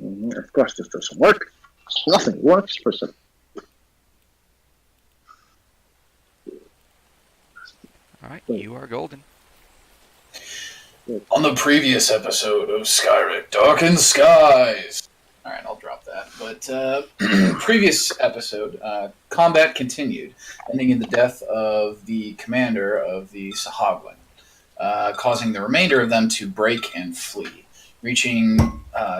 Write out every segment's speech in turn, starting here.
Of course, this doesn't work. Nothing works for some. Alright, you are golden. On the previous episode of Syrik, Darkened Skies. Alright, I'll drop that. But previous episode, combat continued, ending in the death of the commander of the Sahagwin, causing the remainder of them to break and flee. Reaching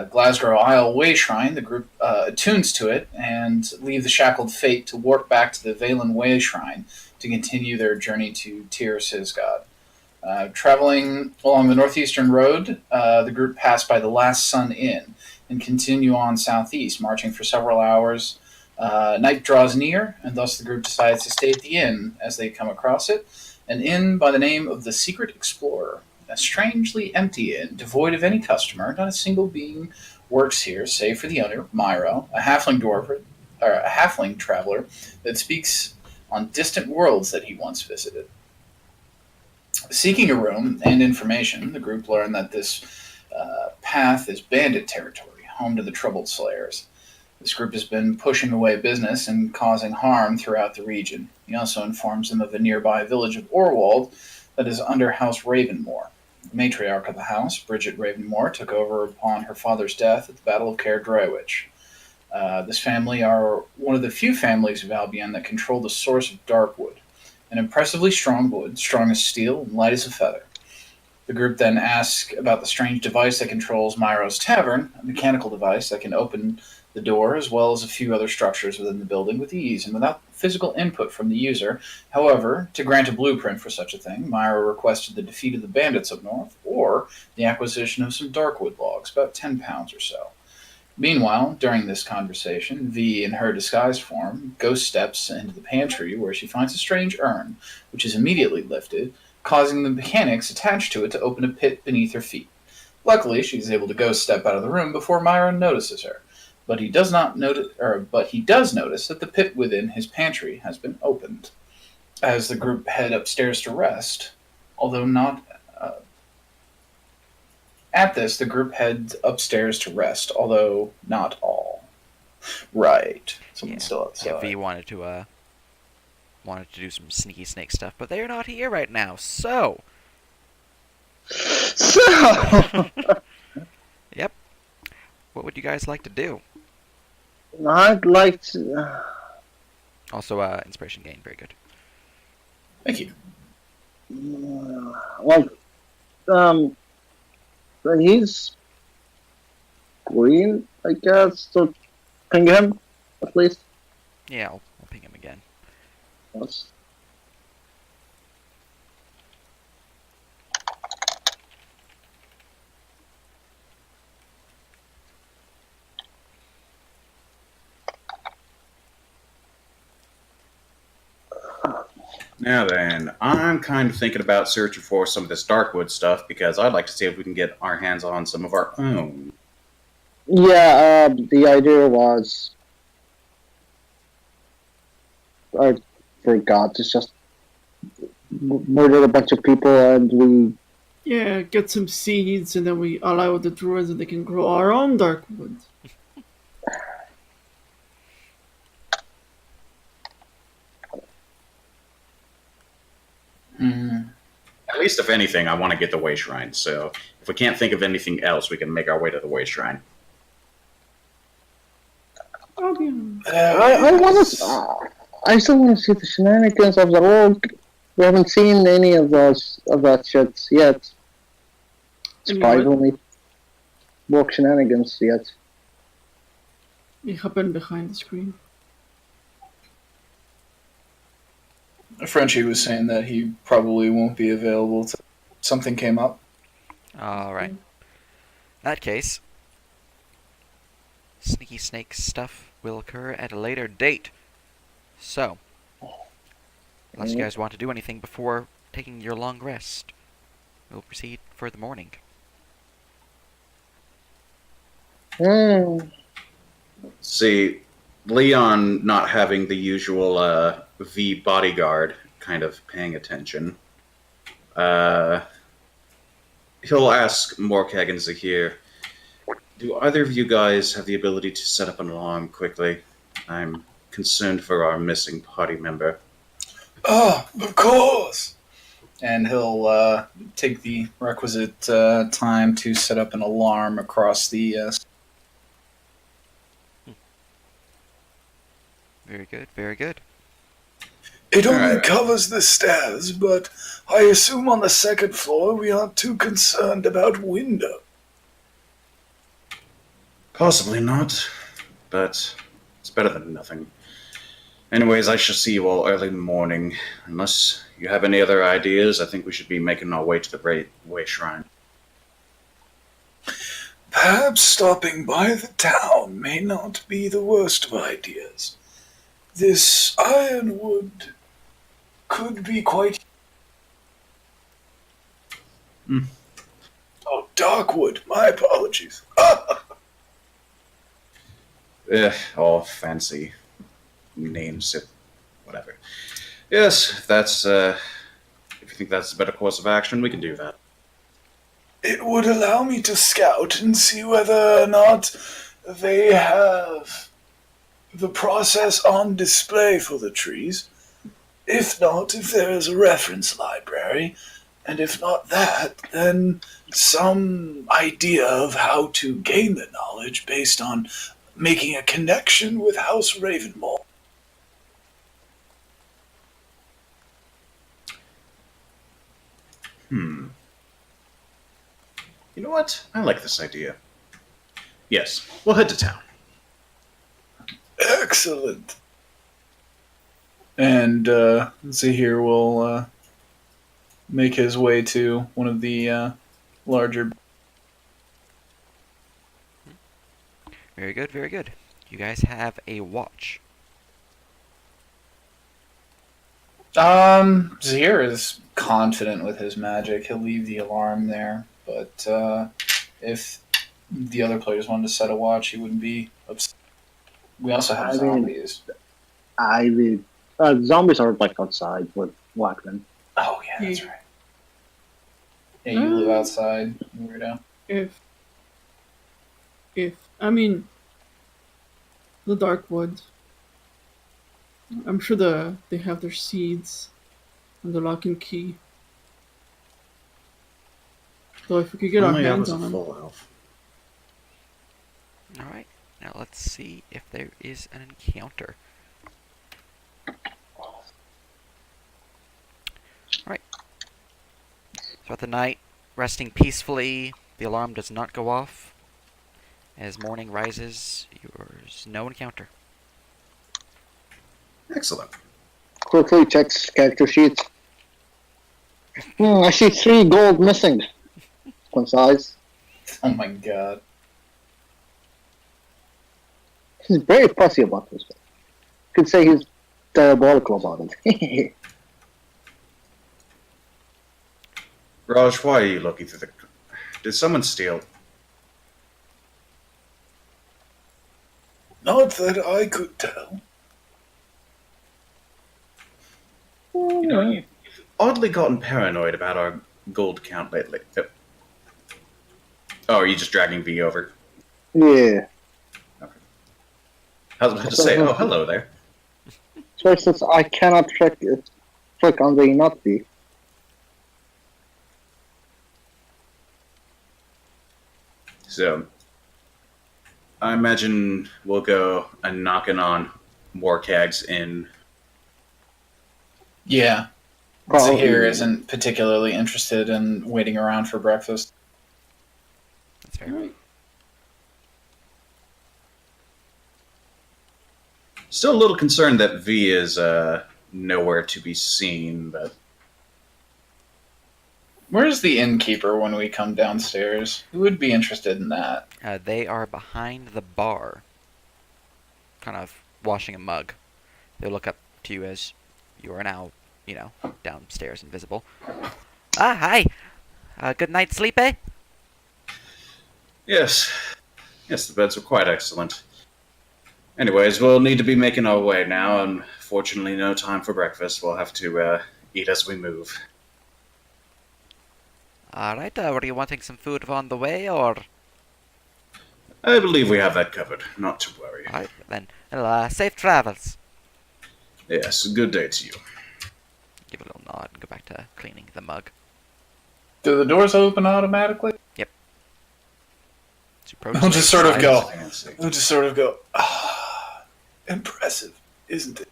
Glasgow Isle Way Shrine, the group attunes to it and leave the shackled fate to warp back to the Valen Way Shrine to continue their journey to Tir Sizgod. Traveling along the northeastern road, the group pass by the Last Sun Inn and continue on southeast, marching for several hours. Night draws near, and thus the group decides to stay at the inn as they come across it, an inn by the name of the Secret Explorer. A strangely empty inn, devoid of any customer. Not a single being works here, save for the owner, Myro, a halfling traveler that speaks on distant worlds that he once visited. Seeking a room and information, the group learned that this path is bandit territory, home to the Troubled Slayers. This group has been pushing away business and causing harm throughout the region. He also informs them of a nearby village of Orwald that is under House Ravenmore. The matriarch of the house, Bridget Ravenmore, took over upon her father's death at the Battle of Caer Droiwich. This family are one of the few families of Albion that control the source of Darkwood, an impressively strong wood, strong as steel and light as a feather. The group then asks about the strange device that controls Myro's Tavern, a mechanical device that can open the door as well as a few other structures within the building with ease and without physical input from the user. However, to grant a blueprint for such a thing, Myro requested the defeat of the bandits up north or the acquisition of some Darkwood logs, about 10 pounds or so. Meanwhile, during this conversation, V, in her disguised form, ghost steps into the pantry where she finds a strange urn, which is immediately lifted, causing the mechanics attached to it to open a pit beneath her feet. Luckily, she is able to ghost step out of the room before Myron notices her, but he does notice that the pit within his pantry has been opened. As the group head upstairs to rest, although not At this, the group heads upstairs to rest, although not all. Right. Someone's still outside. Yeah, V wanted to do some sneaky snake stuff, but they're not here right now, so... Yep. What would you guys like to do? I'd like to... Also, inspiration gain, very good. Thank you. He's green, I guess, so ping him, at least. Yeah, I'll ping him again. Yes. Now then, I'm kind of thinking about searching for some of this Darkwood stuff because I'd like to see if we can get our hands on some of our own. Yeah, the idea was... I forgot, it's just murdered a bunch of people and we... Yeah, get some seeds and then we allow the druids and they can grow our own Darkwood. At least, if anything, I want to get the Way Shrine, so if we can't think of anything else, we can make our way to the Way Shrine. I still want to see the shenanigans of the rogue. We haven't seen any of that shit yet. Surprisingly, rogue shenanigans yet. They happen behind the screen. Frenchie was saying that he probably won't be available till something came up. Alright. In that case, sneaky snake stuff will occur at a later date. So, unless you guys want to do anything before taking your long rest, we'll proceed for the morning. See, Leon not having the usual V bodyguard kind of paying attention. He'll ask Morkag and Zahir, Do either of you guys have the ability to set up an alarm quickly? I'm concerned for our missing party member. Oh, of course. And he'll take the requisite time to set up an alarm across the. Very good, very good. It only Alright. covers the stairs, but I assume on the second floor we aren't too concerned about window. Possibly not, but it's better than nothing. Anyways, I shall see you all early in the morning. Unless you have any other ideas, I think we should be making our way to the Way Shrine. Perhaps stopping by the town may not be the worst of ideas. This ironwood could be quite. Hmm. Oh, darkwood. My apologies. All fancy names, whatever. Yes, if you think that's a better course of action, we can do that. It would allow me to scout and see whether or not they have the process on display for the trees. If not, if there is a reference library, and if not that, then some idea of how to gain the knowledge based on making a connection with House Ravenmore. You know what? I like this idea. Yes, we'll head to town. Excellent. And Zahir will make his way to one of the larger. Very good, very good. You guys have a watch. Zahir is confident with his magic. He'll leave the alarm there, but if the other players wanted to set a watch, he wouldn't be upset. We also have zombies. Zombies are like outside with Blackman. Oh yeah, that's right. Yeah, you live outside, you weirdo. I mean, the Darkwood. I'm sure they have their seeds and the lock and key. So if we could get our Only I hands was a on them. full elf. Alright, now let's see if there is an encounter. Alright. Throughout the night, resting peacefully, the alarm does not go off. As morning rises, there's no encounter. Excellent. Quickly checks character sheets. I see 3 gold missing. Concise. Oh my god. He's very fussy about this. Could say he's diabolical about it. Raj, why are you looking through the... Did someone steal? Not that I could tell. You know, you've oddly gotten paranoid about our gold count lately. Oh, are you just dragging V over? Yeah. I was about to say, oh, hello there. So since I cannot click on the not be. So, I imagine we'll go and knocking on more kegs in. Yeah. Probably. Zahir isn't particularly interested in waiting around for breakfast. That's fair. Right. Still a little concerned that V is nowhere to be seen, but Where's the innkeeper when we come downstairs? Who would be interested in that? They are behind the bar, kind of washing a mug. They look up to you as you are now, downstairs, invisible. Ah, hi. Good night's sleep, eh? yes, the beds were quite excellent. Anyways, we'll need to be making our way now. Unfortunately, no time for breakfast. We'll have to eat as we move. Alright, were you wanting some food on the way, or...? I believe we have that covered. Not to worry. All right, then. Well, safe travels. Yes, good day to you. Give a little nod and go back to cleaning the mug. Do the doors open automatically? Approach I'll just sort of go. Fancy. I'll just sort of go. Ah, impressive, isn't it?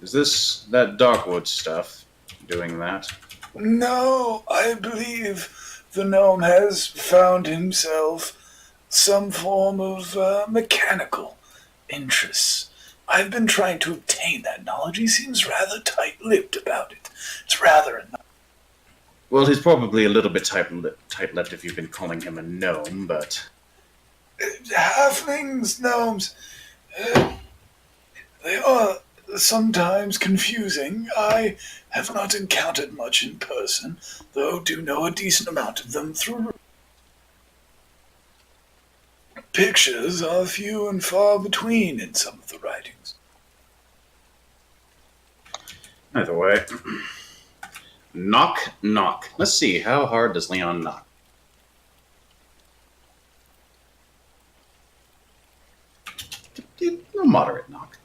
Is this that Darkwood stuff doing that? No, I believe the gnome has found himself some form of mechanical interests. I've been trying to obtain that knowledge. He seems rather tight-lipped about it. It's rather Well, he's probably a little bit tight-lipped if you've been calling him a gnome, but... halflings, gnomes, they are sometimes confusing. I have not encountered much in person, though do know a decent amount of them through pictures are few and far between in some of the writings. Either way... Knock, knock. Let's see, how hard does Leon knock? A moderate knock.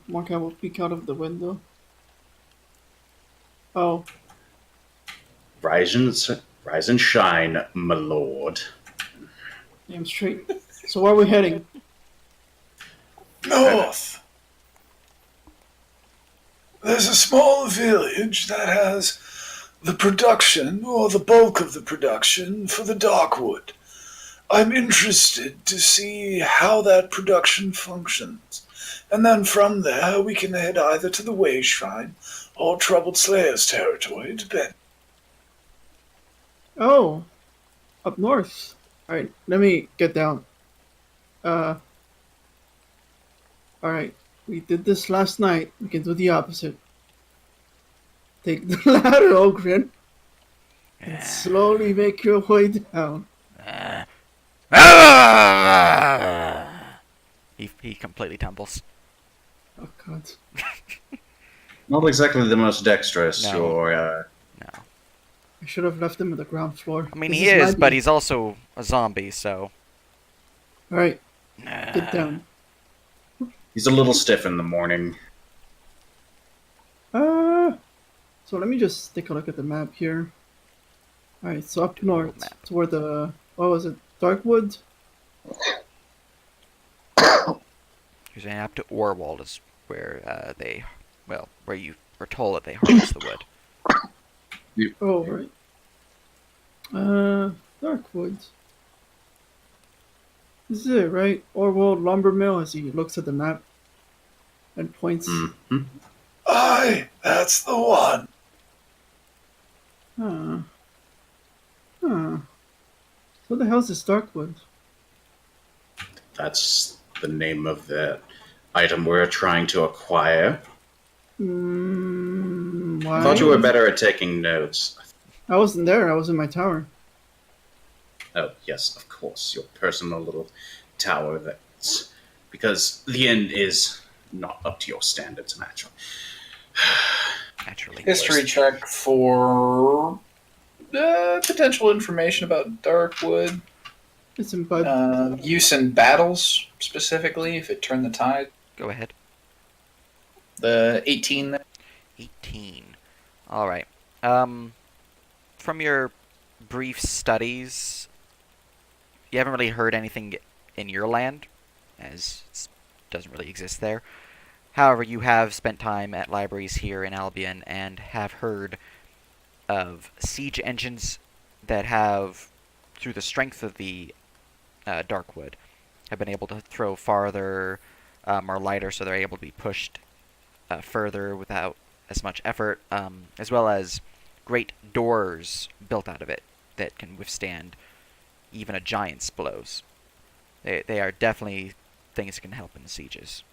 Mark, I will peek out of the window. Oh, Rise and shine, my lord. damn straight. So where are we heading? North. There's a small village that has the production, or the bulk of the production, for the Darkwood. I'm interested to see how that production functions. And then from there, we can head either to the Way Shrine or Troubled Slayer's territory, depending. Oh, up north. Alright, let me get down. Alright, we did this last night. We can do the opposite. Take the ladder, Ogren, and slowly make your way down. He completely tumbles. Oh, God. Not exactly the most dexterous, No. or, No. I should have left him on the ground floor. I mean, This he my is, but day. he's also a zombie, so... Alright, get down. he's a little stiff in the morning. So let me just take a look at the map here. Alright, so up north, map. to where the, what was it, Darkwood? Here's an up to Orwald is where where you were told that they harvest the wood. Oh, right. Darkwood. This is it, right? Orwald Lumber Mill, as he looks at the map and points. Mm-hmm. Aye, that's the one. Huh. So what the hell's this Darkwood? That's the name of the item we're trying to acquire. Why? I thought you were better at taking notes. I wasn't there, I was in my tower. Oh, yes, of course, your personal little tower that's... Because the inn is not up to your standards, naturally. Naturally. History check for potential information about Darkwood. It's in Bud. Use in battles, specifically, if it turned the tide. Go ahead. The 18 there. 18. Alright. From your brief studies, you haven't really heard anything in your land, as it doesn't really exist there. However, you have spent time at libraries here in Albion and have heard of siege engines that have, through the strength of the Darkwood, have been able to throw farther or lighter, so they're able to be pushed further without as much effort, as well as great doors built out of it that can withstand even a giant's blows. They are definitely things that can help in the sieges.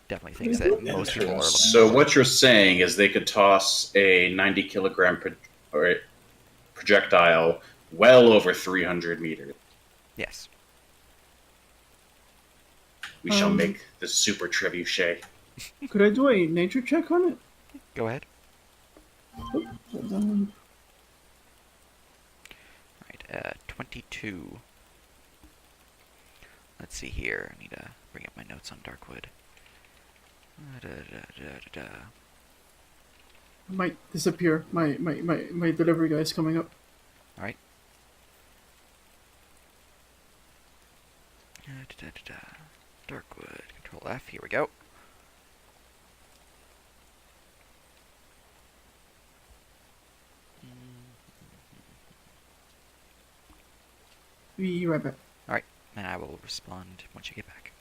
Definitely things that most people are looking So what you're saying is they could toss a 90 kilogram projectile well over 300 meters. Yes. We shall make the super trebuchet. Could I do a nature check on it? Go ahead. Hold on. 22. Let's see here. I need to bring up my notes on Darkwood. I might disappear. My delivery guy's coming up. Alright. Darkwood. Control F. Here we go. Be right back. Alright. And I will respond once you get back.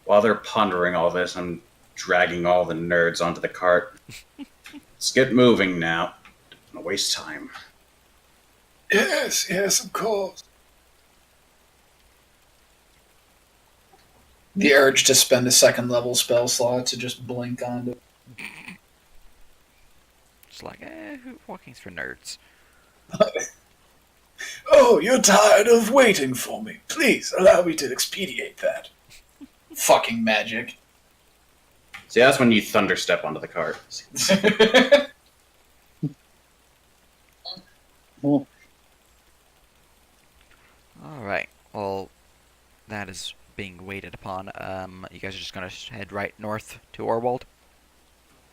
While they're pondering all this, I'm dragging all the nerds onto the cart. Let's get moving now. Don't waste time. Yes, of course. The urge to spend a second level spell slot to just blink onto it. Just like, walking's for nerds. Oh, you're tired of waiting for me. Please, allow me to expedite that. Fucking magic. See, that's when you thunderstep onto the cart. Alright, well, that is being waited upon. You guys are just gonna head right north to Orwald?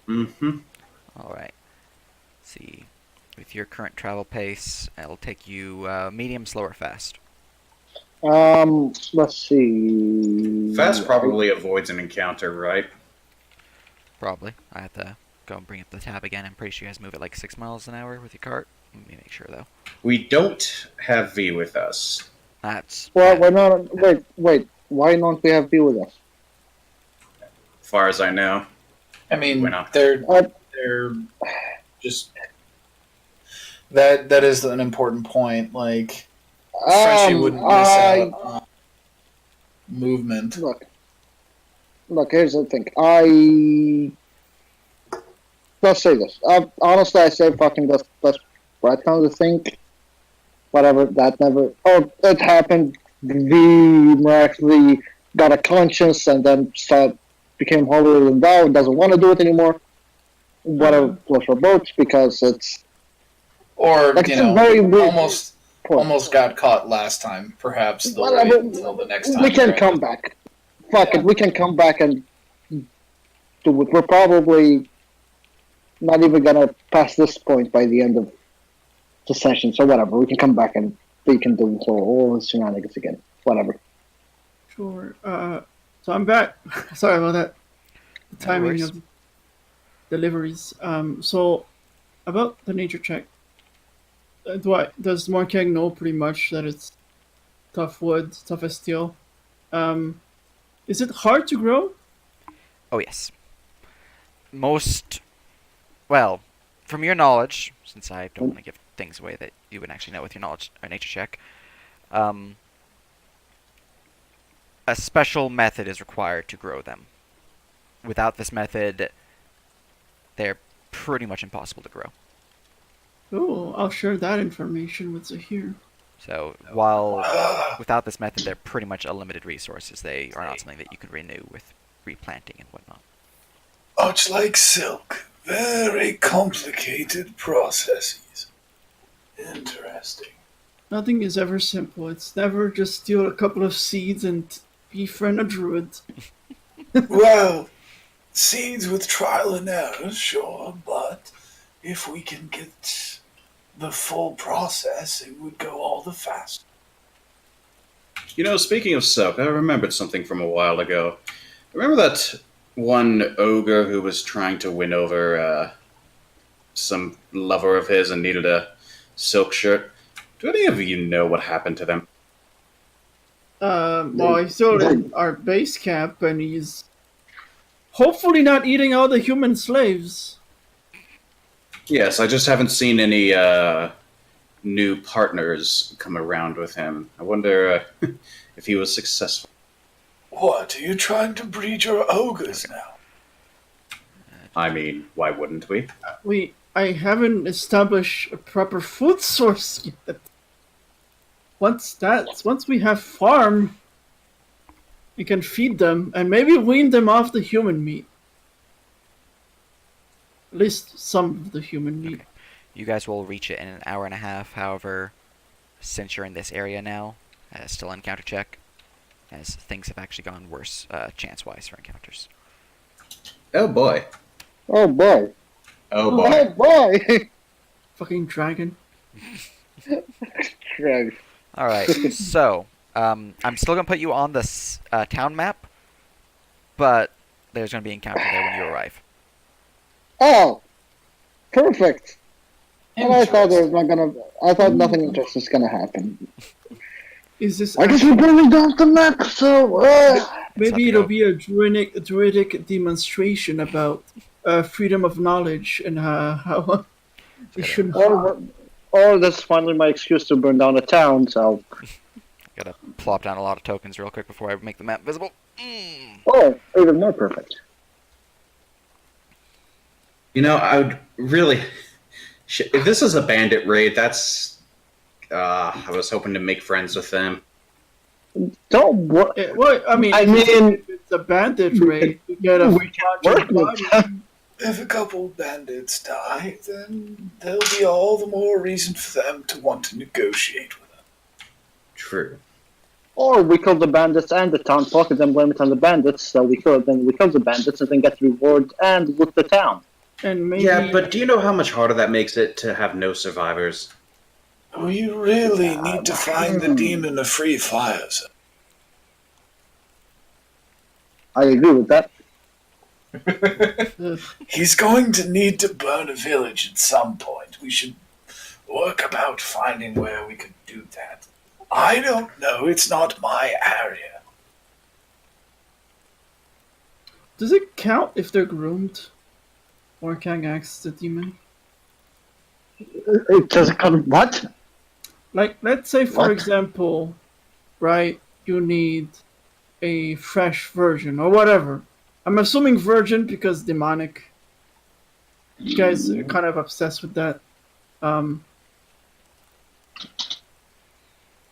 Mm-hmm. Alright. See, with your current travel pace, it'll take you medium, slow, or fast. Let's see. Fast probably avoids an encounter, right? Probably. I have to go and bring up the tab again. I'm pretty sure you guys move at like 6 miles an hour with your cart. Let me make sure, though. We don't have V with us. That's... Well, why not? Wait. Why not we have B with us? As far as I know. I mean, Why not? they're just... That is an important point. Like, Frenchie wouldn't miss out on movement. Look, here's the thing. Let's say this. Honestly, I say fucking that's retcon to think. Whatever, that never... Oh, it happened. We miraculously got a conscience and then became holier than thou, doesn't want to do it anymore. Whatever floats our boats, because it's... Or, like, you it's a know, very weird almost got caught last time. Perhaps they'll Whatever. wait until the next time. We can right? come back. Fuck it, we can come back and do it. We're probably not even gonna pass this point by the end of the session, so whatever. We can come back and we can do all the shenanigans again. Whatever. Sure. So I'm back. Sorry about that. The No timing worries. of deliveries. So about the nature check. Does Morkang know pretty much that it's tough wood, tough as steel? Is it hard to grow? Oh, yes. Well, from your knowledge, since I don't want to give things away that you would actually know with your knowledge or nature check, a special method is required to grow them. Without this method, they're pretty much impossible to grow. Oh, I'll share that information with Zahir. So, while without this method, they're pretty much unlimited resources. They are not something that you can renew with replanting and whatnot. Much like silk. Very complicated processes. Interesting. Nothing is ever simple. It's never just steal a couple of seeds and befriend a druid. Well, seeds with trial and error, sure, but if we can get the full process, it would go all the faster. You know, speaking of silk, I remembered something from a while ago. Remember that one ogre who was trying to win over some lover of his and needed a silk shirt? Do any of you know what happened to them? Well, he's still in our base camp, and he's hopefully not eating all the human slaves. Yes, I just haven't seen any new partners come around with him. I wonder if he was successful. What, are you trying to breed your ogres now? I mean, why wouldn't we? I haven't established a proper food source yet. Once we have farm, we can feed them and maybe wean them off the human meat. At least some of the human meat. Okay. You guys will reach it in an hour and a half. However, since you're in this area now, still encounter check, as things have actually gone worse chance-wise for encounters. Oh boy. Oh boy. Oh Oh boy. boy. Fucking dragon. Right. All right, so I'm still gonna put you on the town map, but there's gonna be encounter there when you arrive. Oh, perfect. And I thought there Interesting. was not gonna. I thought nothing interesting was gonna happen. Is this I guess we're going down the map. So maybe to it'll go. be a druidic demonstration about freedom of knowledge and how we Gotta- shouldn't. or this is finally my excuse to burn down the town. So Gotta plop down a lot of tokens real quick before I make the map visible. Mm. oh, even more perfect. You know, I would really. If this is a bandit raid, that's. I was hoping to make friends with them. Don't work. Well, I mean, mean, if it's a bandit raid, you get a we can work with them. If a couple of bandits die, then there'll be all the more reason for them to want to negotiate with them. True. Or we kill the bandits and the town, pocket them, blame it on the bandits. So we kill the bandits and then get the reward and loot the town. and maybe Yeah, but do you know how much harder that makes it to have no survivors? We really need to find the demon of free fires. I agree with that. He's going to need to burn a village at some point. We should work about finding where we could do that. I don't know. It's not my area. does it count if they're groomed? Or Kang acts the demon? It doesn't come. What? Like, let's say, for What? example, right, you need a fresh virgin or whatever. I'm assuming virgin because demonic. You guys are kind of obsessed with that.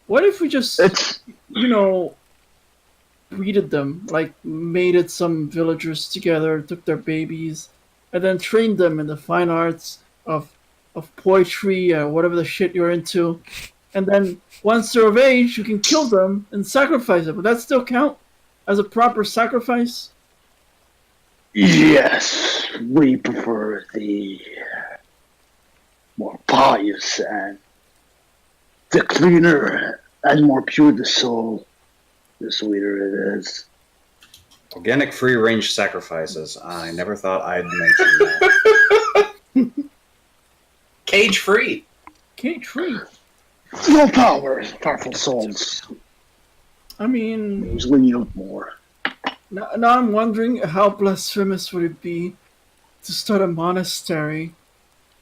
What if we just, It's breeded them, like mated some villagers together, took their babies, and then trained them in the fine arts of poetry or whatever the shit you're into. And then once they're of age, you can kill them and sacrifice them. Would that still count as a proper sacrifice? yes. We prefer the more pious and the cleaner and more pure the soul, the sweeter it is. Organic free range sacrifices. I never thought I'd mention that. Cage free. Can't treat. No power, powerful souls. I mean, Usually yield more. now I'm wondering how blasphemous would it be to start a monastery,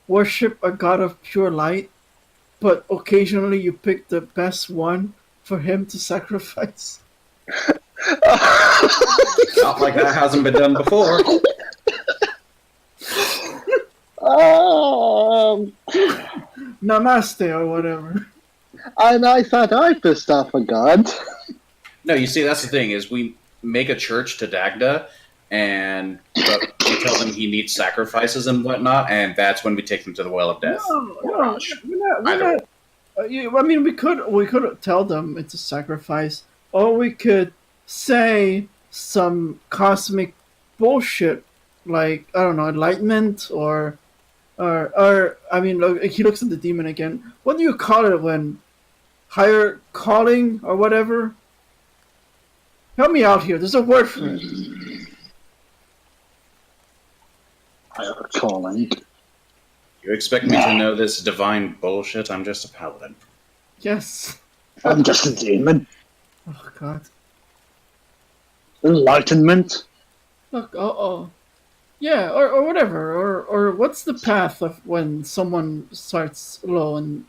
worship a god of pure light, but occasionally you pick the best one for him to sacrifice. Not like that hasn't been done before. Namaste or whatever. And I thought I pissed off a god. No, you see, that's the thing, is we make a church to Dagda, and but we tell them he needs sacrifices and whatnot, and that's when we take them to the Well of Death. No, Or no, Rosh. we're Either not. I mean, we could tell them it's a sacrifice, or we could say some cosmic bullshit like, I don't know, enlightenment or I mean, look, he looks at the demon again. What do you call it when higher calling or whatever? Help me out here. There's a word for it. Higher calling. You expect me to know this divine bullshit? I'm just a paladin. Yes. I'm just a demon. Oh God. Enlightenment. Look. Yeah, or whatever. Or what's the path of when someone starts low and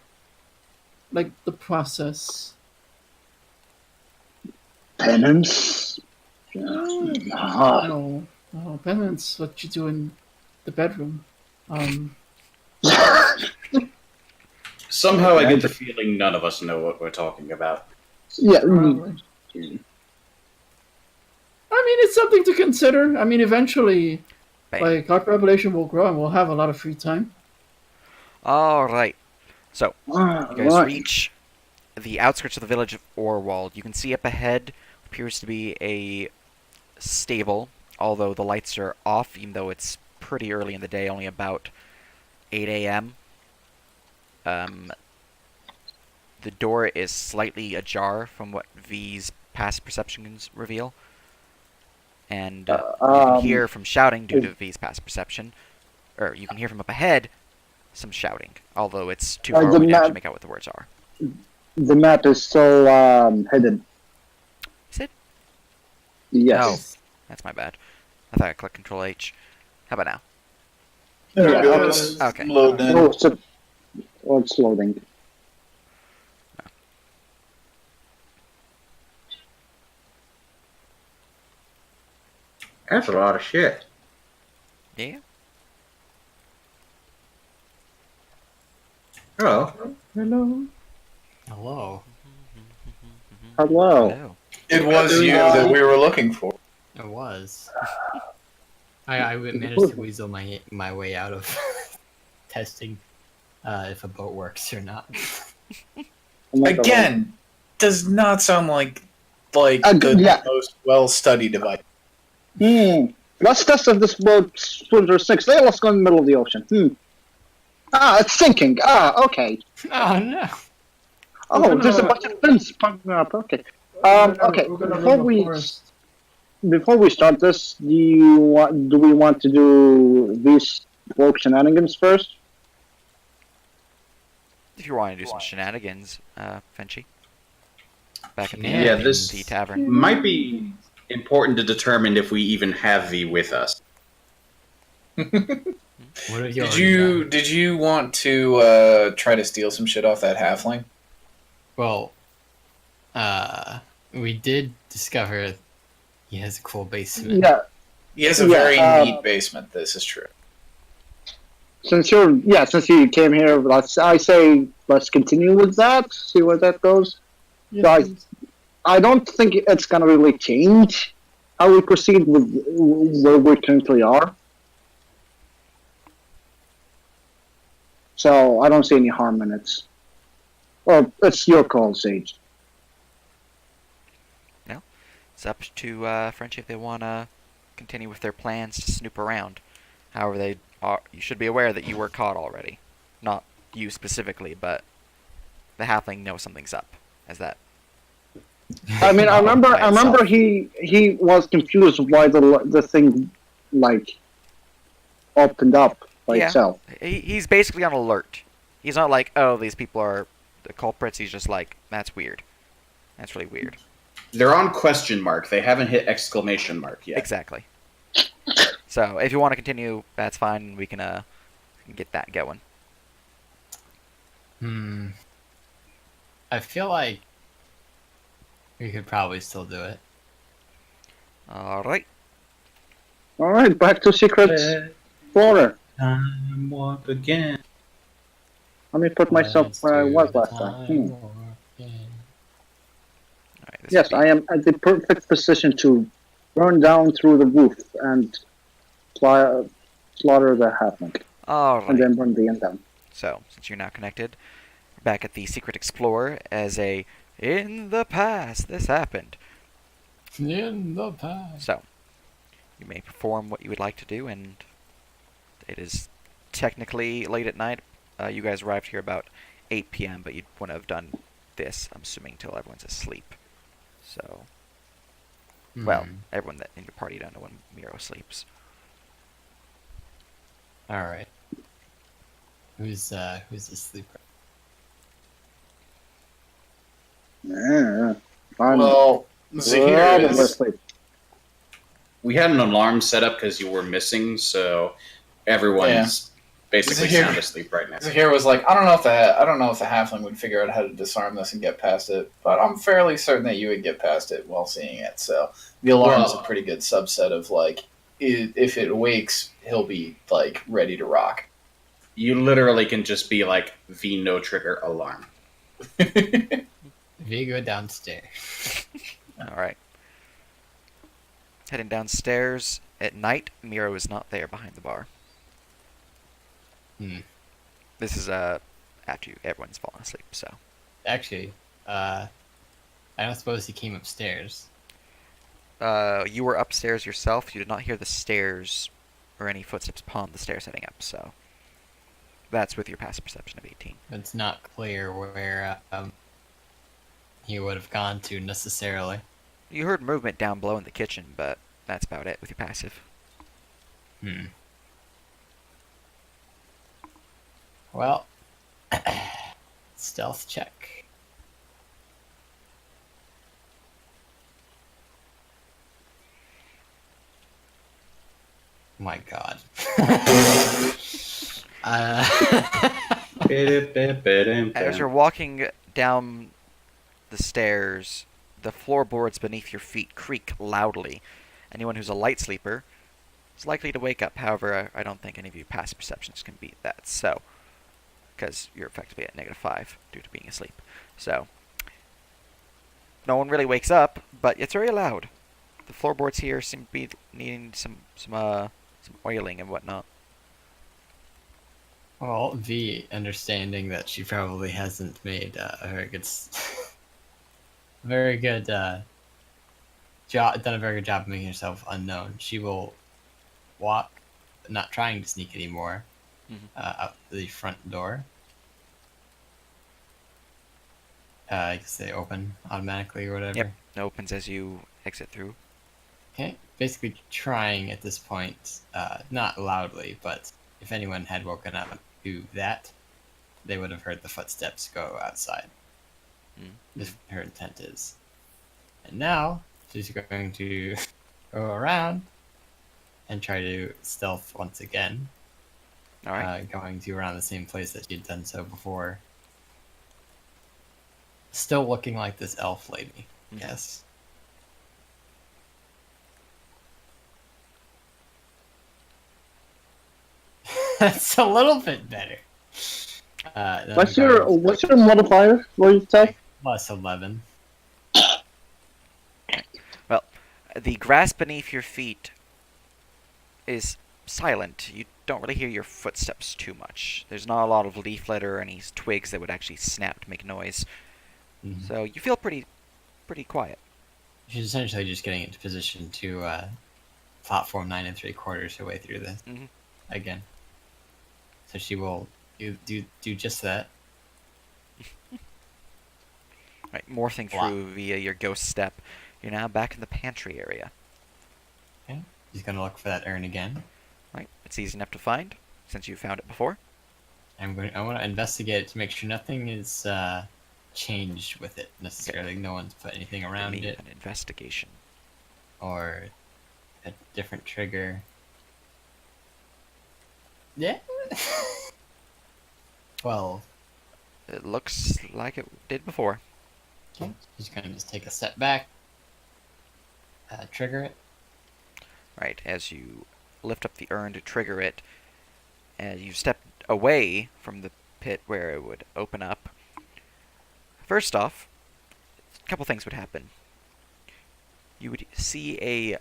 like the process? Penance. No, penance. What you do in the bedroom. Somehow I get the feeling none of us know what we're talking about. Yeah. Probably. I mean, it's something to consider. I mean, eventually, Bam. Like our population will grow and we'll have a lot of free time. All right. So you guys Right. reach the outskirts of the village of Orwald. You can see up ahead appears to be a stable, although the lights are off, even though it's pretty early in the day, only about 8 a.m. The door is slightly ajar from what V's past perceptions reveal. And you can hear from shouting due to V's past perception, or you can hear from up ahead some shouting, although it's too far away to actually make out what the words are. The map is so hidden. Is it? Yes. Oh, that's my bad. I thought I clicked Control H. How about now? There Yeah, we go. It's okay. loading in. Oh, it's loading. That's a lot of shit. Yeah. Hello. Hello. Hello. Hello. Hello. It was you that we were looking for. It was. I managed to weasel my way out of testing if a boat works or not. Oh my God. Again, does not sound like Yeah. the most well-studied device. Let's test if this boat swims or sinks. Let's go in the middle of the ocean. It's sinking. Okay. Oh no! Oh, there's a bunch of fins popping up. Okay. Okay. Before we start this, do we want to do these folk shenanigans first? If you want to do some shenanigans, Fenchi. Back at the, Yeah, this the tavern. might be important to determine if we even have V with us. What have Did you want to try to steal some shit off that halfling? Well, we did discover he has a cool basement. Yeah. He has a very neat basement. This is true. Since you came here, let's continue with that. See where that goes. Yes, Guys. please. I don't think it's gonna really change how we proceed with where we currently are. So I don't see any harm in it. Well, it's your call, Sage. It's up to Frenchie if they want to continue with their plans to snoop around. However, you should be aware that you were caught already. Not you specifically, but the halfling knows something's up. As that. I mean, I remember by itself. he was confused why the thing opened up by Yeah. itself. He's basically on alert. He's not like, oh, these people are the culprits. He's just like, that's weird. That's really weird. They're on question mark. They haven't hit exclamation mark yet. Exactly. So if you want to continue, that's fine. We can get that going. I feel like we could probably still do it. All right. All right, back to Secret Explorer. Time warp again. Let me put myself Let's where I do was the last time. time warp again. All right. This Yes, would be- I am at the perfect position to burn down through the roof and slaughter the halfling, All and right. then burn the end down. So since you're now connected, we're back at the Secret Explorer as a in the past this happened. In the past. So you may perform what you would like to do, and it is technically late at night. You guys arrived here about 8 p.m., but you wouldn't have done this, I'm assuming, till everyone's asleep. So, well, everyone that in your party don't know when Miro sleeps. All right. Who's asleep? Yeah. I'm Well, Zahir probably is. asleep. We had an alarm set up because you were missing, so everyone's basically Zahir- sound asleep right now. Zahir was like, I don't know if the halfling would figure out how to disarm this and get past it, but I'm fairly certain that you would get past it while seeing it. So the alarm is a pretty good subset of like, if it awakes, he'll be like ready to rock. You literally can just be like V no trigger alarm. Vigo downstairs. All right. Heading downstairs, At night, Miro is not there behind the bar. Hmm. This is after everyone's fallen asleep. So Actually, I don't suppose he came upstairs. you were upstairs yourself. You did not hear the stairs or any footsteps upon the stairs heading up. So that's with your passive perception of 18. It's not clear where he would have gone to necessarily. You heard movement down below in the kitchen, but that's about it with your passive. Hmm. Well, stealth check. My God. As you're walking down the stairs, the floorboards beneath your feet creak loudly. Anyone who's a light sleeper is likely to wake up. However, I don't think any of you passive perceptions can beat that. So, because you're effectively at -5 due to being asleep. So, no one really wakes up, but it's very loud. The floorboards here seem to be needing some oiling and whatnot. Well, V, understanding that she probably hasn't made a very good, very good job, done a very good job of making herself unknown. She will walk, not trying to sneak anymore, out the front door. I guess they open automatically or whatever. Yep, it opens as you exit through. Okay, basically trying at this point, not loudly, but if anyone had woken up to that, they would have heard the footsteps go outside. If her intent is. And now, she's going to go around and try to stealth once again. Alright. Going to around the same place that she had done so before. Still looking like this elf lady, yes. That's a little bit better. What's your modifier? What did you say? Plus 11. Well, the grass beneath your feet is silent. You don't really hear your footsteps too much. There's not a lot of leaf litter or any twigs that would actually snap to make noise. So you feel pretty quiet. She's essentially just getting into position to platform 9 3/4 her way through this again. So she will do just that. Right, morphing through via your ghost step. You're now back in the pantry area. Okay, she's gonna look for that urn again. Right, it's easy enough to find since you found it before. I want to investigate it to make sure nothing is changed with it necessarily. No one's put anything around Give me it an investigation. or a different trigger. Yeah. 12. It looks like it did before. Okay, she's gonna just take a step back. Trigger it. Right, as you lift up the urn to trigger it, and you step away from the pit where it would open up. First off, a couple things would happen. You would see a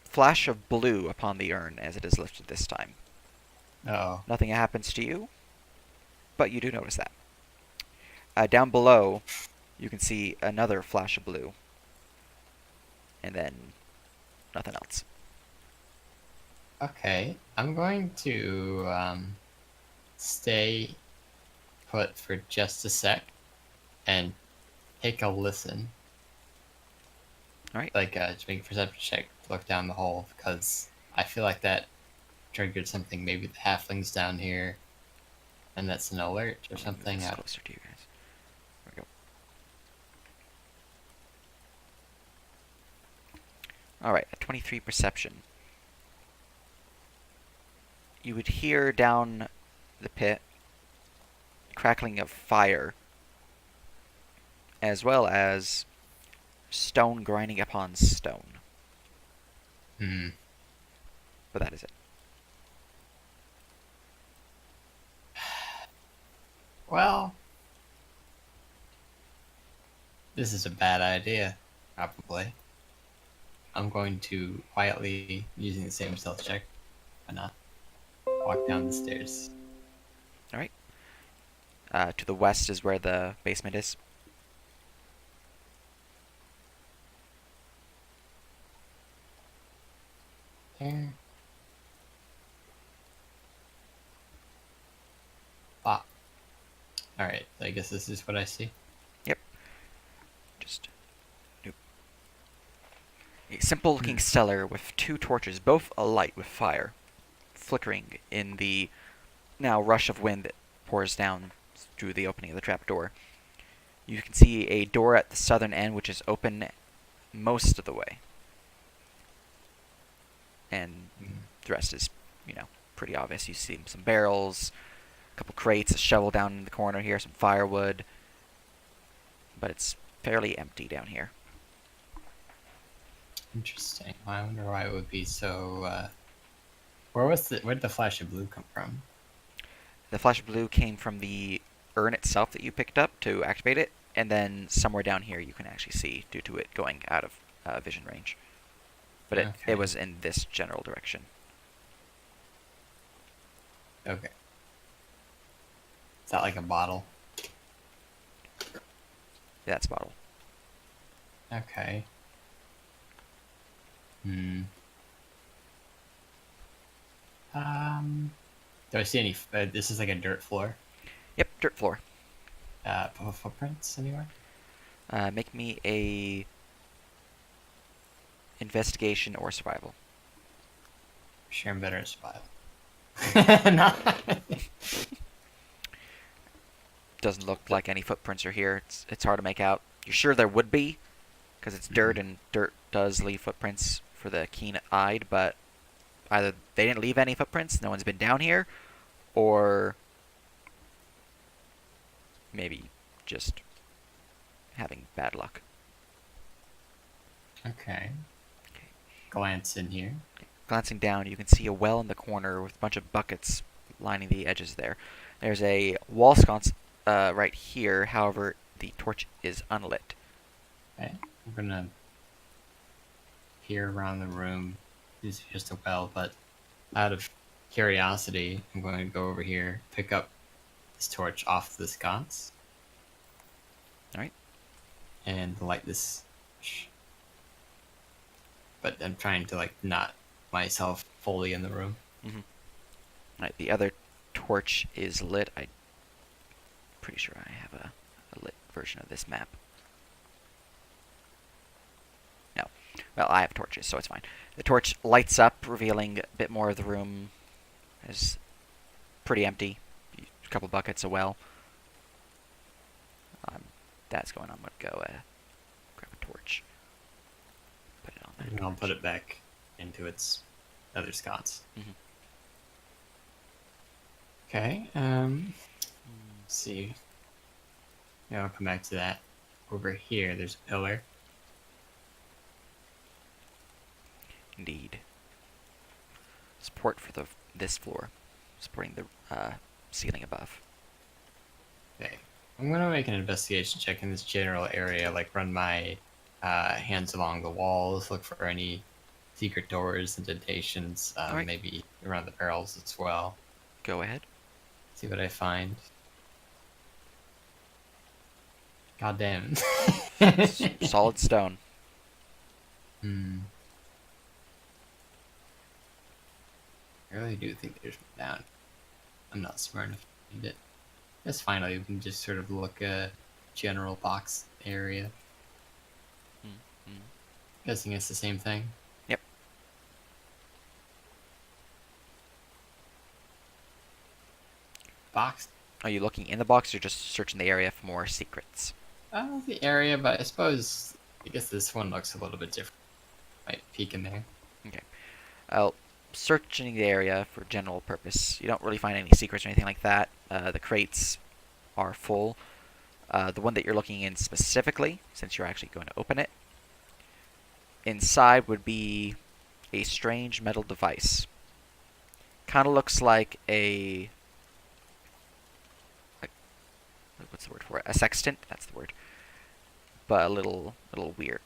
flash of blue upon the urn as it is lifted this time. Oh. Nothing happens to you, but you do notice that. Down below, you can see another flash of blue, and then nothing else. Okay, I'm going to stay put for just a sec and take a listen. Alright. Like, just make a perception check, look down the hole, because I feel like that triggered something. Maybe the halfling's down here, and that's an alert or something. Move this closer to you guys. There we go. Alright, a 23 perception. You would hear down the pit crackling of fire, as well as stone grinding upon stone. But that is it. Well, this is a bad idea, probably. I'm going to quietly, using the same stealth check, why not, walk down the stairs. To the west is where the basement is. There. Ah. Alright, I guess this is what I see. Just a simple-looking cellar with 2 torches, both alight with fire, flickering in the now rush of wind that pours down through the opening of the trapdoor. You can see a door at the southern end, which is open most of the way, and the rest is, pretty obvious. You see some barrels, a couple crates, a shovel down in the corner here, some firewood, but it's fairly empty down here. Interesting. I wonder why it would be so. Where did the flash of blue come from? The flash of blue came from the urn itself that you picked up to activate it, and then somewhere down here you can actually see due to it going out of vision range. But Okay. it was in this general direction. Okay. Is that like a bottle? Yeah, that's a bottle. Okay. Do I see any? This is like a dirt floor. Yep, dirt floor. Footprints anywhere? Make me a investigation or survival. Sure, I'm better at survival. Not. Doesn't look like any footprints are here. It's hard to make out. You're sure there would be, because it's dirt, and dirt does leave footprints for the keen-eyed, but either they didn't leave any footprints, no one's been down here, or maybe just having bad luck. Okay. Glance in here. Glancing down, you can see a well in the corner with a bunch of buckets lining the edges there. There's a wall sconce right here, however, the torch is unlit. Okay. I'm gonna peer around the room. This is just a well, but out of curiosity, I'm going to go over here, pick up this torch off the sconce. Alright. And light this. But I'm trying to not myself fully in the room. Alright, the other torch is lit. I'm pretty sure I have a lit version of this map. No. Well, I have torches, so it's fine. The torch lights up, revealing a bit more of the room. It's pretty empty. A couple buckets, a well. That's going on. I'm going to go grab a torch. Put it on that And I'll torch. put it back into its other sconce. Mhm. Okay, let's see. Yeah, I'll come back to that. Over here, there's a pillar. Indeed. Support for this floor. Supporting the ceiling above. Okay. I'm gonna make an investigation check in this general area, run my hands along the walls, look for any secret doors, indentations, Alright. maybe around the barrels as well. Go ahead. See what I find. God damn. Solid stone. I really do think there's one down. I'm not smart enough to read it. That's fine. We can just sort of look at general box area. Guessing it's the same thing. Yep. Box. Are you looking in the box or just searching the area for more secrets? The area, but I guess this one looks a little bit different. Might peek in there. Searching the area for general purpose. You don't really find any secrets or anything like that. The crates are full. The one that you're looking in specifically, since you're actually going to open it, inside would be a strange metal device. Kind of looks like what's the word for it? A sextant, that's the word. But a little weird.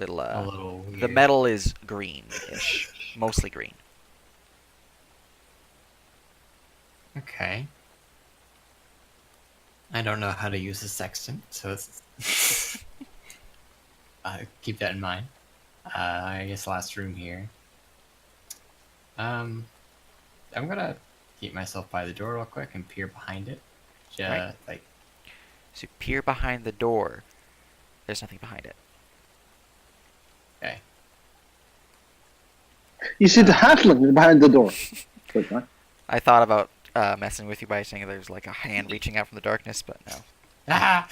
Little A little the weird. metal is greenish, mostly green. Okay. I don't know how to use a sextant, so it's keep that in mind. I guess last room here. I'm gonna keep myself by the door real quick and peer behind it. Right. Like, So you peer behind the door. There's nothing behind it. okay. You see the halfling behind the door. Good, man. I thought about messing with you by saying there's like a hand reaching out from the darkness, but no. Ah!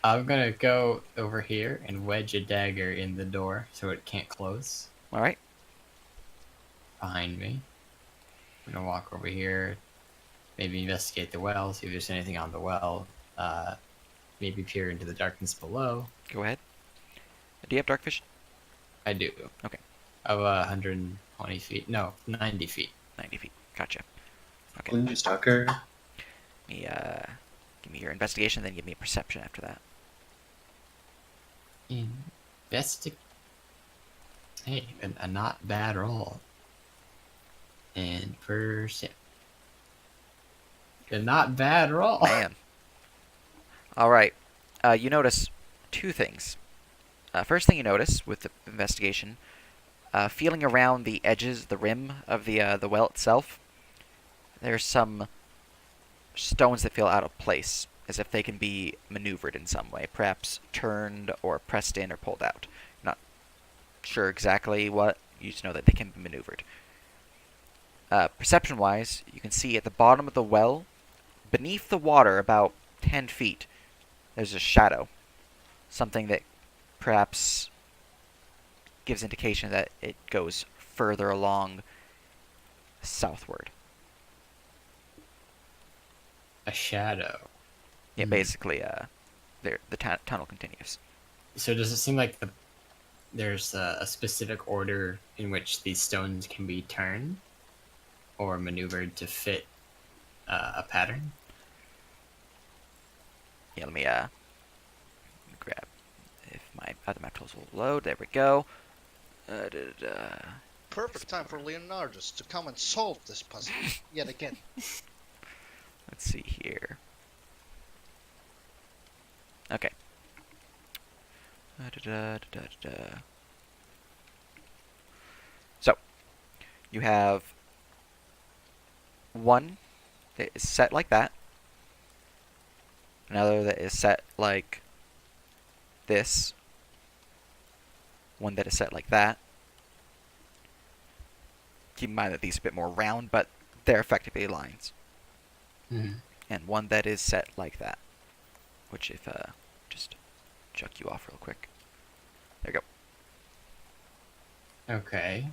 I'm gonna go over here and wedge a dagger in the door so it can't close All right. behind me. I'm gonna walk over here, maybe investigate the well, see if there's anything on the well. Maybe peer into the darkness below. Go ahead. Do you have dark vision? I do. Okay. Of 120 feet. No, 90 feet. 90 feet. Gotcha. Okay. Gloom Stalker. Give me your investigation, then give me a perception after that. Investigate. Hey, a not bad roll. And a not bad roll. Man. All right. You notice two things. First thing you notice with the investigation, feeling around the edges, the rim of the well itself, there's some stones that feel out of place, as if they can be maneuvered in some way, perhaps turned or pressed in or pulled out. Not sure exactly what. You just know that they can be maneuvered. Perception-wise, you can see at the bottom of the well, beneath the water, about 10 feet, there's a shadow. Something that perhaps gives indication that it goes further along southward. A shadow. Yeah, basically, the tunnel continues. So does it seem like there's a specific order in which these stones can be turned or maneuvered to fit a pattern? Yeah, let me grab if my other map tools will load. There we go. Perfect time for Leonardus to come and solve this puzzle yet again. Let's see here. Okay. So, you have one that is set like that, another that is set like this, one that is set like that. Keep in mind that these are a bit more round, but they're effectively lines. Mm-hmm. And one that is set like that, which if just chuck you off real quick. There you go. Okay.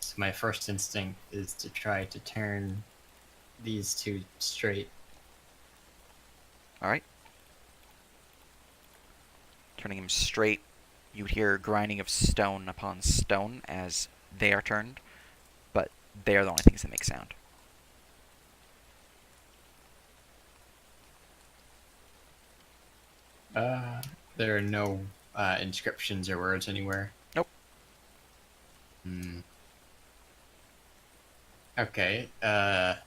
So my first instinct is to try to turn these two straight. All right. Turning them straight, you would hear grinding of stone upon stone as they are turned, but they are the only things that make sound. There are no inscriptions or words anywhere. Nope. Hmm. Okay. If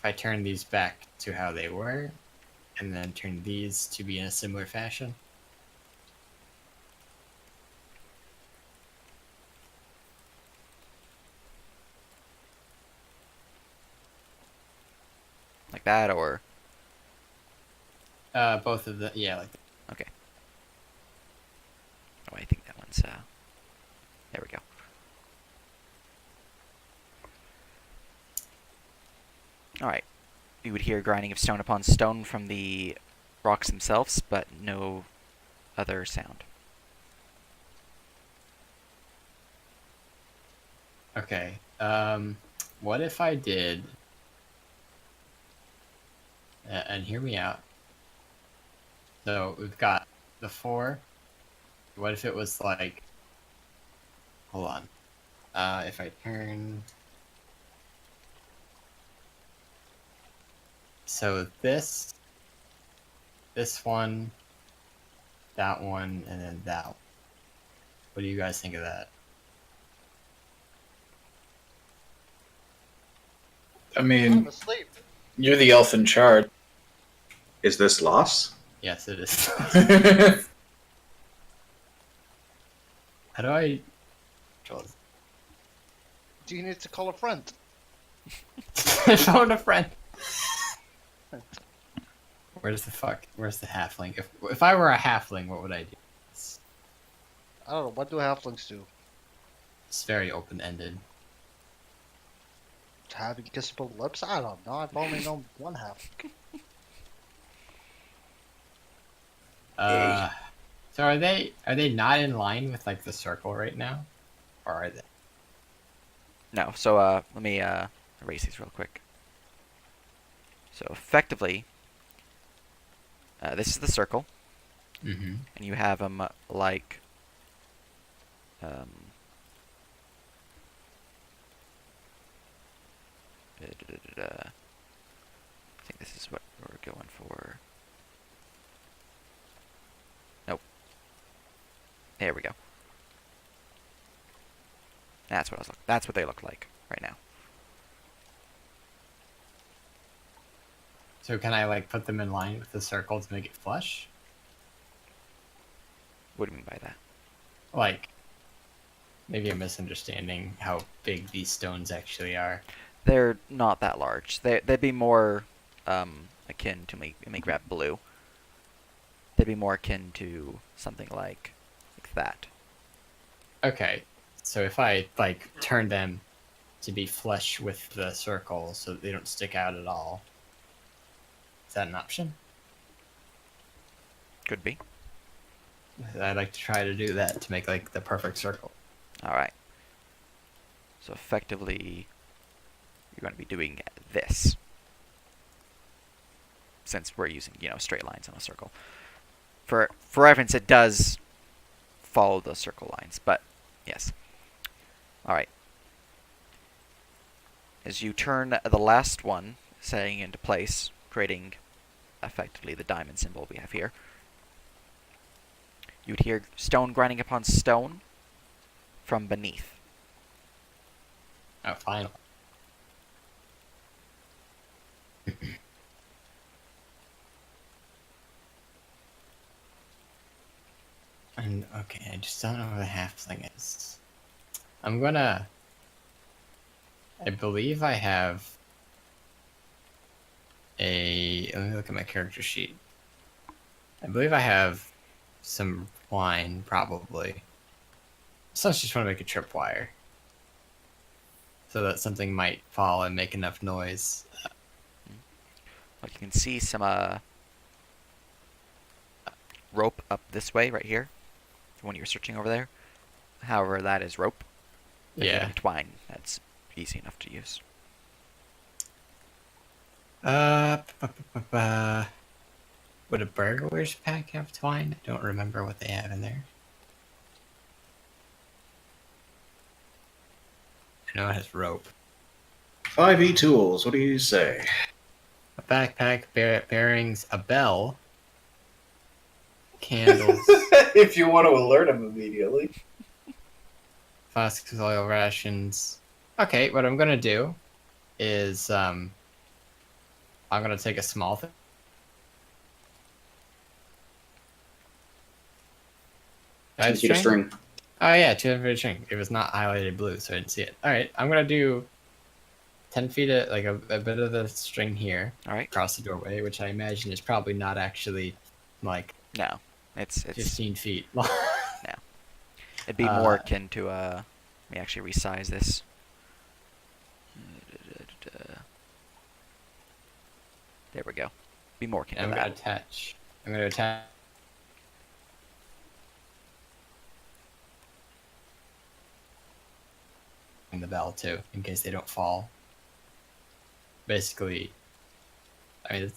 I turn these back to how they were, and then turn these to be in a similar fashion. Like that, or Both of the yeah, like okay. Oh, I think that one's there we go. All right. You would hear grinding of stone upon stone from the rocks themselves, but no other sound. okay. What if I did? And hear me out. So we've got the 4. What if it was like? Hold on. If I turn. So this one that one, and then that one. What do you guys think of that? I I'm mean, asleep. you're the elf in charge. Is this loss? Yes, it is. How do I control this? Do you need to call a friend? Phone a friend. Where's the halfling? If I were a halfling, what would I do? I don't know. What do halflings do? It's very open-ended. Having kissable lips? I don't know. I've only known one half. So are they not in line with like the circle right now, or are they? No. So let me erase these real quick. So effectively, this is the circle, Mm-hmm. and you have them like. I think this is what we're going for. Nope. There we go. That's what That's what they look like right now. So can I like put them in line with the circle to make it flush? What do you mean by that? Like, maybe I'm misunderstanding how big these stones actually are. They're not that large. They'd be more akin to me grab blue. They'd be more akin to something like that. Okay, so if I like turn them to be flush with the circle so that they don't stick out at all, is that an option? Could be. I'd like to try to do that to make like the perfect circle. All right. So effectively, you're going to be doing this. Since we're using, straight lines on a circle. For reference, it does follow those circle lines, but yes. All right. As you turn the last one, setting into place, creating effectively the diamond symbol we have here, you'd hear stone grinding upon stone from beneath. Oh, finally. And okay, I just don't know where the halfling is. I believe I have let me look at my character sheet. I believe I have some wine, probably. So I just want to make a tripwire. So that something might fall and make enough noise. Like you can see some rope up this way, right here. When you're searching over there. However, that is rope. If you Yeah. have twine, that's easy enough to use. Would a burglar's pack have twine? I don't remember what they have in there. I know it has rope. 5e tools, what do you say? A backpack, bearings, a bell, candles, If you want to alert him immediately. flasks, oil rations. Okay, what I'm gonna do is I'm gonna take a small thing. Do I have 2 feet of string. Oh yeah, 200 feet string. It was not highlighted blue, so I didn't see it. All right, I'm gonna do 10 feet of like a bit of the string here All right. across the doorway, which I imagine is probably not actually like No, it's 15 feet long. it'd be more akin to let me actually resize this. There we go. Be more akin to I'm that. gonna attach the bell too, in case they don't fall. Basically, I mean,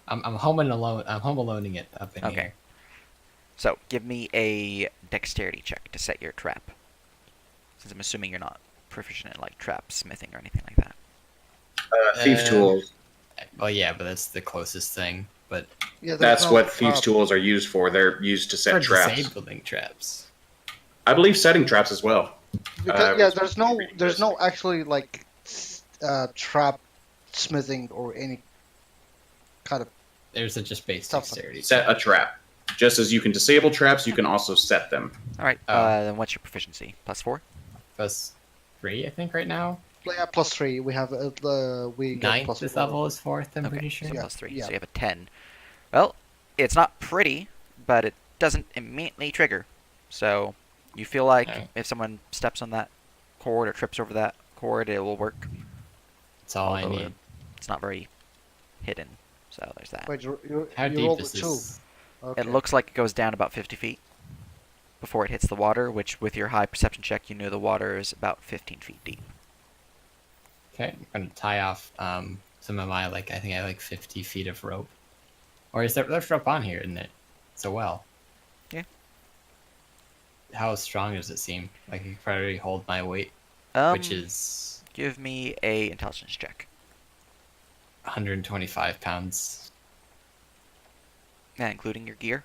I'm home aloneing it up in Okay. here. So give me a dexterity check to set your trap. Since I'm assuming you're not proficient in like trap smithing or anything like that. Thief tools. Well, yeah, but that's the closest thing. but Yeah, there's That's no, what thieves' tools are used for. They're used to for set traps. disabling traps. I believe setting traps as well. because yeah, was there's no reading there's this. no actually like trap smithing or any kind of There's a just base Stuff. dexterity. Set a trap. Just as you can disable traps, you can also set them. All right. Oh. Then what's your proficiency? +4. Plus 3, I think, right now. yeah, +3. We have we get Ninth plus this 4. level is 4th, I'm Okay, pretty sure. so Yeah, +3. yeah. So you have a 10. Well, it's not pretty, but it doesn't immediately trigger. So you feel like Alright. if someone steps on that cord or trips over that cord, it will work. That's all I Although need. It's not very hidden. So there's that. Wait, How you deep rolled is a 2. this? Okay. It looks like it goes down about 50 feet before it hits the water, which with your high perception check, you know the water is about 15 feet deep. Okay, I'm gonna tie off some of my I think I have 50 feet of rope. Or is there's rope on here, isn't it? It's a well. Yeah. How strong does it seem? Like it could probably hold my weight, which is Give me a intelligence check. 125 pounds. Yeah, including your gear.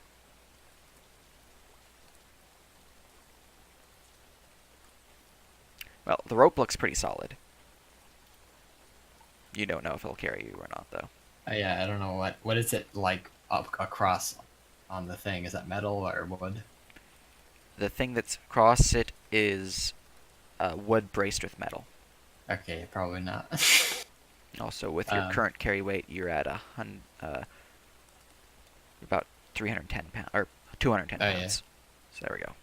Well, the rope looks pretty solid. You don't know if it'll carry you or not, though. Yeah, I don't know what is it like up across on the thing? Is that metal or wood? The thing that's across it is wood braced with metal. Okay, probably not. Also, with your current carry weight, you're at about 310 pounds or 210 Oh, yeah. pounds. So there we go.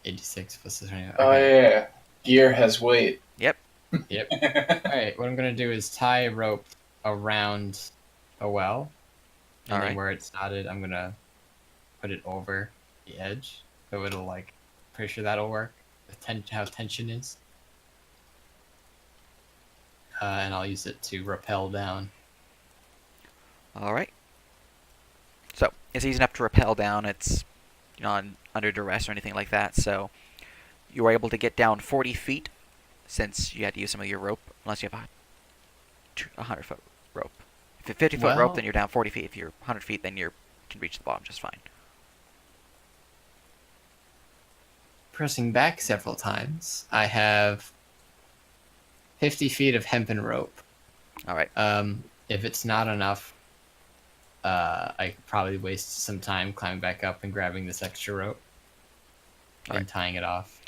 86 plus the 20. Oh yeah, gear has weight. Yep. Yep. Alright, what I'm gonna do is tie a rope around a well. And then Alright. where it's knotted, I'm gonna put it over the edge. So it'll pretty sure that'll work. How tension is. And I'll use it to rappel down. All right. So it's easy enough to rappel down. It's not under duress or anything like that. So you were able to get down 40 feet since you had to use some of your rope, unless you have a 100-foot rope. If it's 50-foot rope, Well- then you're down 40 feet. If you're 100 feet, then you can reach the bottom just fine. Pressing back several times, I have 50 feet of hempen rope. All right. If it's not enough, I could probably waste some time climbing back up and grabbing this extra rope and Alright. tying it off.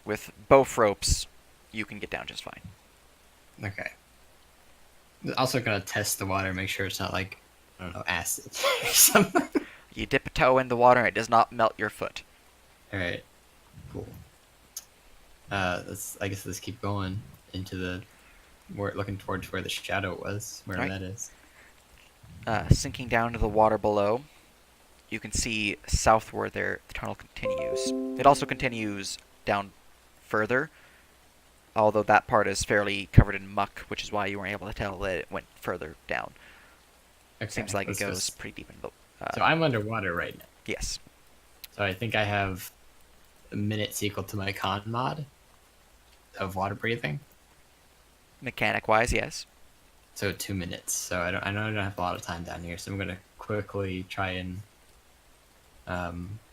With both ropes, you can get down just fine. Okay. Also gonna test the water, make sure it's not I don't know, acid or something. You dip a toe in the water, and it does not melt your foot. All right, cool. I guess let's keep going into the. We're looking towards where the shadow was, wherever Alright. that is. Sinking down to the water below, you can see southward there the tunnel continues. It also continues down further, although that part is fairly covered in muck, which is why you weren't able to tell that it went further down. Okay, Seems like it let's goes just- pretty deep in the. So I'm underwater right now. Yes. So I think I have minutes equal to my con mod of water breathing. Mechanic-wise, yes. So 2 minutes. So I know I don't have a lot of time down here. So I'm gonna quickly try and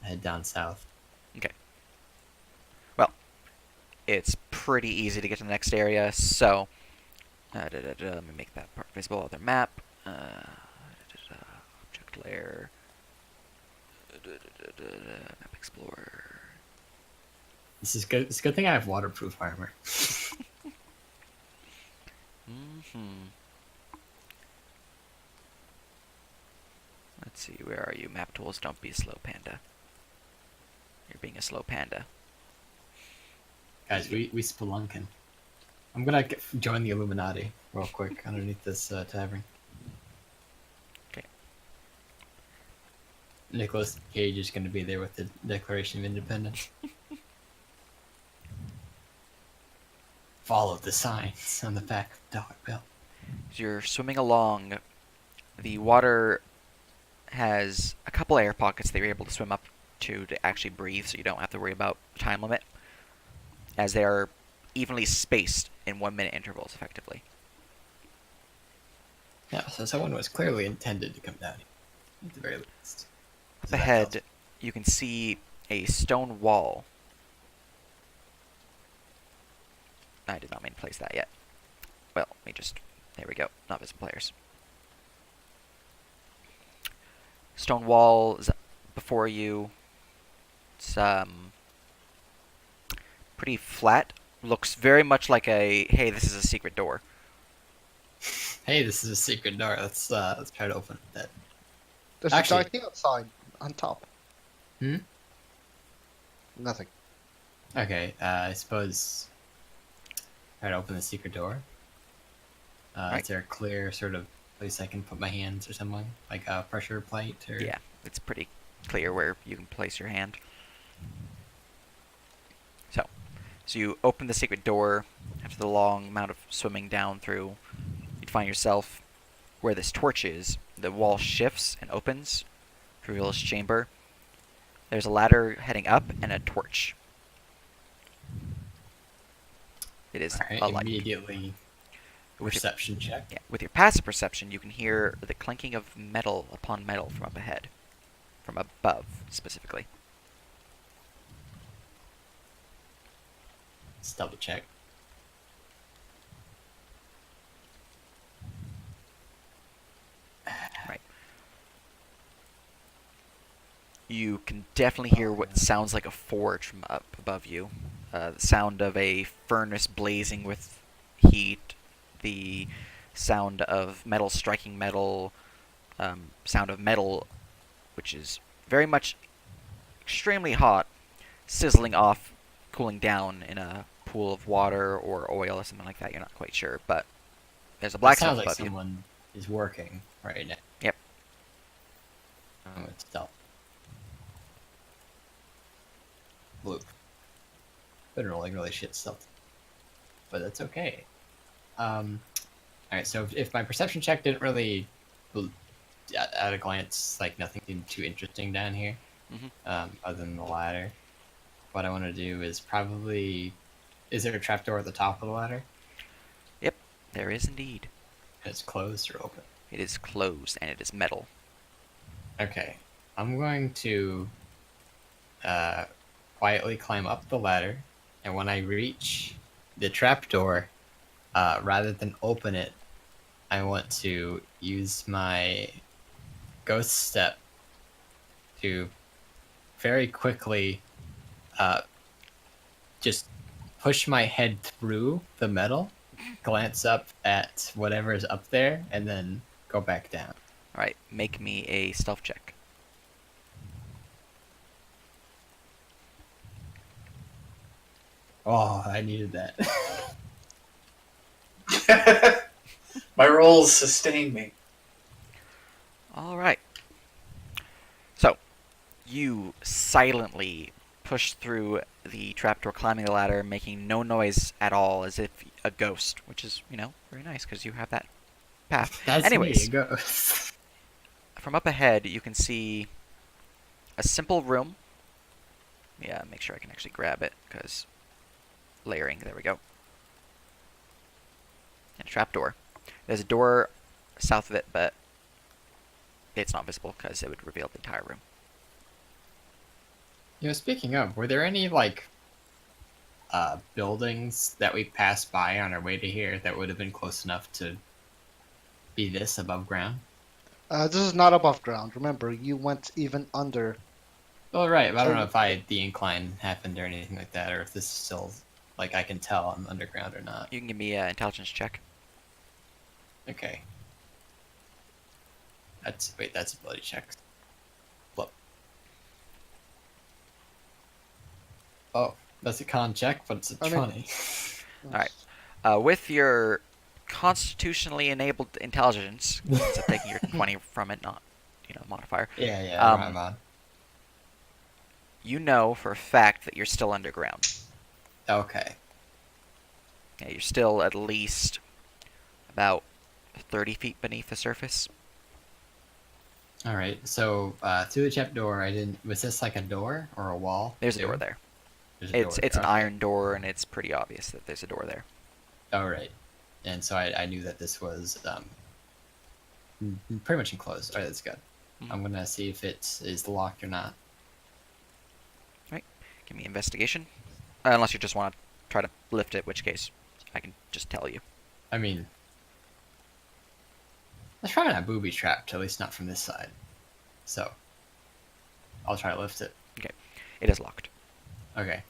head down south. It's pretty easy to get to the next area, so let me make that part visible on their map. Object layer. Map explorer. This is good. It's a good thing I have waterproof armor. Let's see, where are you? Map tools, don't be a slow panda. You're being a slow panda. Guys, we spelunking. I'm gonna join the Illuminati real quick underneath this tavern. Okay. Nicholas Cage is gonna be there with the Declaration of Independence. Follow the signs on the back of the dollar bill. As you're swimming along, the water has a couple air pockets that you're able to swim up to actually breathe, so you don't have to worry about time limit, as they are evenly spaced in 1-minute intervals, effectively. Yeah, so someone was clearly intended to come down here. at the very least. Up So that ahead, tells- you can see a stone wall. I did not mean to place that yet. Well, let me just... There we go. Not visible players. Stone wall is before you. It's pretty flat. Looks very much like a, hey, this is a secret door. Hey, this is a secret door. Let's try to open that. There's Actually- a Darkened Sky on top. Hmm? Nothing. Okay, I suppose try to open the secret door. Right. Is there a clear sort of place I can put my hands or something? Like a pressure plate or Yeah, it's pretty clear where you can place your hand. So you open the secret door. After the long amount of swimming down through, you'd find yourself where this torch is. The wall shifts and opens to reveal this chamber. There's a ladder heading up and a torch. It is Alright, a light. immediately With your, perception check. yeah, with your passive perception, you can hear the clanking of metal upon metal from up ahead. From above, specifically. Let's double check. You can definitely hear what sounds like a forge from up above you. The sound of a furnace blazing with heat, the sound of metal striking metal, sound of metal, which is very much extremely hot, sizzling off, cooling down in a pool of water or oil or something like that. You're not quite sure, but there's a It blacksmith sounds like above you. someone is working right now. Yep. It's stealth. Blue. Been rolling really shit stealth. But that's okay. Alright, so if my perception check didn't really, at a glance, like nothing seemed too interesting down here, other than the ladder, what I want to do is probably, is there a trapdoor at the top of the ladder? Yep, there is indeed. It's closed or open? It is closed and it is metal. Okay, I'm going to quietly climb up the ladder, and when I reach the trapdoor, rather than open it, I want to use my ghost step to very quickly just push my head through the metal, glance up at whatever is up there, and then go back down. Alright, make me a stealth check. Oh, I needed that. My rolls sustain me. Alright. So, you silently push through the trapdoor, climbing the ladder, making no noise at all, as if a ghost, which is, very nice, because you have that path. That's Anyways, me, a ghost. from up ahead, you can see a simple room. Yeah, make sure I can actually grab it, because layering, there we go. And a trapdoor. There's a door south of it, but it's not visible, because it would reveal the entire room. Speaking of, were there any, buildings that we passed by on our way to here that would have been close enough to be this above ground? This is not above ground. Remember, you went even under. Oh, right, but I don't know if the incline happened or anything like that, or if this is still, I can tell I'm underground or not. You can give me an intelligence check. Okay. That's a bloody check. Flip. Oh, that's a con check, but it's a I mean- 20. Alright. With your constitutionally enabled intelligence, instead of taking your 20 from it, not, modifier, Yeah, I'm on. you know for a fact that you're still underground. Okay. Yeah, you're still at least about 30 feet beneath the surface. Alright, so, through the trapdoor, was this like a door or a wall? There's a too? door there. There's a door It's there, an okay. iron door, and it's pretty obvious that there's a door there. Alright. And so I knew that this was, pretty much enclosed. Alright, that's good. I'm gonna see if it is locked or not. Give me investigation. Unless you just want to try to lift it, in which case I can just tell you. I mean, it's probably not booby trapped, at least not from this side. So, I'll try to lift it. It is locked. Okay.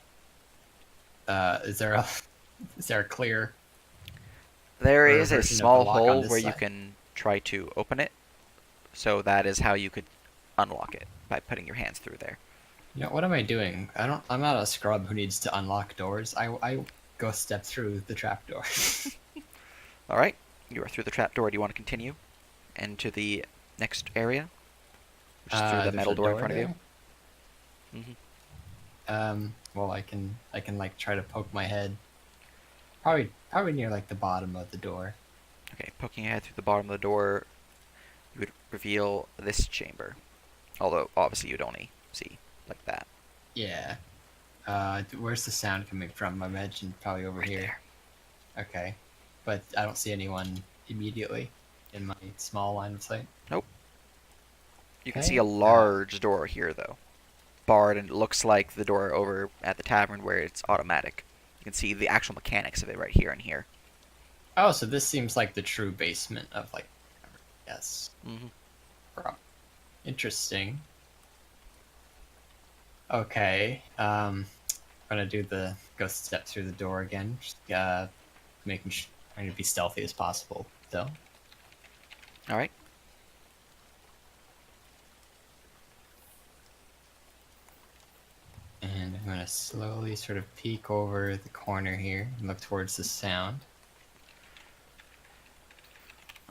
Is there a clear? There Or a is a version of the small lock on hole this where you side? can try to open it. So that is how you could unlock it, by putting your hands through there. You know, what am I doing? I'm not a scrub who needs to unlock doors. I go step through the trapdoor. Alright, you are through the trapdoor. Do you want to continue into the next area? Which is through the There's metal a door in front of you. there? hmm Well, I can like try to poke my head. Probably near like the bottom of the door. Okay, poking your head through the bottom of the door, you would reveal this chamber. Although, obviously, you'd only see like that. Yeah. Where's the sound coming from? I imagine probably over Right here. there. Okay. But I don't see anyone immediately in my small line of sight. You can Okay, see a large door here, though. Barred, and it looks like the door over at the tavern where it's automatic. You can see the actual mechanics of it right here and here. Oh, so this seems like the true basement of like. Yes. hmm Interesting. Okay. I'm gonna go step through the door again. Just trying to be stealthy as possible. Though. Alright. And I'm gonna slowly sort of peek over the corner here and look towards the sound.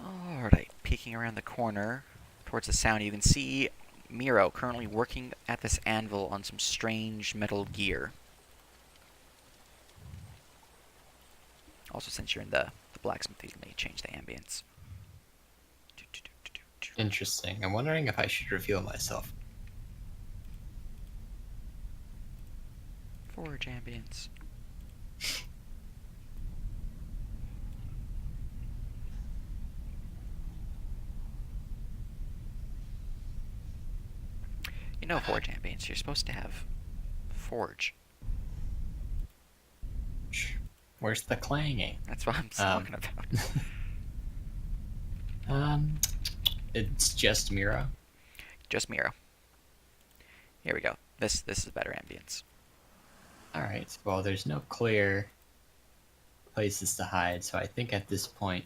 Alright, peeking around the corner towards the sound, you can see Miro currently working at this anvil on some strange metal gear. Also, since you're in the blacksmith, you may change the ambience. Interesting. I'm wondering if I should reveal myself. Forge ambience. You know, forge ambience, you're supposed to have forge. Where's the clanging? That's what I'm talking about. It's just Miro. Just Miro. Here we go. This is better ambience. Alright, well, there's no clear places to hide, so I think at this point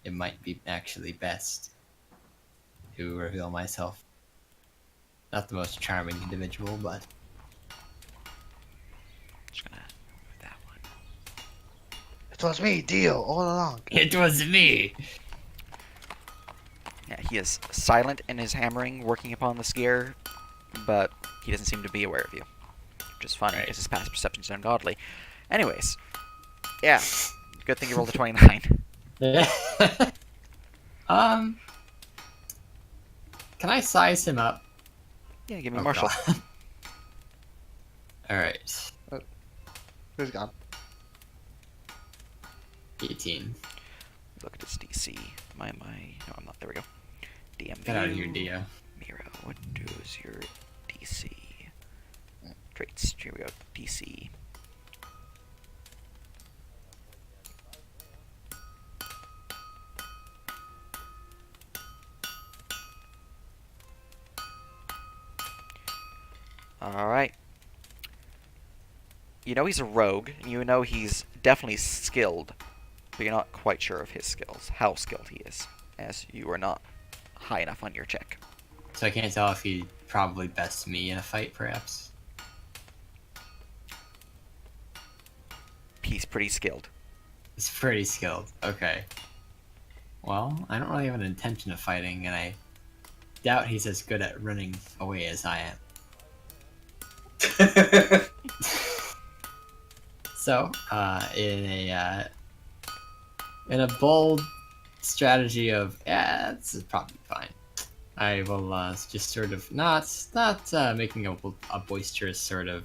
it might be actually best to reveal myself. Not the most charming individual, but Just gonna move that one. It was me, Dio, all along. it was me! Yeah, he is silent in his hammering, working upon the gear, but he doesn't seem to be aware of you. Which is funny, Right. because his past perception is ungodly. Anyways, yeah, good thing you rolled a 29. Can I size him up? Yeah, give me Oh, Marshall. God. Alright, Who's gone? 18. Look at his DC. No, I'm not. There we go. DM Get out of view. here, Dio. Miro, what is your DC? Traits. Here we go. DC. Alright. You know he's a rogue, and you know he's definitely skilled, but you're not quite sure of his skills, how skilled he is, as you are not high enough on your check. So I can't tell if he probably bests me in a fight, perhaps? He's pretty skilled. He's pretty skilled. Okay. Well, I don't really have an intention of fighting, and I doubt he's as good at running away as I am. So, in a bold strategy of, yeah, this is probably fine. I will just sort of not making a boisterous sort of,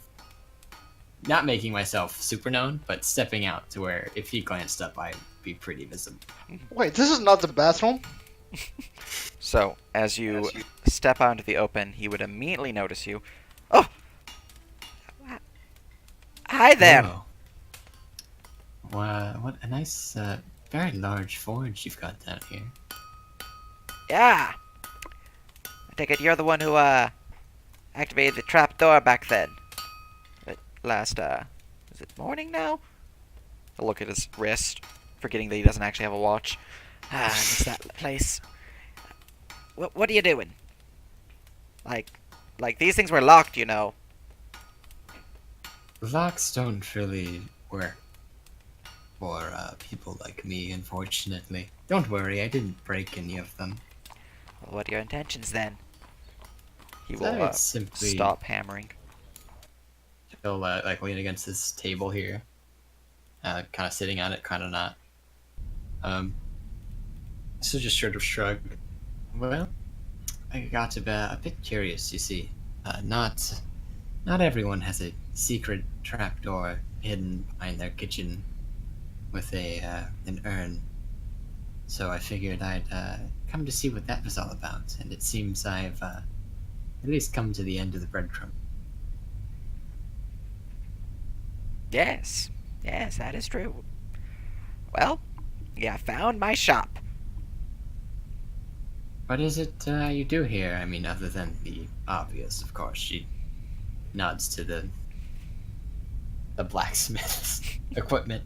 not making myself super known, but stepping out to where if he glanced up, I'd be pretty visible. Wait, this is not the bathroom? So, as you step out into the open, he would immediately notice you. Oh! Hi there! Whoa. Wow, what a nice, very large forge you've got down here. Yeah! I take it you're the one who, activated the trap door back then. Last, is it morning now? I'll look at his wrist, forgetting that he doesn't actually have a watch. I miss that place. What are you doing? Like, these things were locked, you know. Locks don't really work for people like me, unfortunately. Don't worry, I didn't break any of them. Well, what are your intentions then? He So will it's simply stop hammering. he'll like lean against this table here, kind of sitting on it, kind of not. So just sort of shrug. Well, I got a bit curious. You see, not everyone has a secret trapdoor hidden behind their kitchen with an urn. So I figured I'd come to see what that was all about, and it seems I've at least come to the end of the breadcrumb. Yes, that is true. Well, yeah, found my shop. What is it you do here? I mean, other than the obvious, of course. She nods to the blacksmith's equipment.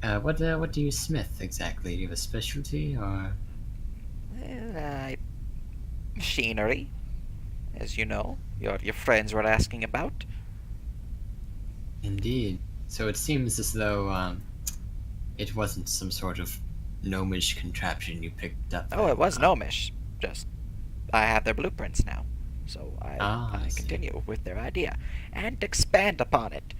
What do you smith exactly? Do you have a specialty, or? Machinery, as you know, your friends were asking about. Indeed. So it seems as though it wasn't some sort of gnomish contraption you picked up. Oh, it was gnomish. Just, I have their blueprints now, so I see. continue with their idea and expand upon it.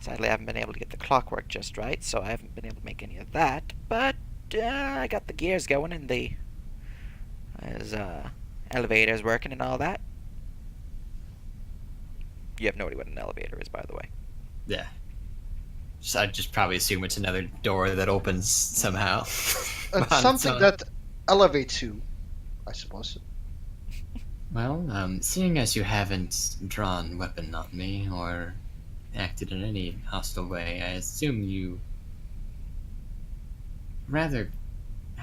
Sadly, I haven't been able to get the clockwork just right, so I haven't been able to make any of that. But I got the gears going and the elevators working and all that. You have no idea what an elevator is, by the way. Yeah. I'd just probably assume it's another door that opens somehow. It's on its something own. that elevates you, I suppose. Well, seeing as you haven't drawn weapon on me or acted in any hostile way, I assume you rather.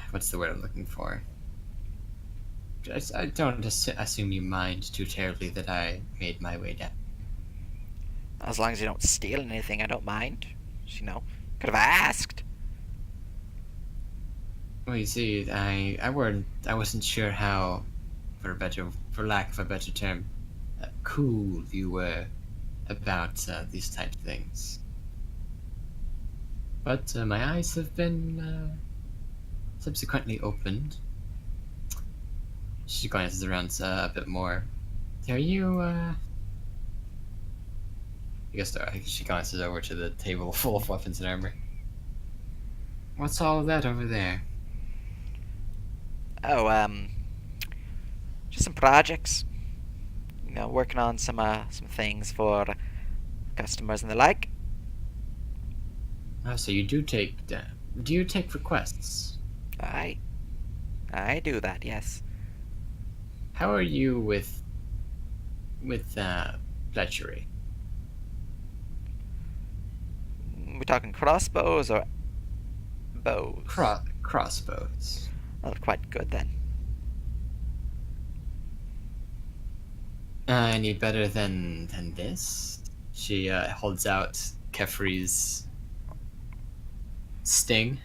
What's the word I'm looking for? I don't assume you mind too terribly that I made my way down. As long as you don't steal anything, I don't mind. You know, could have asked. Well, you see, I wasn't sure how, for lack of a better term, cool you were about these type of things. But my eyes have been subsequently opened. She glances around a bit more. Are you? I guess she glances over to the table full of weapons and armor. What's all of that over there? Oh, just some projects. You know, working on some things for customers and the like. Oh, so you do take. Do you take requests? I do that, yes. How are you with lechery? We talking crossbows or bows? Crossbows. Oh, quite good then. Any better than this? She holds out Kefri's sting,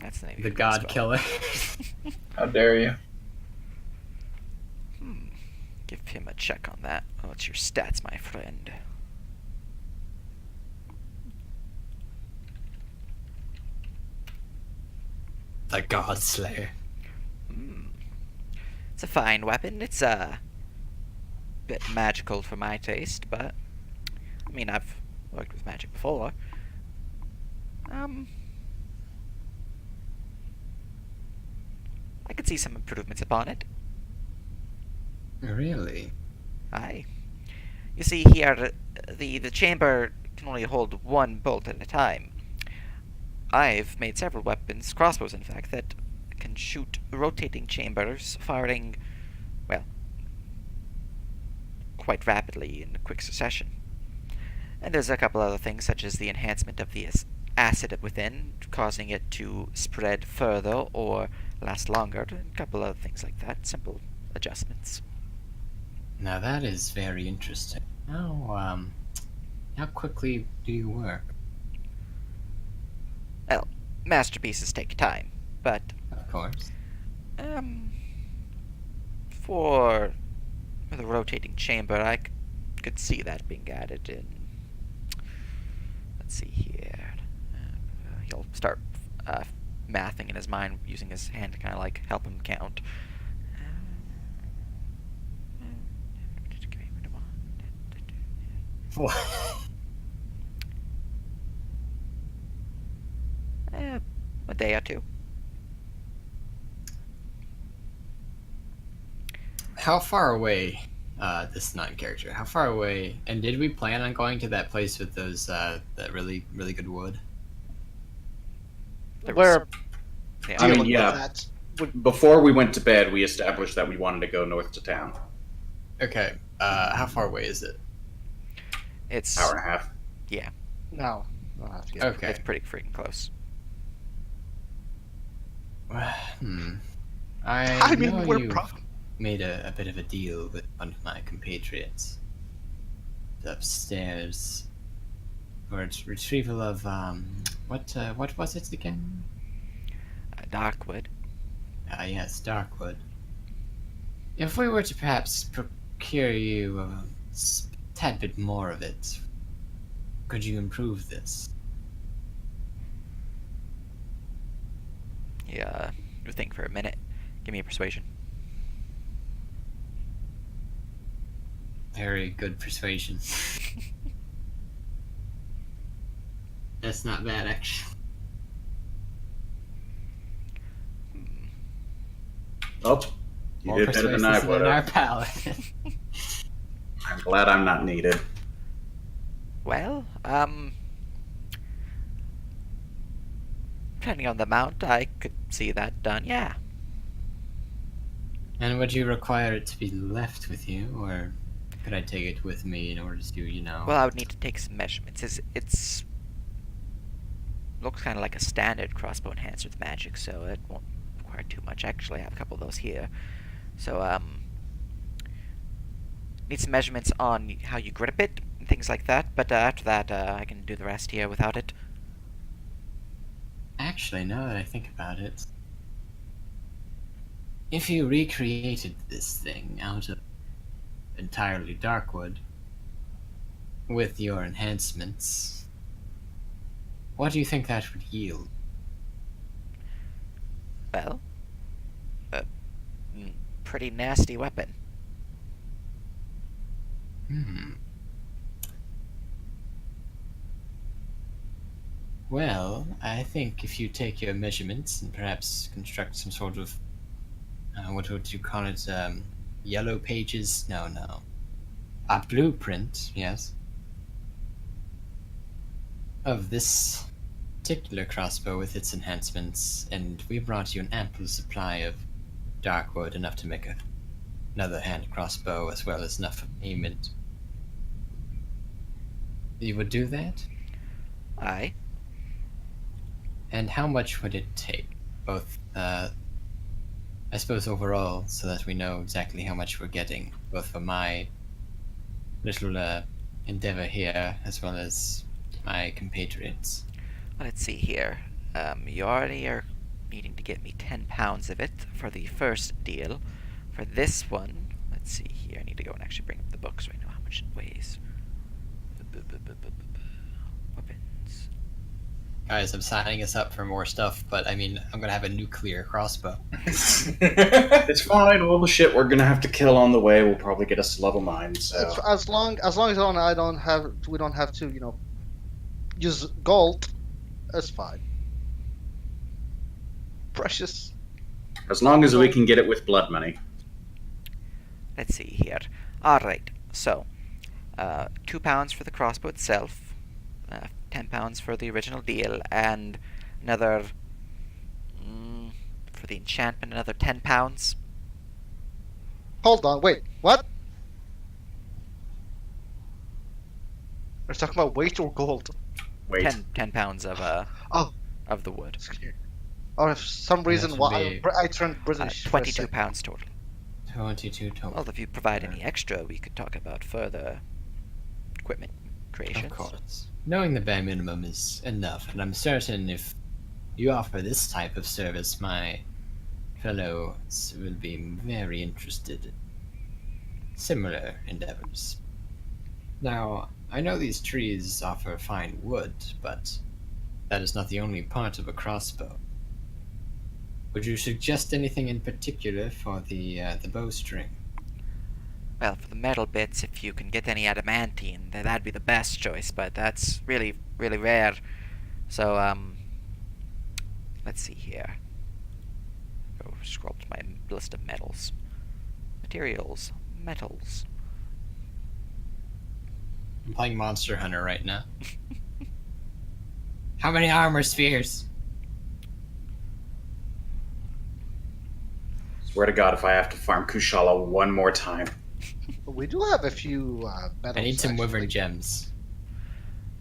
That's the name. the of your god crossbow. killer. How dare you? Give him a check on that. What's your stats, my friend? The god slayer. It's a fine weapon. It's a bit magical for my taste, but I mean, I've worked with magic before. I could see some improvements upon it. Really? Aye. You see here, the chamber can only hold one bolt at a time. I've made several weapons, crossbows in fact, that can shoot rotating chambers, firing, well, quite rapidly in quick succession. And there's a couple other things, such as the enhancement of the acid within, causing it to spread further or last longer, and a couple other things like that, simple adjustments. Now that is very interesting. How quickly do you work? Well, masterpieces take time, but, Of course. for the rotating chamber, I could see that being added in. Let's see here. He'll start mathing in his mind, using his hand to kind of like help him count. A day or two. How far away, this non-character, how far away, and did we plan on going to that place with those, that really, really good wood? We're Yeah, I mean, dealing yeah. with that. Before we went to bed, we established that we wanted to go north to town. Okay, how far away is it? it's Hour and a half. No, don't have to get. Okay. it's pretty freaking close. I mean, know we're you've made a bit of a deal with one of my compatriots upstairs for retrieval of what was it again? Darkwood. Yes, Darkwood. If we were to perhaps procure you a tad bit more of it, could you improve this? Yeah, you think for a minute. Give me a persuasion. Very good persuasion. That's not bad, actually. Oh, you More did better than I persuasive would than our have. paladin. I'm glad I'm not needed. Well, depending on the amount, I could see that done, yeah. And would you require it to be left with you, or could I take it with me in order to, Well, I would need to take some measurements. It's looks kind of like a standard crossbow enhancer with magic, so it won't require too much. Actually, I have a couple of those here. So, need some measurements on how you grip it and things like that. But after that, I can do the rest here without it. Actually, now that I think about it, if you recreated this thing out of entirely dark wood with your enhancements, what do you think that would yield? Well, a pretty nasty weapon. Well, I think if you take your measurements and perhaps construct some sort of, what would you call it, yellow pages? No. A blueprint, yes, of this particular crossbow with its enhancements, and we brought you an ample supply of dark wood, enough to make another hand crossbow, as well as enough of payment. You would do that? Aye. And how much would it take? Both, I suppose overall, so that we know exactly how much we're getting, both for my little endeavor here, as well as my compatriots. Well, let's see here. You already are needing to get me 10 pounds of it for the first deal. For this one, let's see here. I need to go and actually bring up the book so I know how much it weighs. Weapons. Guys, I'm signing us up for more stuff, but I mean, I'm gonna have a nuclear crossbow. It's fine. All the shit we're gonna have to kill on the way will probably get us to level 9. So It's, as long as we don't have to use gold. That's fine. Precious. as long as we can get it with blood money. Let's see here. Alright, so 2 pounds for the crossbow itself, 10 pounds for the original deal, and Another. For the enchantment, another 10 pounds. Hold on, wait, what? We're talking about weight or gold? Wait. 10 pounds of Oh, of the wood. or for some that reason should why be- I turned British for a 22 second. pounds total. 22 total. Well, if you provide any extra, we could talk about further equipment creations. Of course. Knowing the bare minimum is enough, and I'm certain if you offer this type of service, my fellows will be very interested in similar endeavors. Now, I know these trees offer fine wood, but that is not the only part of a crossbow. Would you suggest anything in particular for the bowstring? Well, for the metal bits, if you can get any adamantine, then that'd be the best choice, but that's really, really rare. So, let's see here. Go scroll to my list of metals. Materials. Metals. I'm playing Monster Hunter right now. How many armor spheres? Swear to God, if I have to farm Kushala one more time. We do have a few metals. I need some actually. wyvern gems.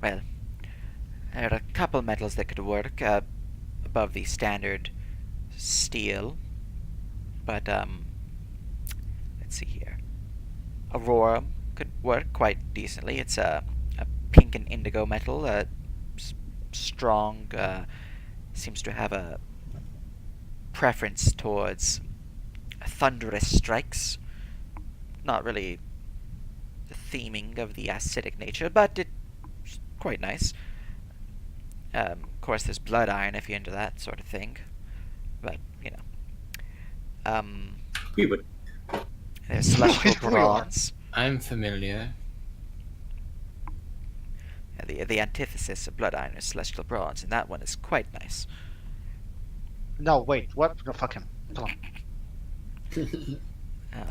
Well, there are a couple metals that could work above the standard steel, but let's see here. Aurora could work quite decently. It's a pink and indigo metal, strong. Seems to have a preference towards thunderous strikes. Not really the theming of the acidic nature, but it's quite nice. Of course, there's blood iron if you're into that sort of thing, but you know. We would. There's celestial We are. bronze. I'm familiar. The antithesis of blood iron is celestial bronze, and that one is quite nice. No, wait, what? No, fuck him. Come on.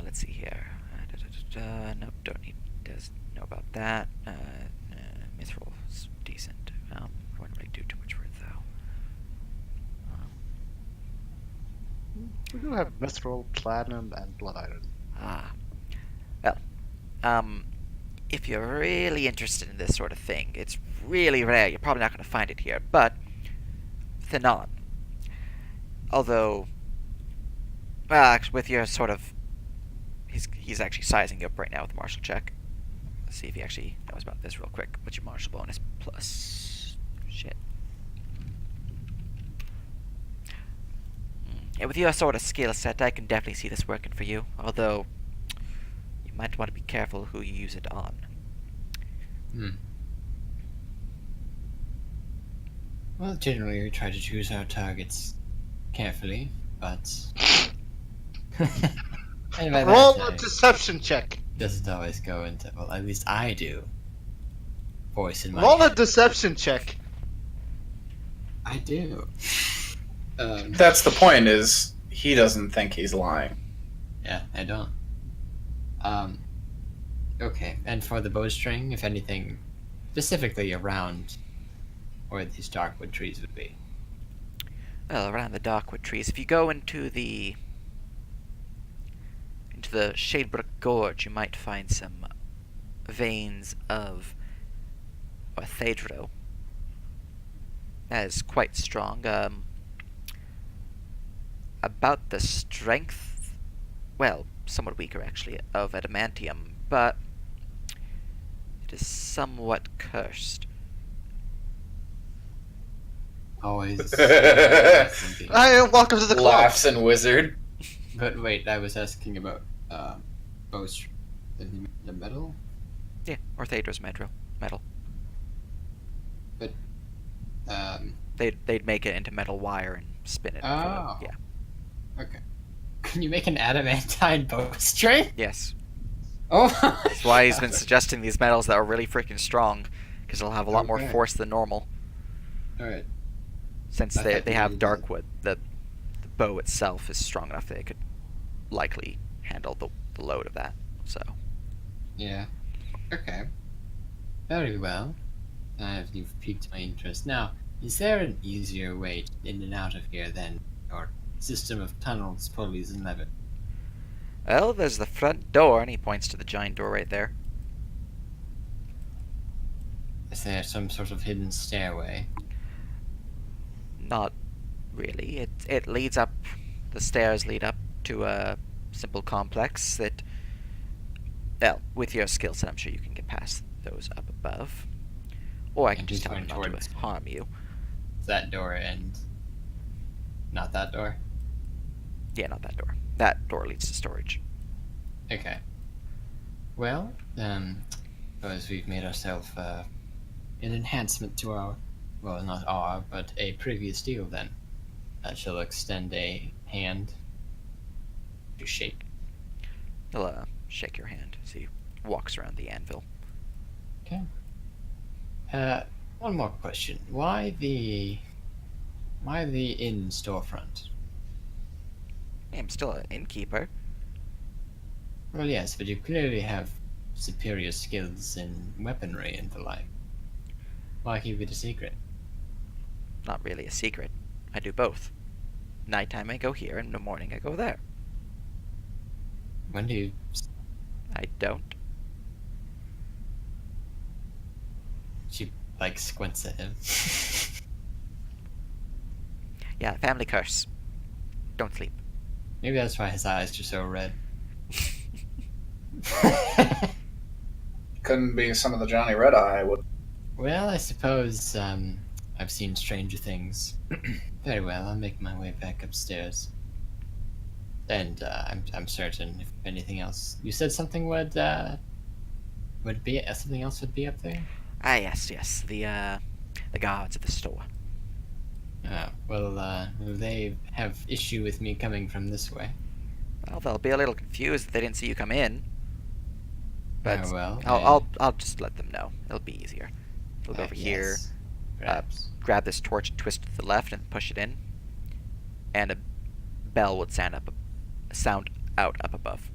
Let's see here. Nope, don't need to know about that. Mithral's decent. Wouldn't really do too much for it though. We do have mithril, platinum, and blood iron. Well, if you're really interested in this sort of thing, it's really rare. You're probably not going to find it here, but Thanon. Although, well, actually, with your sort of, he's actually sizing you up right now with a martial check. Let's see if he actually knows about this real quick. What's your martial bonus? Plus, shit. Yeah, with your sort of skill set, I can definitely see this working for you. Although, you might want to be careful who you use it on. Well, generally we try to choose our targets carefully, but and by Roll that, a deception check. doesn't always go into, well, at least I do. Voice in my Roll a head. deception check. I do. That's the point. Is he doesn't think he's lying? Yeah, I don't. Okay, and for the bowstring, if anything, specifically around where these darkwood trees would be. Well, around the darkwood trees, if you go into the Shadebrook Gorge, you might find some veins of orthedro. That is quite strong. About the strength, well, somewhat weaker actually, of adamantium, but it is somewhat cursed. Always. Welcome to the club. Laughs and wizard. But wait, I was asking about bowstring. The metal? Yeah, orthedro's metal. They'd make it into metal wire and spin it. Oh. Yeah. Okay. Can you make an adamantine bowstring? Yes. Oh. That's why he's been suggesting these metals that are really freaking strong, because they'll have a lot more Okay. force than normal. All right. Since I thought they you have needed that. darkwood, the bow itself is strong enough that it could likely handle the load of that. So Yeah. Okay. Very well. You've piqued my interest. Now, Is there an easier way in and out of here than your system of tunnels, pulleys, and levers? Well, there's the front door, and he points to the giant door right there. Is there some sort of hidden stairway? Not really. It leads up. The stairs lead up to a simple complex that. Well, with your skill set, I'm sure you can get past those up above. Or I can And just who's tell him going not towards- to harm you. That door and not that door? Yeah, not that door. That door leads to storage. Okay. Well, suppose we've made ourselves an enhancement to our, well, not our, but a previous deal then. That shall extend a hand to shake. He'll shake your hand as he walks around the anvil. Okay. One more question. Why the inn storefront? I'm still an innkeeper. Well, yes, but you clearly have superior skills in weaponry and the like. Why keep it a secret? Not really a secret. I do both. Nighttime I go here, and in the morning I go there. When do you... I don't. She, like, squints at him. Yeah, family curse. Don't sleep. Maybe that's why his eyes are so red. Couldn't be some of the Johnny Red Eye. Would. Well, I suppose I've seen stranger things. Very well, I'll make my way back upstairs. And I'm certain if anything else, you said something would be something else would be up there. Ah, yes. The guards at the store. Will they have issue with me coming from this way? Well, they'll be a little confused if they didn't see you come in. But Oh, well, I'll just let them know. It'll be easier. We'll go over here, yes, perhaps. grab this torch, twist it to the left, and push it in. And a bell would sound out up above.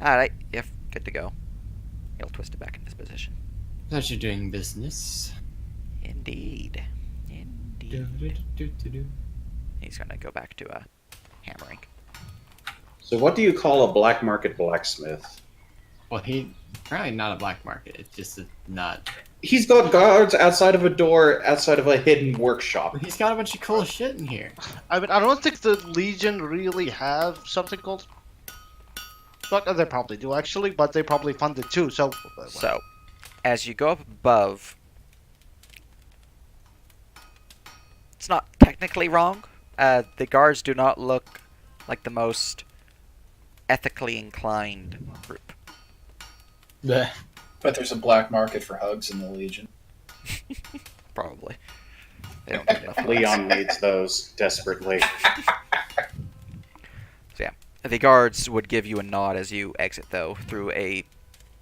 Alright, you're good to go. He'll twist it back into position. Pleasure doing business. Indeed. He's gonna go back to hammering. So what do you call a black market blacksmith? Well, he probably not a black market. It's just not. He's got guards outside of a door, outside of a hidden workshop. He's got a bunch of cool shit in here. I mean, I don't think the Legion really have something called. But they probably do actually, but they probably fund it too. So. So, as you go up above, it's not technically wrong. The guards do not look like the most ethically inclined group. Blech. But there's a black market for hugs in the Legion. Probably. They don't get enough hugs. Leon needs those desperately. So yeah, the guards would give you a nod as you exit, though, through a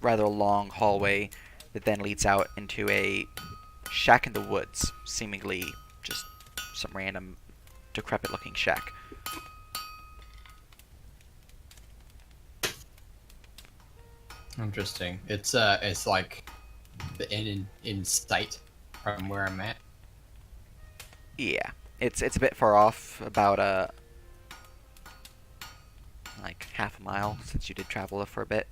rather long hallway that then leads out into a shack in the woods, seemingly just some random decrepit-looking shack. Interesting. It's like the inn in sight from where I'm at. Yeah, it's a bit far off, about like half a mile, since you did travel for a bit.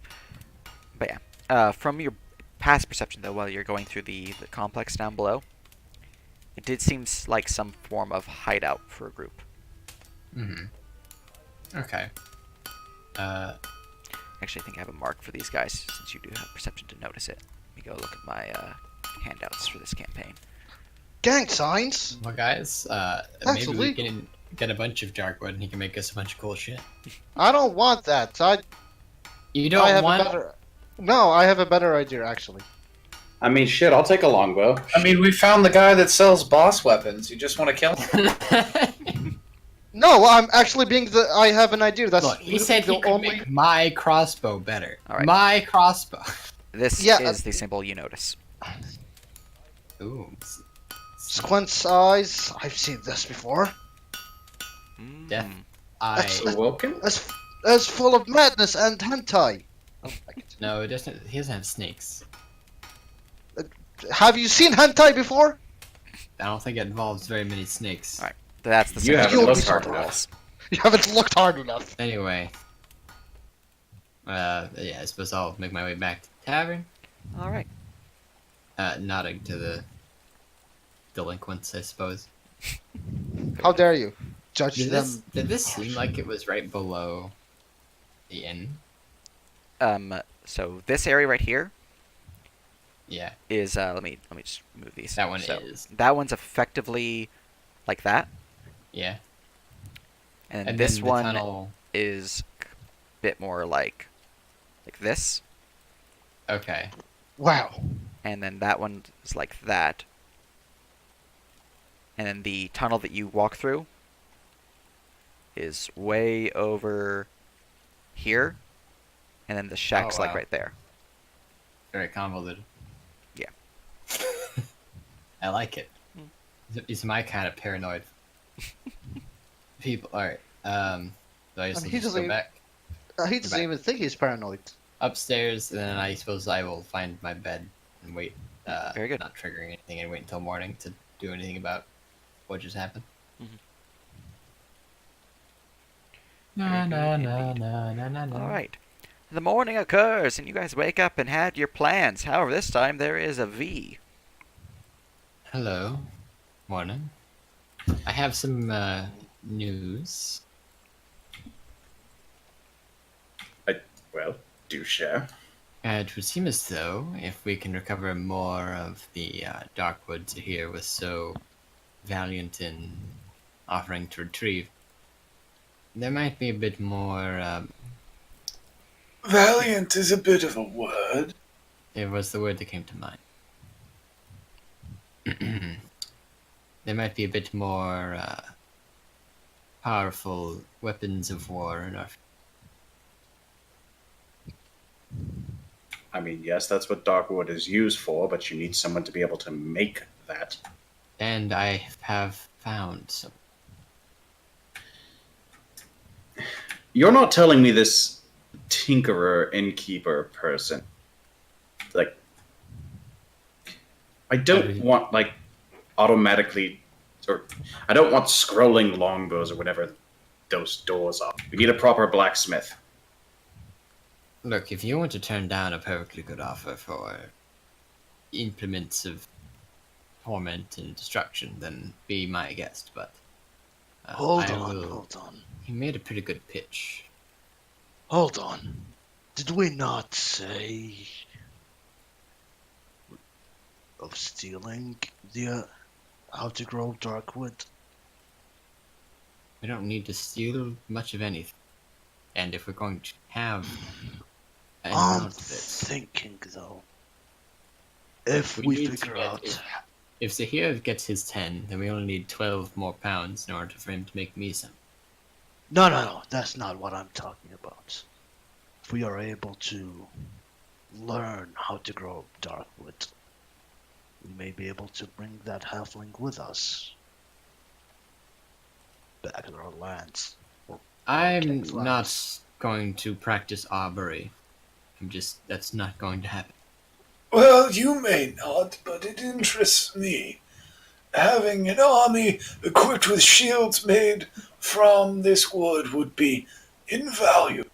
But yeah, from your past perception though, while you're going through the complex down below, it did seem like some form of hideout for a group. Okay. Actually, I think I have a mark for these guys, since you do have perception to notice it. Let me go look at my handouts for this campaign. Gang signs. Well, guys, That's maybe we illegal. can get a bunch of dark wood and he can make us a bunch of cool shit. I don't want that. You I don't have want? a better. No, I have a better idea actually. I mean, shit, I'll take a longbow. I mean, we found the guy that sells boss weapons. You just want to kill him? No, I'm actually being the. I have an idea. That's Look, he said he the could only. make my crossbow better. All right. My crossbow. This Yeah, is the symbol you notice. Ooh. Squint's eyes. I've seen this before. Mm. Death. That's- I Welcome. As full of madness and hentai. Oh, no, it doesn't. He doesn't have snakes. have you seen hentai before? I don't think it involves very many snakes. Alright. That's the You same haven't with looked the hard walls. You haven't looked hard enough. Anyway, yeah, I suppose I'll make my way back to the tavern, Alright. nodding to the delinquents, I suppose. How dare you judge Did this seem like it was right below the inn? So this area right here Yeah, is let me just move these. that one So, is. that one's effectively like that, Yeah, and, and this then the one tunnel. is a bit more like this, Okay, Wow. and then that one is like that, and then the tunnel that you walk through is way over here, and then the shack's like wow. right there. very convoluted. Yeah. I like it. Mm. It's my kind of paranoid. People, alright. So I guess I mean, I'll he just doesn't go even- back He doesn't back. even think he's paranoid. upstairs, and then I suppose I will find my bed and wait. Very good. Not triggering anything, and wait until morning to do anything about what just happened. Very Na good na indeed. na na na na. All right. The morning occurs, and you guys wake up and had your plans. However, this time there is a V. Hello. Morning. I have some news. Well, do share. It would seem as though if we can recover more of the Darkwood here was so valiant in offering to retrieve, there might be a bit more. Valiant is a bit of a word. It was the word that came to mind. There might be a bit more powerful weapons of war in our. I mean, yes, that's what Darkwood is used for, but you need someone to be able to make that. And I have found some. You're not telling me this tinkerer, innkeeper person. Like, I don't want, like, automatically, or I don't want scrolling longbows or whatever those doors are. We need a proper blacksmith. Look, if you want to turn down a perfectly good offer for implements of torment and destruction, then be my guest. But Hold I on, will- hold on. He made a pretty good pitch. Hold on. Did we not say of stealing the how to grow Darkwood? We don't need to steal much of anything. And if we're going to have an I'm amount of it, thinking though, if we need to figure get out, it. If Zahir gets his 10, then we only need 12 more pounds in order for him to make me some. no, that's not what I'm talking about. If we are able to learn how to grow Darkwood, we may be able to bring that halfling with us back to our lands. I'm King's not lands. going to practice archery. That's not going to happen. Well, you may not, but it interests me. Having an army equipped with shields made from this wood would be invaluable.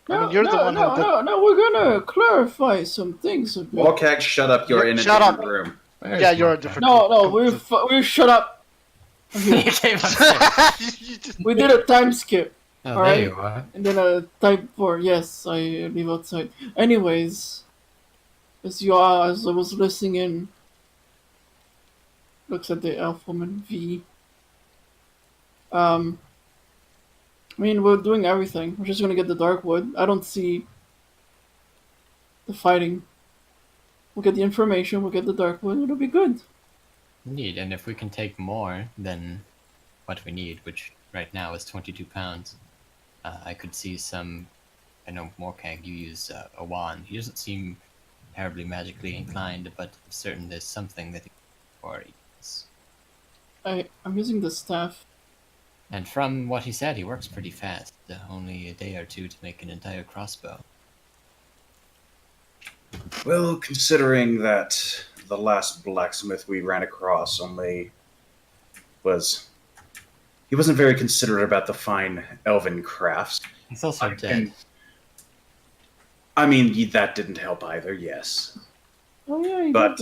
I mean, you're the one who did- No, we're gonna clarify some things a bit. Warcag, shut up. You're Yeah, in a shut different up. room. Yeah, you're a different. No, we're shut up. You came up. You just- We did a time skip, Oh, Alright. there you are. and then a type 4. Yes, I leave outside. Anyways, as I was listening in, looks at the elf woman V. I mean, we're doing everything. We're just gonna get the Darkwood. I don't see the fighting. We'll get the information. We'll get the Darkwood. It'll be good. Indeed, and if we can take more than what we need, which right now is 22 pounds, I could see some. I know Morkag, you use a wand. He doesn't seem terribly magically inclined, but certain there's something that he already uses. I'm using the staff. And from what he said, he works pretty fast. Only a day or two to make an entire crossbow. Well, considering that the last blacksmith we ran across, only he wasn't very considerate about the fine elven crafts. He's also dead. I mean, that didn't help either, yes. Oh yeah, But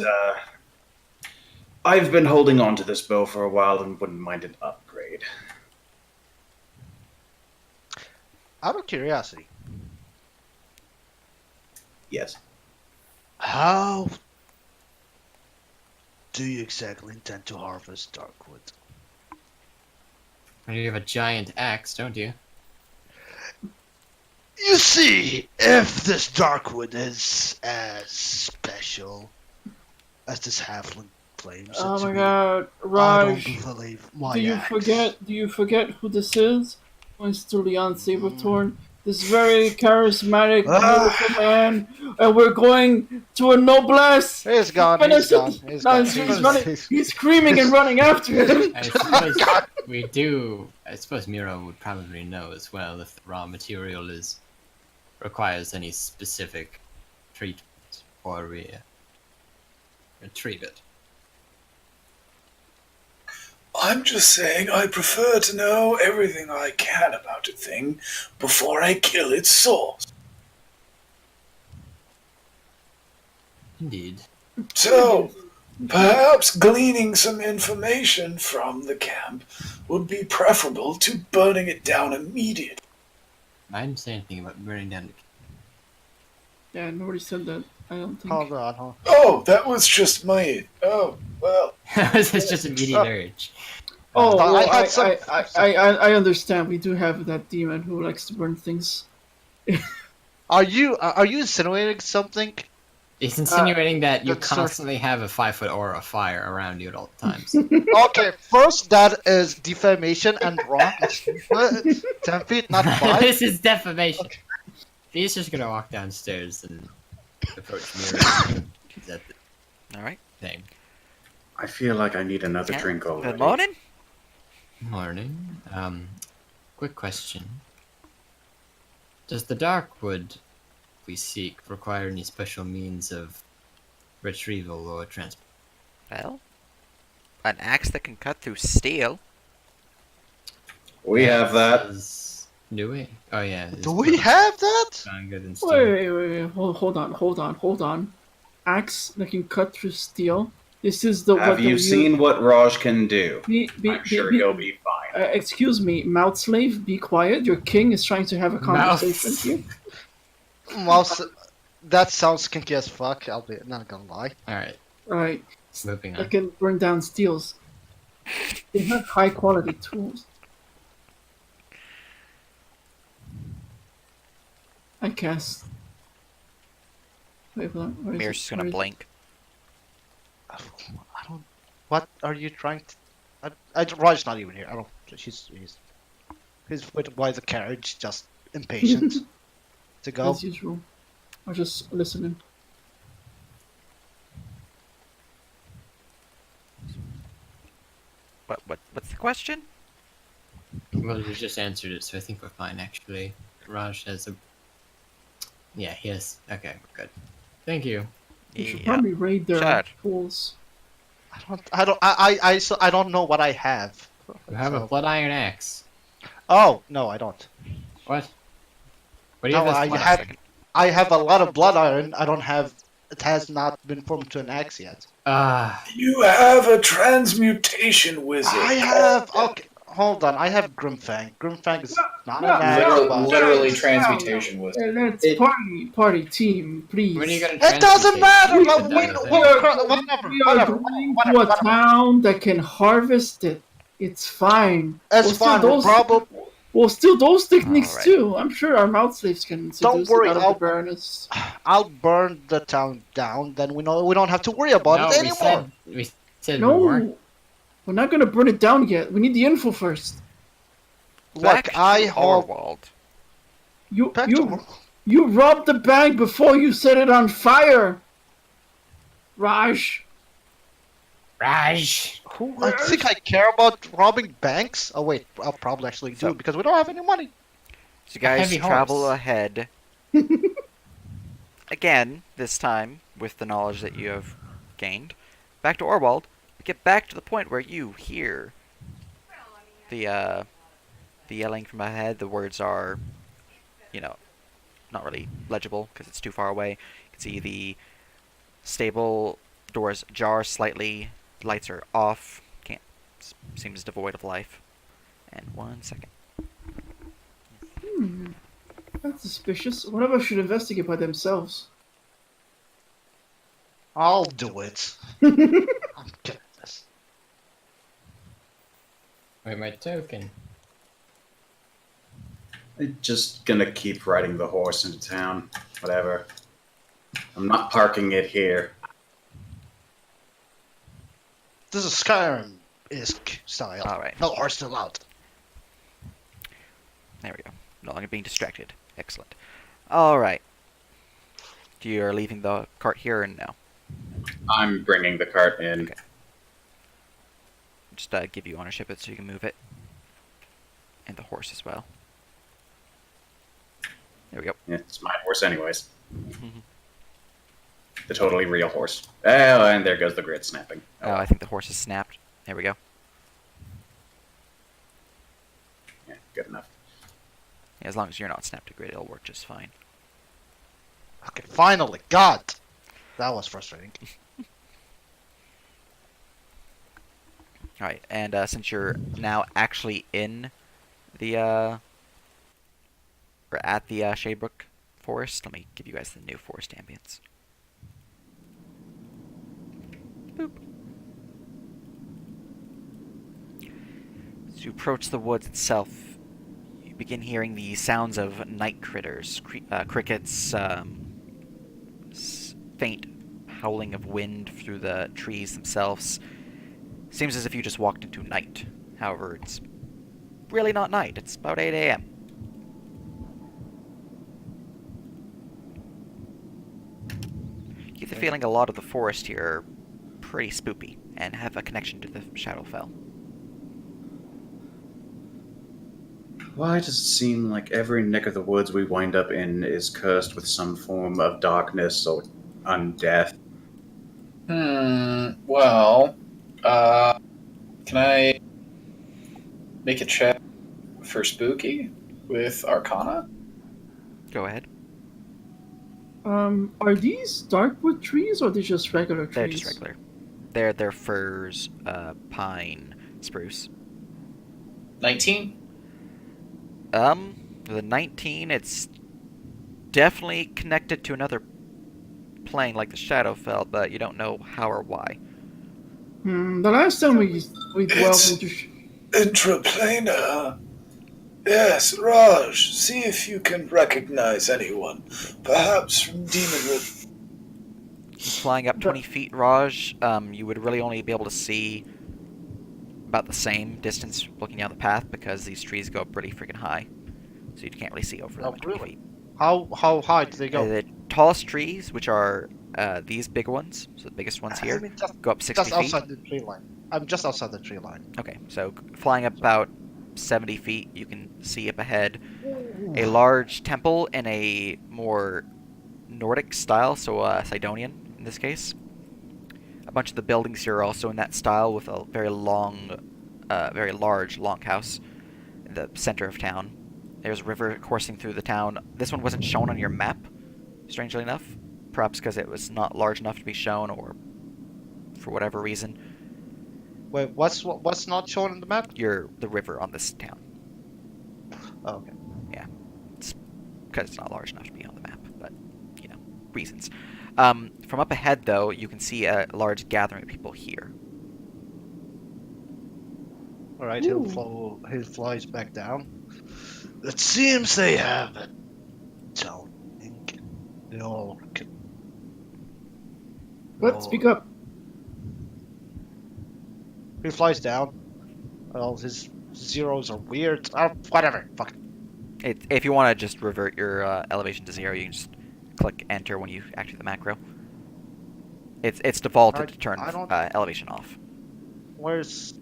I've been holding on to this bow for a while and wouldn't mind an upgrade. Out of curiosity, Yes. how do you exactly intend to harvest Darkwood? And you have a giant axe, don't you? You see, if this Darkwood is as special as this halfling claims it Oh to my be, god, I Raj, don't believe my do you axe. forget who this is? Points to Leon Sabertorn. This very charismatic, beautiful man, and we're going to a noblesse. He's gone. Finish He's gone. it. He's No, gone. he's running. He's screaming and running after him. I suppose we do. I suppose Miro would probably know as well if the raw material requires any specific treatment or we retrieve it. I'm just saying I prefer to know everything I can about a thing before I kill its source. Indeed. So, perhaps gleaning some information from the camp would be preferable to burning it down immediately. I didn't say anything about burning down the Yeah, nobody said that. I don't think. Hold on. Oh, that was just my... Oh, well... It's just immediate urge. Oh, I well, had some- I understand. We do have that demon who likes to burn things. Are you insinuating something? He's insinuating that you that's sort- constantly have a 5-foot aura of fire around you at all times. Okay, first that is defamation and wrong. 10 feet, not 5. This is defamation. He's just gonna walk downstairs and approach Miro. Is that the All right. thing? I feel like I need another drink already. Good morning. Morning. Quick question. Does the Darkwood we seek require any special means of retrieval or transport? Well, an axe that can cut through steel. We have that. Do we? Oh yeah. Do we have that? Stronger than steel. Wait. Hold on. Axe that can cut through steel. This is the. Have you seen what Raj can do? I'm sure he'll be fine. Excuse me, mouth slave. Be quiet. Your king is trying to have a conversation here. Mouse, that sounds kinky as fuck. I'll be not gonna lie. Alright, Right. moving That on. can burn down steels. They have high quality tools. I cast. Wait, hold on. Where is Mirror's it? just gonna Where is it? blink. I don't. What are you trying to? Raj's not even here. I don't. He's with by the carriage, just impatient to go. As usual. I'm just listening. What's the question? Well, you just answered it, so I think we're fine actually. Raj has a... Yeah, he has... Okay, we're good. Thank you. You should Yeah. probably raid their Chad. tools. I don't know what I have. You have a So- blood iron axe. Oh no, I don't. What? What do you No, have? I as blood had- iron? I have a lot of blood iron. I don't have. It has not been formed to an axe yet. You have a transmutation wizard. I have. Okay, hold on. I have Grimfang. Grimfang is not an axe. Literally transmutation wizard. Let's party team, please. When are you gonna It doesn't transmutate? matter. You but can we- do that. whatever. We are going to a town that can harvest it. It's fine. That's Well, fine. still We'll probably. Well, still those techniques Alright. too. I'm sure our mouth slaves can seduce worry, it out of I'll- the Baroness. I'll burn the town down. Then we don't have to worry about No, it anymore. we said we weren't. No, we're not gonna burn it down yet. We need the info first. Look, I hope. Orwald. You robbed the bank before you set it on fire, Raj. Raj! I think I care about robbing banks. Oh wait, I'll probably actually do So- because we don't have any money. So you guys heavy travel horse. ahead. Again, this time with the knowledge that you have gained. Back to Orwald. Get back to the point where you hear the yelling from ahead. The words are, not really legible because it's too far away. You can see the stable doors jar slightly. Lights are off. Seems devoid of life. And 1 second. That's suspicious. One of us should investigate by themselves. I'll do it. I'm good at this. Wait, my token. I'm just gonna keep riding the horse into town. Whatever. I'm not parking it here. This is Skyrim-esque style. Alright. No horse allowed. There we go. No longer being distracted. Excellent. Alright. You're leaving the cart here and no? I'm bringing the cart in. Okay. Just give you ownership of it so you can move it. And the horse as well. There we go. Yeah, it's my horse anyways. The totally real horse. Oh, and there goes the grid snapping. Oh, I think the horse is snapped. There we go. Yeah, good enough. Yeah, as long as you're not snapped to grid, it'll work just fine. Okay, finally. God! That was frustrating. Alright, and since you're now actually in the, or at the Shadebrook Forest, let me give you guys the new forest ambience. Boop. As you approach the woods itself, you begin hearing the sounds of night critters, crickets, faint howling of wind through the trees themselves. Seems as if you just walked into night. However, it's really not night. It's about 8 a.m. You get the feeling a lot of the forest here are pretty spoopy and have a connection to the Shadowfell. Why does it seem like every neck of the woods we wind up in is cursed with some form of darkness or undeath? Well, can I make a check for spooky with Arcana? Go ahead. Are these darkwood trees or are they just regular trees? They're just regular. They're firs, pine, spruce. 19? The 19, it's definitely connected to another plane like the Shadowfell, but you don't know how or why. The last time we dwelled into... Intraplanar. Yes, Raj, see if you can recognize anyone. Perhaps from Demonwood. Flying up 20 feet, Raj, you would really only be able to see about the same distance looking down the path because these trees go up pretty freaking high. So you can't really see over them at 20 feet. How high do they go? The tallest trees, which are these big ones, so the biggest ones here, go up 60 just feet. outside the tree line. I'm just outside the tree line. Okay, so flying up about 70 feet, you can see up ahead a large temple in a more Nordic style, so Sidonian in this case. A bunch of the buildings here are also in that style with a very large longhouse in the center of town. There's a river coursing through the town. This one wasn't shown on your map, strangely enough. Perhaps because it was not large enough to be shown or for whatever reason. Wait, what's not shown on the map? The river on this town. Oh, okay. Yeah. It's because it's not large enough to be on the map, but, reasons. From up ahead, though, you can see a large gathering of people here. Alright, he flies back down. It seems they have a zoning. They all can... What? Speak up. He flies down. Well, his zeros are weird. Whatever. Fuck it. If you want to just revert your elevation to 0, you can just click enter when you activate the macro. It's defaulted to turn elevation off. Where's...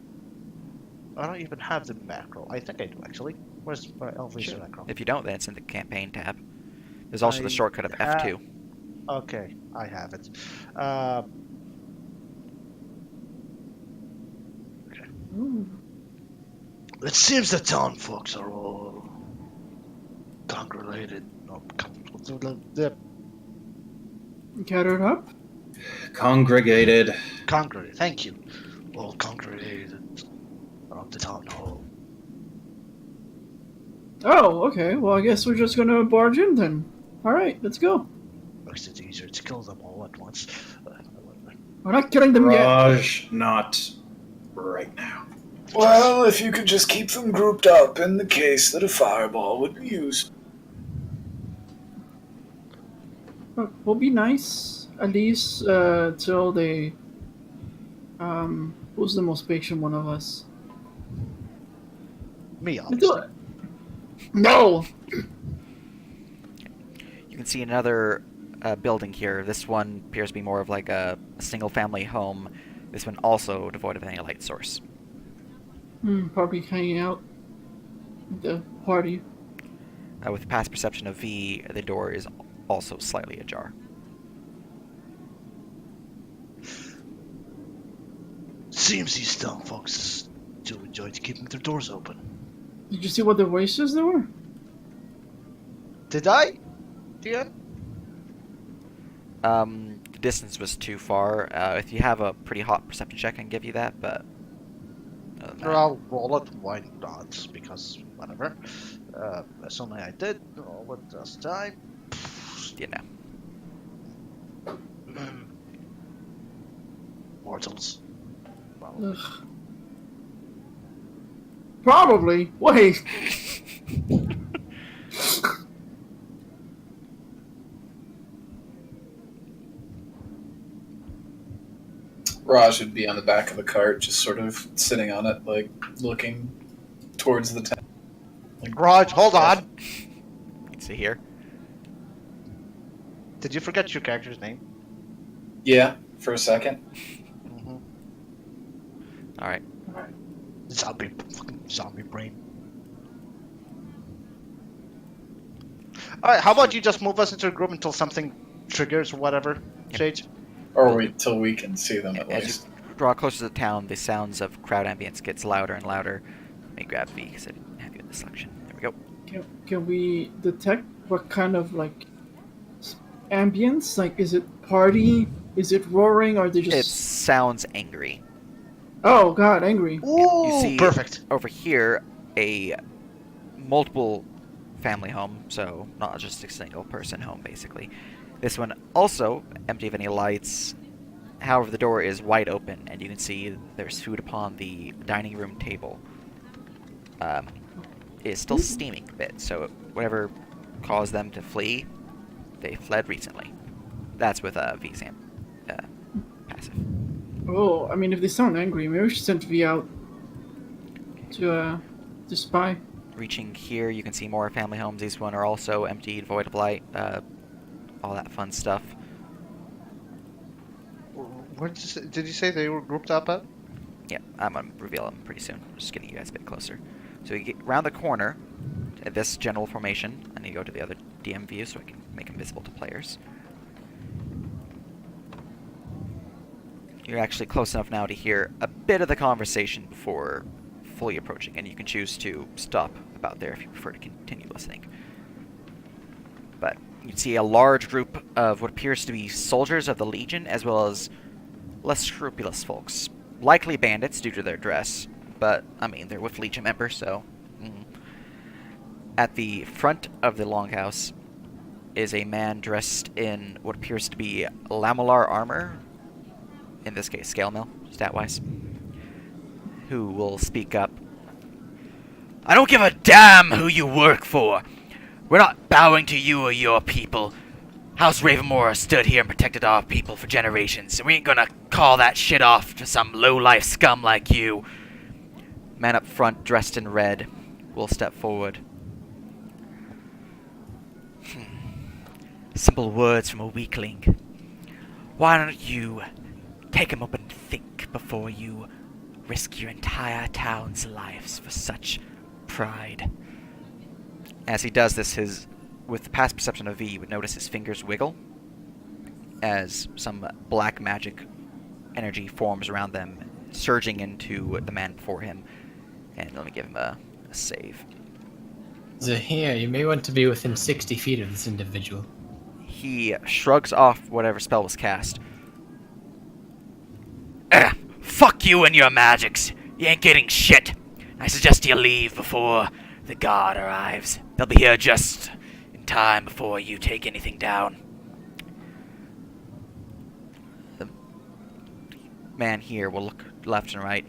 I don't even have the macro. I think I do, actually. Where's my elevation macro? If you don't, then it's in the campaign tab. There's also the shortcut of F2. Okay, I have it. It seems the town folks are all congregated. No, Gathered up? Congregated. congregated. Thank you. All congregated around the town hall. Oh, okay. Well, I guess we're just gonna barge in then. Alright, let's go. Makes it easier to kill them all at once. We're not killing them yet. Raj, not right now. Well, if you could just keep them grouped up in the case that a fireball would be used. We'll be nice, at least till they. Who's the most patient one of us? Me, Do obviously. it. No! You can see another building here. This one appears to be more of like a single-family home. This one also devoid of any light source. Probably hanging out at the party. With past perception of V, the door is also slightly ajar. Seems these town folks do enjoy keeping their doors open. Did you see what the voices there were? Did I? DM? The distance was too far. If you have a pretty hot perception check, I can give you that, but... other than that- I'll roll it. Why not? Because whatever. Assuming I did, roll it this time. you know. Mortals. Ugh. Probably. Wait. Raj would be on the back of the cart, just sort of sitting on it, like looking towards the town. Raj, hold on. You can see here. Did you forget your character's name? Yeah, for a second. Alright. Zombie brain. Alright, how about you just move us into a group until something triggers or whatever? Yep. Sage? Or wait till we can see them at As least. you draw closer to the town, the sounds of crowd ambience gets louder and louder. Let me grab V because I didn't have you in the selection. There we go. Can we detect what kind of like ambience? Like, is it party? Is it roaring? Or are they just? It sounds angry. Oh God, angry. Ooh, You see perfect. over here a multiple family home, so not just a single person home basically. This one also empty of any lights. However, the door is wide open, and you can see there's food upon the dining room table. It's still steaming a bit, so whatever caused them to flee, they fled recently. That's with V's passive. Oh, I mean, if they sound angry, maybe we should send V out to spy. Reaching here, you can see more family homes. These one are also empty, void of light, all that fun stuff. Where did you say they were grouped up at? Yeah, I'm gonna reveal them pretty soon. Just getting you guys a bit closer. So you get around the corner at this general formation. I need to go to the other DM view so I can make them visible to players. You're actually close enough now to hear a bit of the conversation before fully approaching, and you can choose to stop about there if you prefer to continue listening. But you see a large group of what appears to be soldiers of the Legion, as well as less scrupulous folks. Likely bandits due to their dress, but, I mean, they're with Legion members, so... At the front of the longhouse is a man dressed in what appears to be lamellar armor, in this case, scale mill, stat-wise, who will speak up. I don't give a damn who you work for! We're not bowing to you or your people. House Ravenmore stood here and protected our people for generations, and we ain't gonna call that shit off to some low-life scum like you. Man up front, dressed in red, will step forward. Simple words from a weakling. Why don't you take a moment and think before you risk your entire town's lives for such pride? As he does this, with the past perception of V, you would notice his fingers wiggle as some black magic energy forms around them surging into the man before him. And let me give him a save. Zahir, you may want to be within 60 feet of this individual. He shrugs off whatever spell was cast. Fuck you and your magics. You ain't getting shit. I suggest you leave before the guard arrives. They'll be here just in time before you take anything down. The man here will look left and right.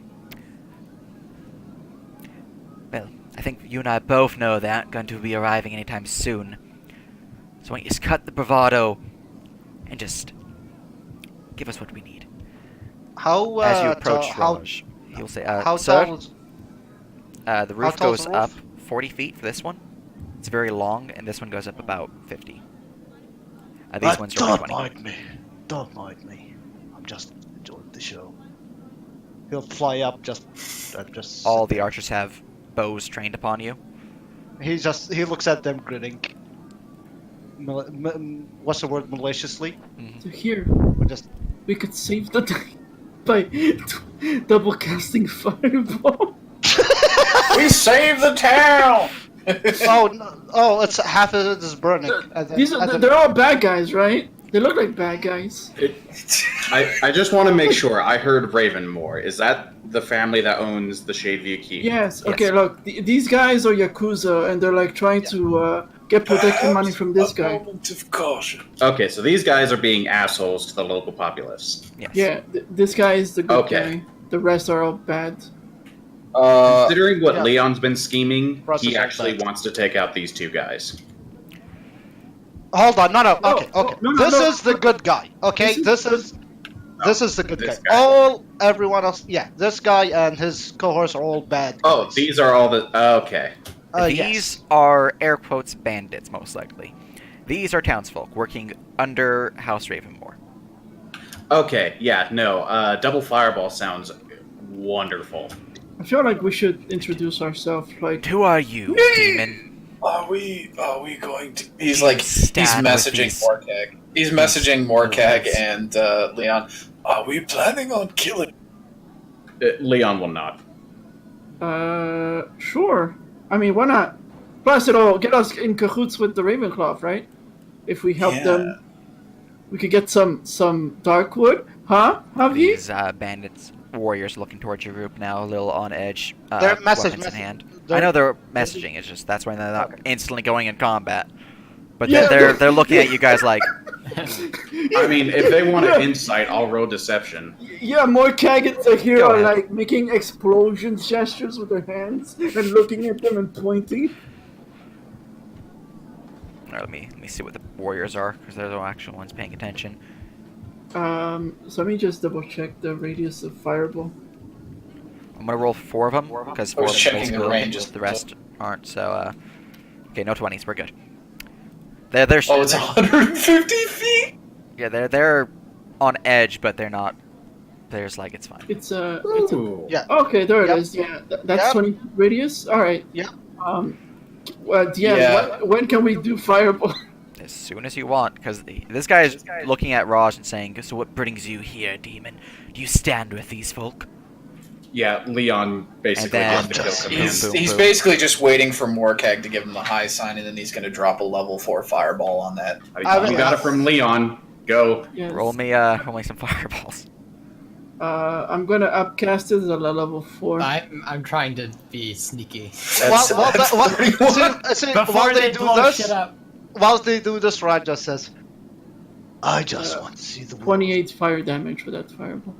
Well, I think you and I both know they aren't going to be arriving anytime soon. So why don't you just cut the bravado and just give us what we need. How As you approach how Raj, he'll say, how sir, tall is the roof tall is goes the roof? up 40 feet for this one. It's very long, and this one goes up about 50. These ones are only don't 20. mind me. Don't mind me. I'm just enjoying the show. He'll fly up just All the archers have bows trained upon you. he looks at them grinning. What's the word, maliciously? So here, Or just we could save the day by double casting Fireball. We saved the town! it's half of it is burning. They're all bad guys, right? They look like bad guys. I just want to make sure I heard Ravenmore. Is that the family that owns the Shadeview Key? Yes. Okay. Look, these guys are yakuza, and they're like trying to get protection money from this A guy. moment of caution. Okay, so these guys are being assholes to the local populace. Yes. Yeah. This guy is the good Okay. guy. The rest are all bad. Considering what yeah. Leon's been scheming, Process he like actually that. wants to take out these two guys. Hold on, no. Okay. no, This no. is the good guy. Okay, this is the good this guy. guy. Everyone else, yeah. This guy and his cohorts are all bad. Oh, guys. these are all the... Okay. These Yes. are air quotes bandits, most likely. These are townsfolk working under House Ravenmore. Okay, yeah, no, Double Fireball sounds wonderful. I feel like we should introduce ourselves. Like, Who are you, demon? Are we going to? He's like, he's Stand with messaging these- Morkag. He's messaging Morkag Yes. and Leon. Are we planning on killing? Leon will not. sure. I mean, why not? Plus, it'll get us in cahoots with the Ravenclaw, right? If we help them, we could get some Darkwood, huh? Have you? These bandits, warriors looking towards your group now, a little on edge. They're weapons in hand. I know they're messaging. It's just that's why they're not instantly going in combat. But Yeah, they're looking at you guys like, I mean, if they want an insight, I'll roll deception. Yeah, more Kagans are here Go are ahead. like making explosion gestures with their hands and looking at them and pointing. let me see what the warriors are, because they're the actual ones paying attention. So let me just double check the radius of Fireball. I'm gonna roll 4 of them, because 4 of was them checking basically the look, ranges. the rest aren't. So, okay, no 20s, we're good. They're Oh, it's 150 feet? yeah, they're on edge, but they're not. There's like it's fine. It's a Ooh. Yeah. okay. There Yep. it is. Yeah, that's Yep. 20 radius. All right. Yep. Well, Yeah. when can we do Fireball? As soon as you want, because this guy is looking at Raj and saying, "So what brings you here, demon? Do you stand with these folk?" Yeah, Leon basically And gives the then- kill command. He's boom. basically just waiting for Morkag to give him the high sign, and then he's going to drop a level 4 fireball on that. You got it from Leon. Go. Yes. Roll me some fireballs. I'm gonna upcast it as a level 4. I'm trying to be sneaky. That's, Well, that's well, 31. see, Before while they they do blow this, shit up. whilst they do this, Ryan just says, "I just want to see the world." 28 fire damage for that Fireball.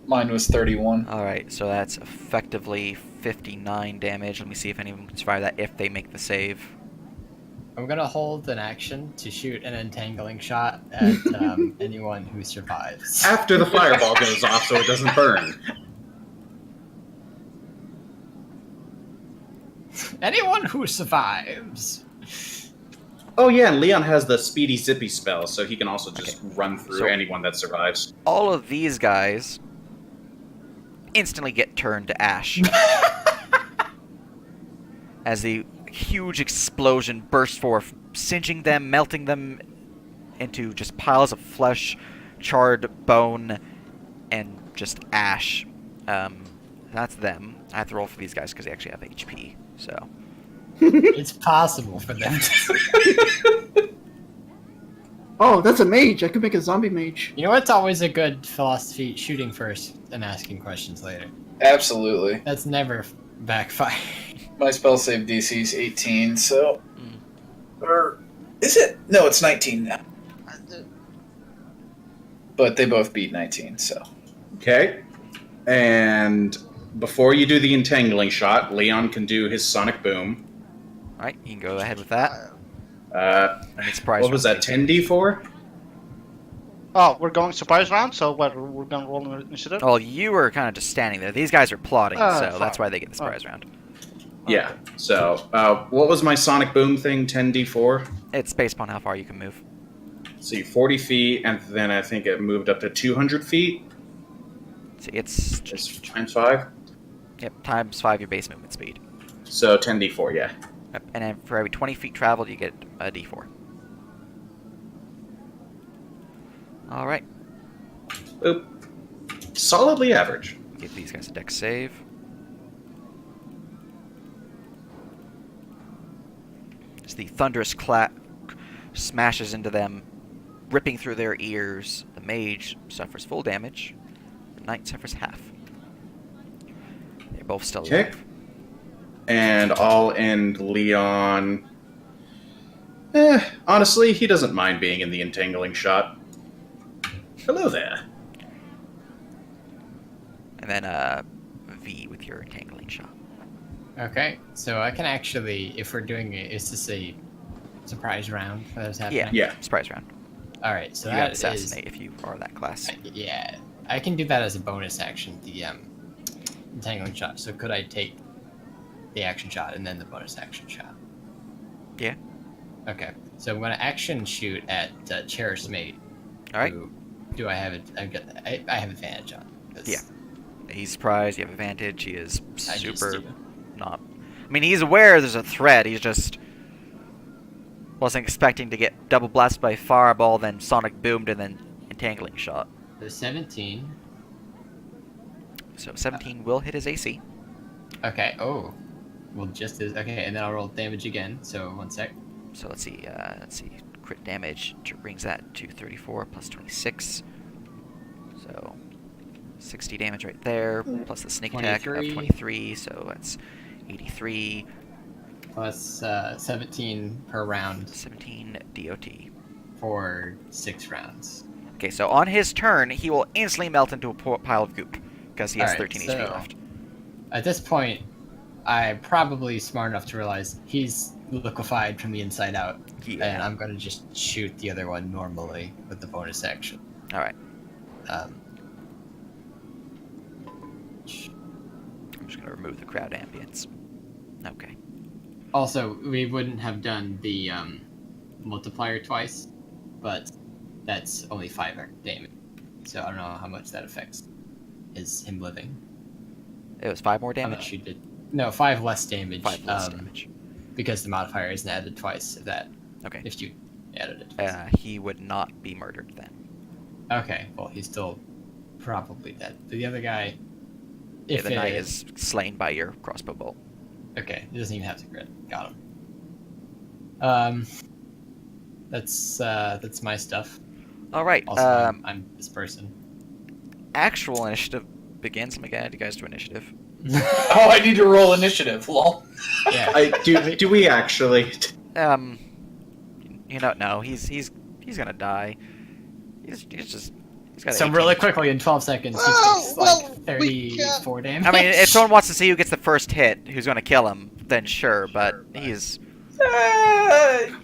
Mine was 31. All right, so that's effectively 59 damage. Let me see if any of them can survive that if they make the save. I'm gonna hold an action to shoot an entangling shot at anyone who survives. After the fireball goes off so it doesn't burn. Anyone who survives. Oh yeah, and Leon has the speedy zippy spell, so he can also just run through So- anyone that survives. All of these guys instantly get turned to ash as the huge explosion bursts forth, singeing them, melting them into just piles of flesh, charred bone, and just ash. That's them. I have to roll for these guys because they actually have HP. So It's possible for them to... Oh, that's a mage. I could make a zombie mage. You know what's always a good philosophy? Shooting first and asking questions later. Absolutely. That's never backfire. My spell save DC is 18, so. Mm. Or. Is it? No, it's 19 now. But they both beat 19, so. Okay. And before you do the entangling shot, Leon can do his sonic boom. all right, you can go ahead with that. And it's surprise what was that? round. 10d4? Oh, we're going surprise round, so what? We're gonna roll an initiative? Well, you were kind of just standing there. These guys are plotting, so Fine. that's why they get the surprise round. Yeah. So, what was my sonic boom thing? 10d4. It's based upon how far you can move. See, 40 feet, and then I think it moved up to 200 feet. See, it's Just times 5. yep, times 5 your base movement speed. So 10d4, yeah. Yep, and then for every 20 feet traveled, you get a d4. All right, Boop. Solidly average. give these guys a dex save. As the thunderous clap smashes into them, ripping through their ears, the mage suffers full damage. The knight suffers half. They're both still Okay. alive. And I'll end Leon. Honestly, he doesn't mind being in the entangling shot. Hello there. And then V with your entangling shot. Okay, so I can actually, if we're doing it, is this a surprise round that is happening? Yeah, Yeah. surprise round. All right, so You got that is... assassinate if you are that class. Yeah, I can do that as a bonus action, the entangling shot. So could I take the action shot and then the bonus action shot? Yeah. Okay, so I'm going to action shoot at Cherished Mate. All right. Who do I have it? I have advantage on. 'Cause Yeah. He's surprised. You have advantage. He is I just super do. not. I mean, he's aware there's a threat. He's just wasn't expecting to get double blasted by fireball, then sonic boomed, and then entangling shot. The 17. So 17 will hit his AC. Okay. Oh, well, just as okay, and then I'll roll damage again. So 1 sec. So let's see. Crit damage brings that to 34 plus 26. So 60 damage right there, plus the sneak attack of 23. 23. So that's 83. Plus 17 per round 17 DOT. for 6 rounds. Okay, so on his turn, he will instantly melt into a pile of goop because he has Alright, 13 so- HP left. At this point, I'm probably smart enough to realize he's liquefied from the inside out, and Yeah. I'm going to just shoot the other one normally with the bonus action. All right. Um, I'm just gonna remove the crowd ambience. Okay. Also, we wouldn't have done the multiplier twice, but that's only 5 damage. So I don't know how much that affects him living. It was 5 more How damage. much you did? No, 5 less damage. 5 less damage. Because the modifier isn't added twice. Okay. If you added it twice. He would not be murdered then. Okay, well, he's still probably dead. The other guy, Yeah, if the knight it- is slain by your crossbow bolt. Okay, he doesn't even have to crit. Got him. That's my stuff. All right. Also, I'm this person. Actual initiative begins. I'm gonna add you guys to initiative. Oh, I need to roll initiative. Lol. Yeah. Do we actually? You don't know. He's gonna die. He's got. So 18. really quickly in 12 seconds, he takes like 34 damage. I mean, if someone wants to see who gets the first hit, who's gonna kill him, then sure. But he's.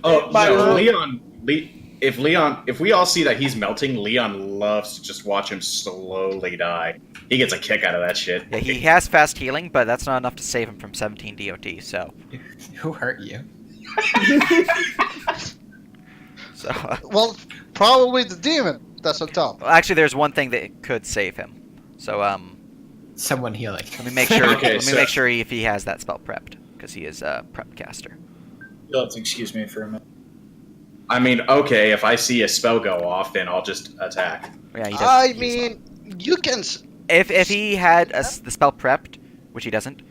Oh My no, roll- Leon. If we all see that he's melting, Leon loves to just watch him slowly die. He gets a kick out of that shit. Yeah, he has fast healing, but that's not enough to save him from 17 DOT. So. Who hurt you? So. Well, probably the demon that's on top. Well, actually, there's one thing that could save him. So Someone healing. let me make sure. Okay, let me so- make sure if he has that spell prepped, because he is a prep caster. You'll have to excuse me for a minute. I mean, okay, if I see a spell go off, then I'll just attack. Yeah, he does. I use mean, you can. If he had the spell prepped, which he doesn't,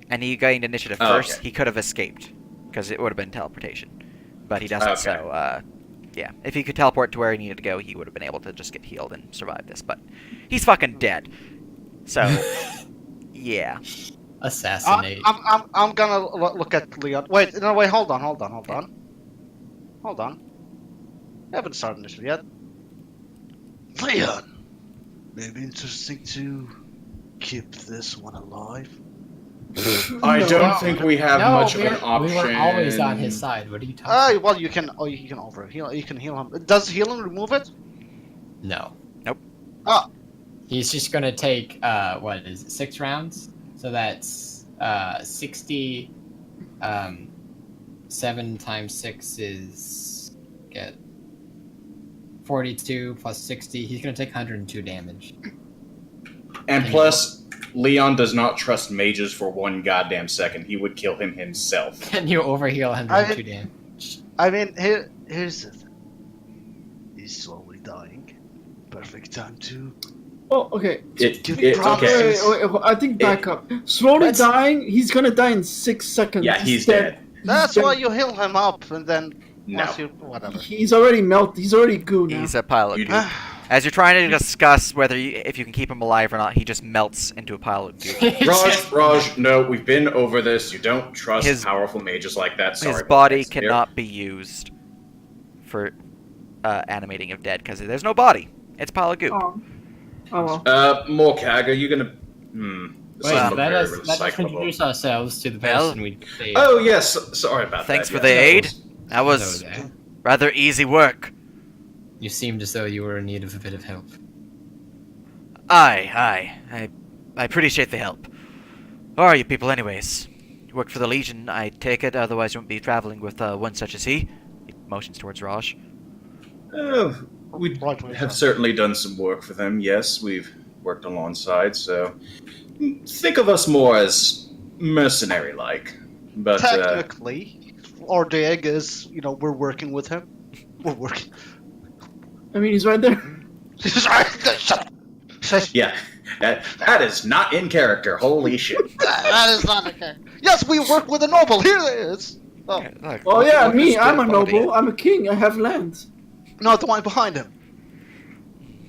and he gained initiative first, okay. he could have escaped because it would have been teleportation. But he doesn't. Okay. So yeah, if he could teleport to where he needed to go, he would have been able to just get healed and survive this. But he's fucking dead. So yeah. Assassinate. I'm gonna look at Leon. Wait, no, wait, hold on. I haven't started this yet. Leon, maybe interesting to keep this one alive. I don't think we have much of an option. We were always on his side. What are you talking Well, you can. Oh, you can over heal. You can heal him. Does healing remove it? No. Nope. Oh. He's just gonna take, what is it, 6 rounds? So that's, 60, 7 times 6 is, get 42 plus 60. He's gonna take 102 damage. And plus, Leon does not trust mages for 1 goddamn second. He would kill him himself. Can you overheal 102 damage? I mean, here's the thing. He's slowly dying. Perfect time to. Oh, okay. Okay. Wait, I think back up. Slowly dying, he's gonna die in 6 seconds. Yeah, he's dead. That's why you heal him up, and then No. once you whatever. He's already melted. He's already goo now. He's a pile of You goo. do. As you're trying to discuss if you can keep him alive or not, he just melts into a pile of goo. Raj, no, we've been over this. You don't trust His- powerful mages like that. Sorry. His about body that. cannot be used for animating of dead because there's no body. It's a pile of goo. Oh well. Morcag, are you gonna? This Wait, doesn't look let very us recyclable. introduce ourselves to the Well- person we saved. Oh yes, sorry about Thanks that. for the yes, aid. That was Hello there. rather easy work. You seemed as though you were in need of a bit of help. Aye. I appreciate the help. Who are you people, anyways? You work for the Legion, I take it. Otherwise, you wouldn't be traveling with one such as he. He motions towards Raj. We have certainly done some work for them. Yes, we've worked alongside. So think of us more as mercenary-like. But Technically, our dig is, we're working with him. We're working. I mean, he's right there. yeah, that is not in character. Holy shit! That is not okay. Yes, we work with a noble. Here it is. Oh, Oh yeah, me. I'm a noble. I'm a king. I have lands. not the one behind him.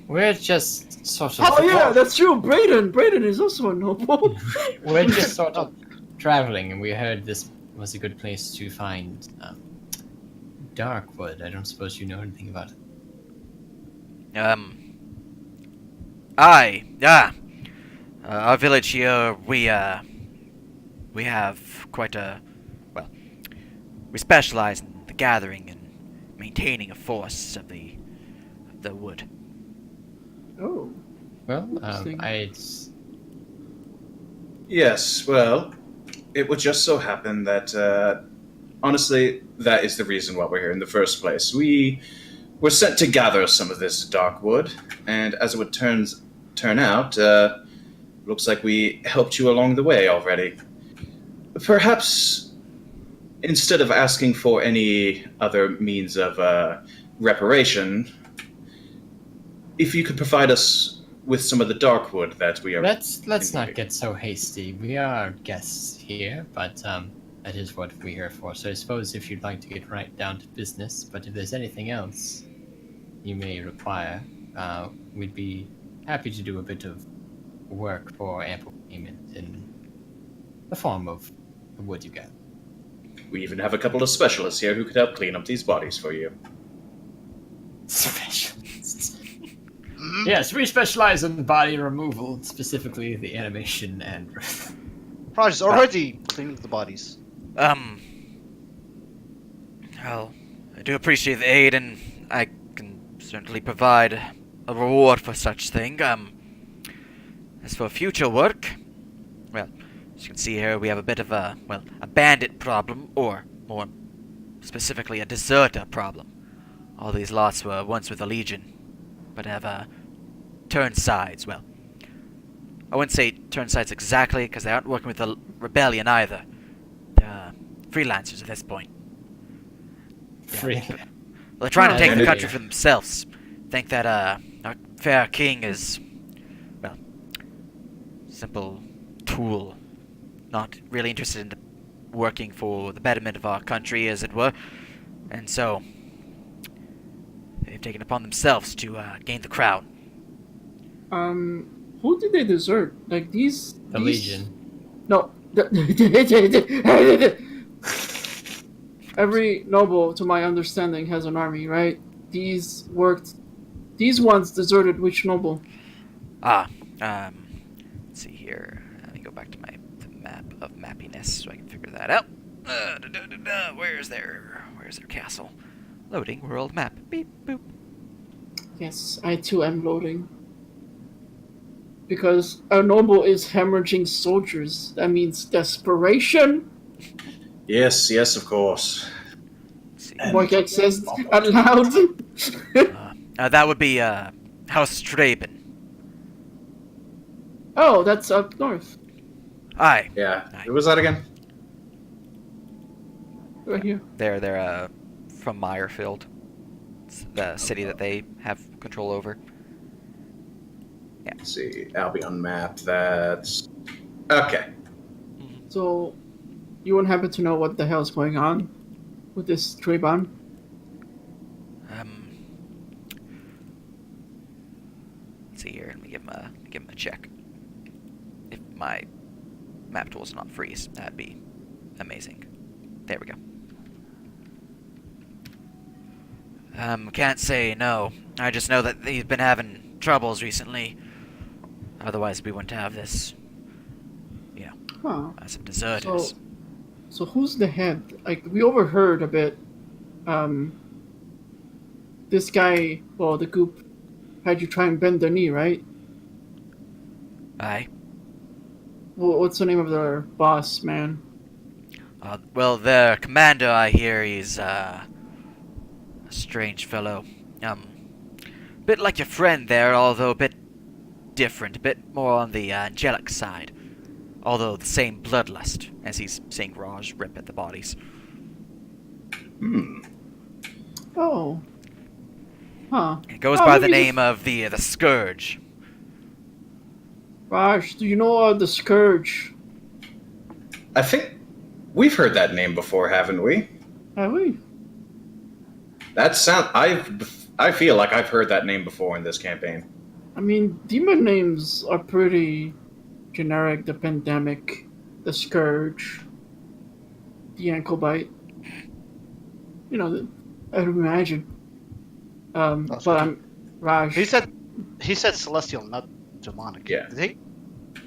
We're just sort of. Oh yeah, that's true. Brayden is also a noble. We're just sort of traveling, and we heard this was a good place to find Darkwood. I don't suppose you know anything about it. Our village here, we have quite a, we specialize in the gathering and maintaining a force of the wood. Oh. Well, Interesting. Yes, well, it would just so happen that, honestly, that is the reason why we're here in the first place. We were sent to gather some of this dark wood, and as it would turn out, looks like we helped you along the way already. Perhaps, instead of asking for any other means of reparation, if you could provide us with some of the dark wood that we are... Let's not get so hasty. We are guests here, but that is what we're here for. So I suppose if you'd like to get right down to business, but if there's anything else you may require, we'd be happy to do a bit of work for ample payment in the form of the wood you get. We even have a couple of specialists here who could help clean up these bodies for you. Specialists. Yes, we specialize in body removal, specifically the animation and... Raj already cleaning the bodies. Well, I do appreciate the aid, and I can certainly provide a reward for such thing. As for future work, well, as you can see here, we have a bit of a bandit problem, or more specifically, a deserter problem. All these lots were once with the Legion, but have turned sides. Well, I wouldn't say turned sides exactly, because they aren't working with the rebellion either. They're freelancers at this point. Free. Well, they're trying to take the Identity. country for themselves. Think that our fair king is, simple tool, not really interested in working for the betterment of our country, as it were, and so they've taken upon themselves to gain the crown. Who did they desert? Like these? The Legion. No. Every noble, to my understanding, has an army, right? These ones deserted which noble? Let's see here. Let me go back to the map of mappiness so I can figure that out. Where's their castle? Loading world map. Beep boop. Yes, I too am loading. Because a noble is hemorrhaging soldiers. That means desperation. Yes, of course. Let's see. Morgek says out loud. That would be House Straben. Oh, that's up north. Aye. Yeah. Aye. Who was that again? Right here. They're from Meyerfield. It's the city that they have control over. Let's see. Albion map. That's okay. So, you wouldn't happen to know what the hell's going on with this Treban? Let's see here. Let me give him a check. If my map tool is not freeze, that'd be amazing. There we go. Can't say no. I just know that they've been having troubles recently. Otherwise, we wouldn't have this. Huh. Some deserters. So who's the head? Like, we overheard a bit. This guy, well, the goop had you try and bend the knee, right? Aye. What's the name of their boss, man? Well, their commander, I hear, he's a strange fellow. Bit like your friend there, although a bit different, a bit more on the angelic side. Although the same bloodlust, as he's seeing Raj rip at the bodies. Oh. Huh. It goes by the maybe name of the Scourge. Raj, do you know the Scourge? I think we've heard that name before, haven't we? Have we? I feel like I've heard that name before in this campaign. I mean, demon names are pretty generic. The Pandemic, the Scourge, the Ankle Bite. You know, I would imagine. But I'm Raj. He said celestial, not demonic. Yeah. Did he?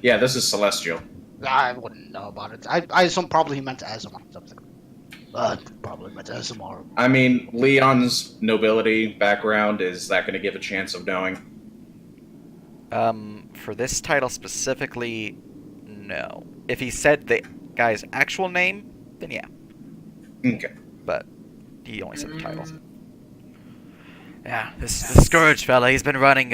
Yeah, this is Celestial. I wouldn't know about it. I assume probably he meant Azimar or something. Probably meant Azimar. I mean, Leon's nobility background, is that going to give a chance of knowing? For this title specifically, no. If he said the guy's actual name, then yeah. Okay. But he only said the title. Yeah, this Scourge fella, he's been running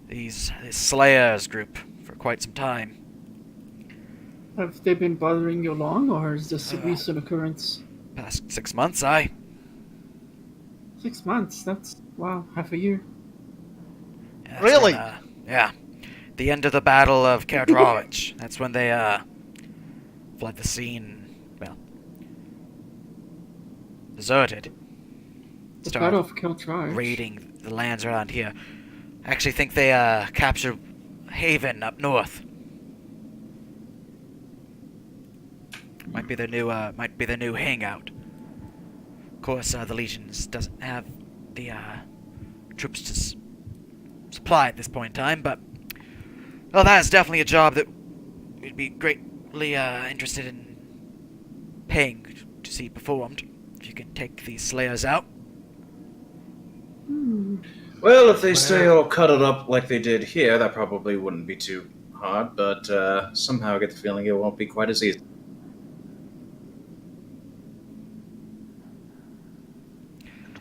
this Slayers group for quite some time. Have they been bothering you long, or is this a recent occurrence? Past 6 months, aye. 6 months? That's, wow, half a year. Yeah, that's Really? when, yeah. The end of the Battle of Kerdrawich. That's when they fled the scene, well, deserted. The Started Battle of Keltraj. raiding the lands around here. I actually think they captured Haven up north. Might be their new hangout. Of course, the Legions doesn't have the troops to supply at this point in time, but well, that is definitely a job that we'd be greatly interested in paying to see performed. If you can take these Slayers out. Well, if they stay all cuddled up like they did here, that probably wouldn't be too hard, but somehow I get the feeling it won't be quite as easy.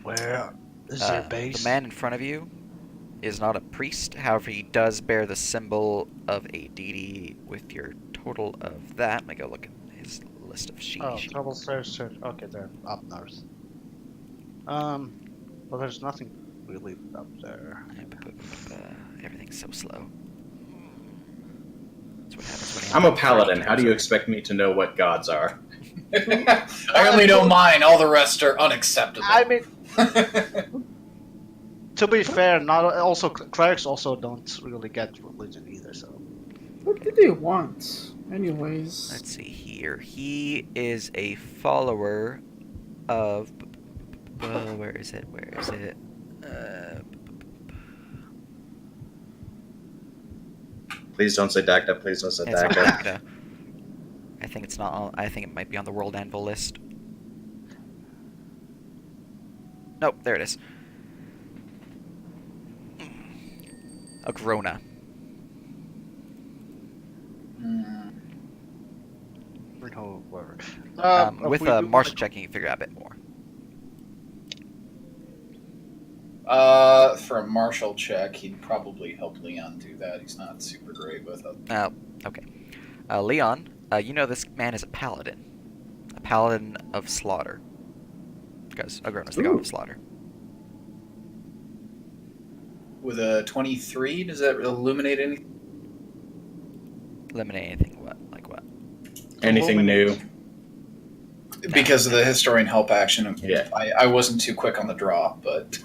Where is their base? The man in front of you is not a priest, however, he does bear the symbol of a deity with your total of that. Let me go look at his list of sheep. Oh, trouble stairs. Okay, they're up north. Well, there's nothing really up there. Everything's so slow. what happens when I'm a paladin. How do you expect me to know what gods are? I only know mine. All the rest are unacceptable. I mean, to be fair, not also clerics also don't really get religion either. So What do they want, anyways? Let's see here. He is a follower of. Where is it? Where is it? Please don't say Dacta. Please don't say It's not Dacta. Dacta. I think it's not. I think it might be on the World Anvil list. Nope, there it is. A Grona. whatever. With a martial check, you can figure out a bit more. For a martial check, he'd probably help Leon do that. He's not super great with it. Oh, okay. Leon, you know this man is a paladin. A paladin of slaughter. Because Agrona's the god of slaughter. With a 23, does that illuminate anything? Eliminate anything, what? Like what? Anything new? Because of the historian help action. Yeah. I wasn't too quick on the draw, but...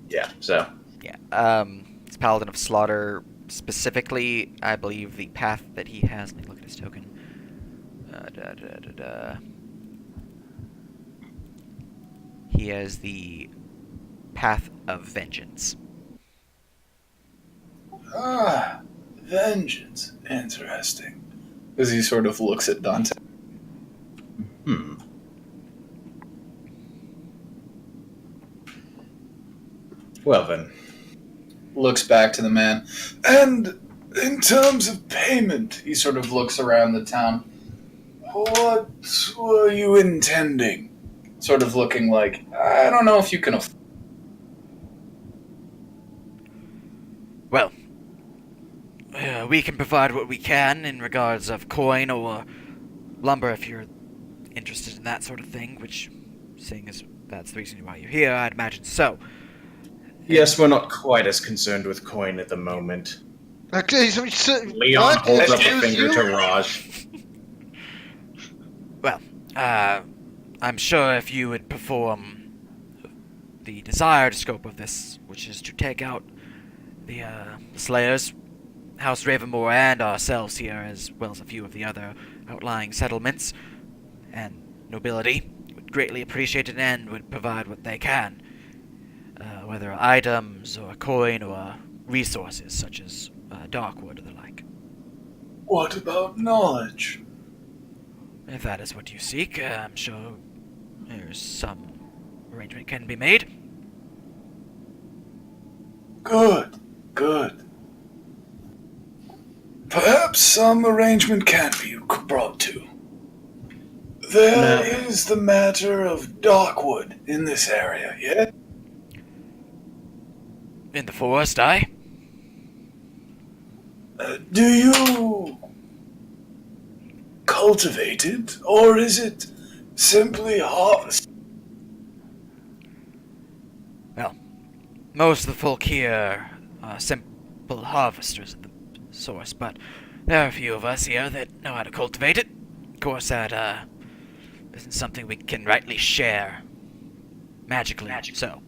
Yeah, so. Yeah, it's Paladin of Slaughter. Specifically, I believe the path that he has... Let me look at his token. He has the Path of Vengeance. Ah, vengeance. Interesting. As he sort of looks at Dante. Well then. Looks back to the man. And in terms of payment, He sort of looks around the town. what were you intending? Sort of looking like, I don't know if you can afford. Well, we can provide what we can in regards of coin or lumber if you're interested in that sort of thing, which, seeing as that's the reason why you're here, I'd imagine so. Yes, we're not quite as concerned with coin at the moment. Okay, Leon holds up a finger to Raj. Well, I'm sure if you would perform the desired scope of this, which is to take out the Slayers, House Ravenmore, and ourselves here, as well as a few of the other outlying settlements and nobility, would greatly appreciate it and would provide what they can, whether items or coin or resources such as Darkwood or the like. What about knowledge? If that is what you seek, I'm sure there's some arrangement can be made. Good, good. Perhaps some arrangement can be brought to. There is the matter of Darkwood in this area, yeah? In the forest, aye? Do you cultivate it, or is it simply harvest? Well, most of the folk here are simple harvesters at the source, but there are a few of us here that know how to cultivate it. Of course, that isn't something we can rightly share magically. So.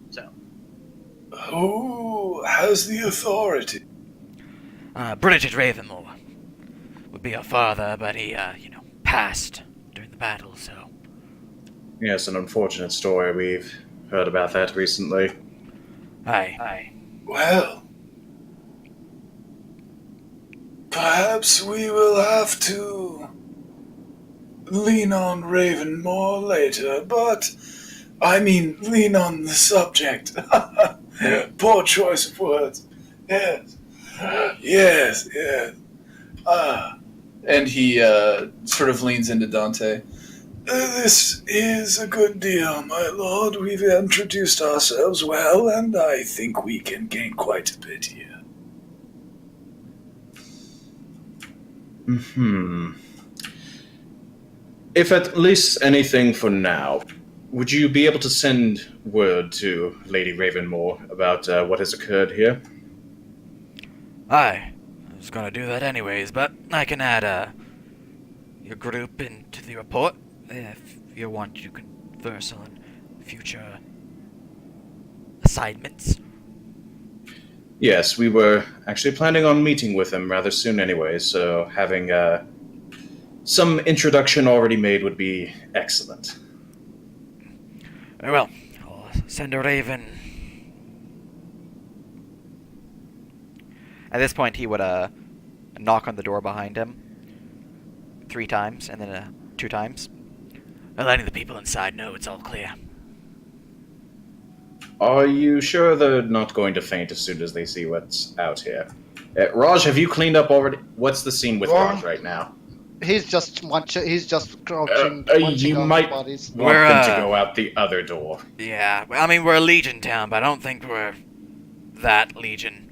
Who has the authority? Bridget Ravenmore would be our father, but he, passed during the battle, so. Yes, an unfortunate story. We've heard about that recently. Aye. Well, perhaps we will have to lean on Ravenmore later, but I mean, lean on the subject. Poor choice of words. Yes. And he sort of leans into Dante. This is a good deal, my lord. We've introduced ourselves well, and I think we can gain quite a bit here. If at least anything for now, would you be able to send word to Lady Ravenmore about what has occurred here? Aye. was gonna do that anyways, but I can add your group into the report if you want to converse on future assignments. Yes, we were actually planning on meeting with him rather soon anyway, so having some introduction already made would be excellent. Very well, I'll send a raven. At this point, he would knock on the door behind him 3 times, and then 2 times, letting the people inside know it's all clear. Are you sure they're not going to faint as soon as they see what's out here? Raj, have you cleaned up already? What's the scene with Raj right now? He's just crouching, You on might bodies. want them to go out the other door. Yeah, I mean, we're a Legion town, but I don't think we're that Legion.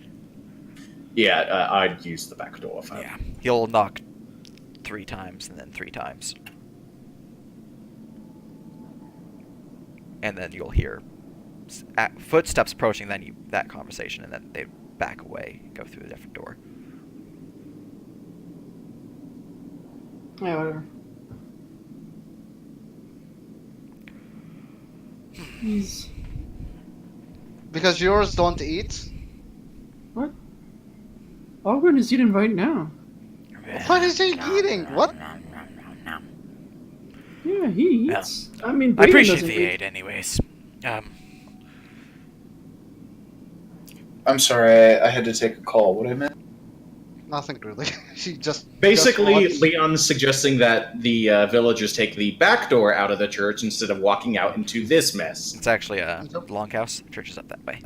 Yeah, I'd use the back door. Yeah, he'll knock 3 times and then 3 times. And then you'll hear footsteps approaching, then that conversation, and then they back away, go through a different door. Yeah, whatever. He's... Because yours don't eat? What? Ogren is eating right now. What is he eating? What? Yeah, he eats. I mean, I Brayden appreciate doesn't the eat. aid anyways. I'm sorry, I had to take a call. What I meant? Nothing really. She just Basically, just Leon's suggesting that the villagers take the back door out of the church instead of walking out into this mess. It's actually a longhouse. Church is up that way.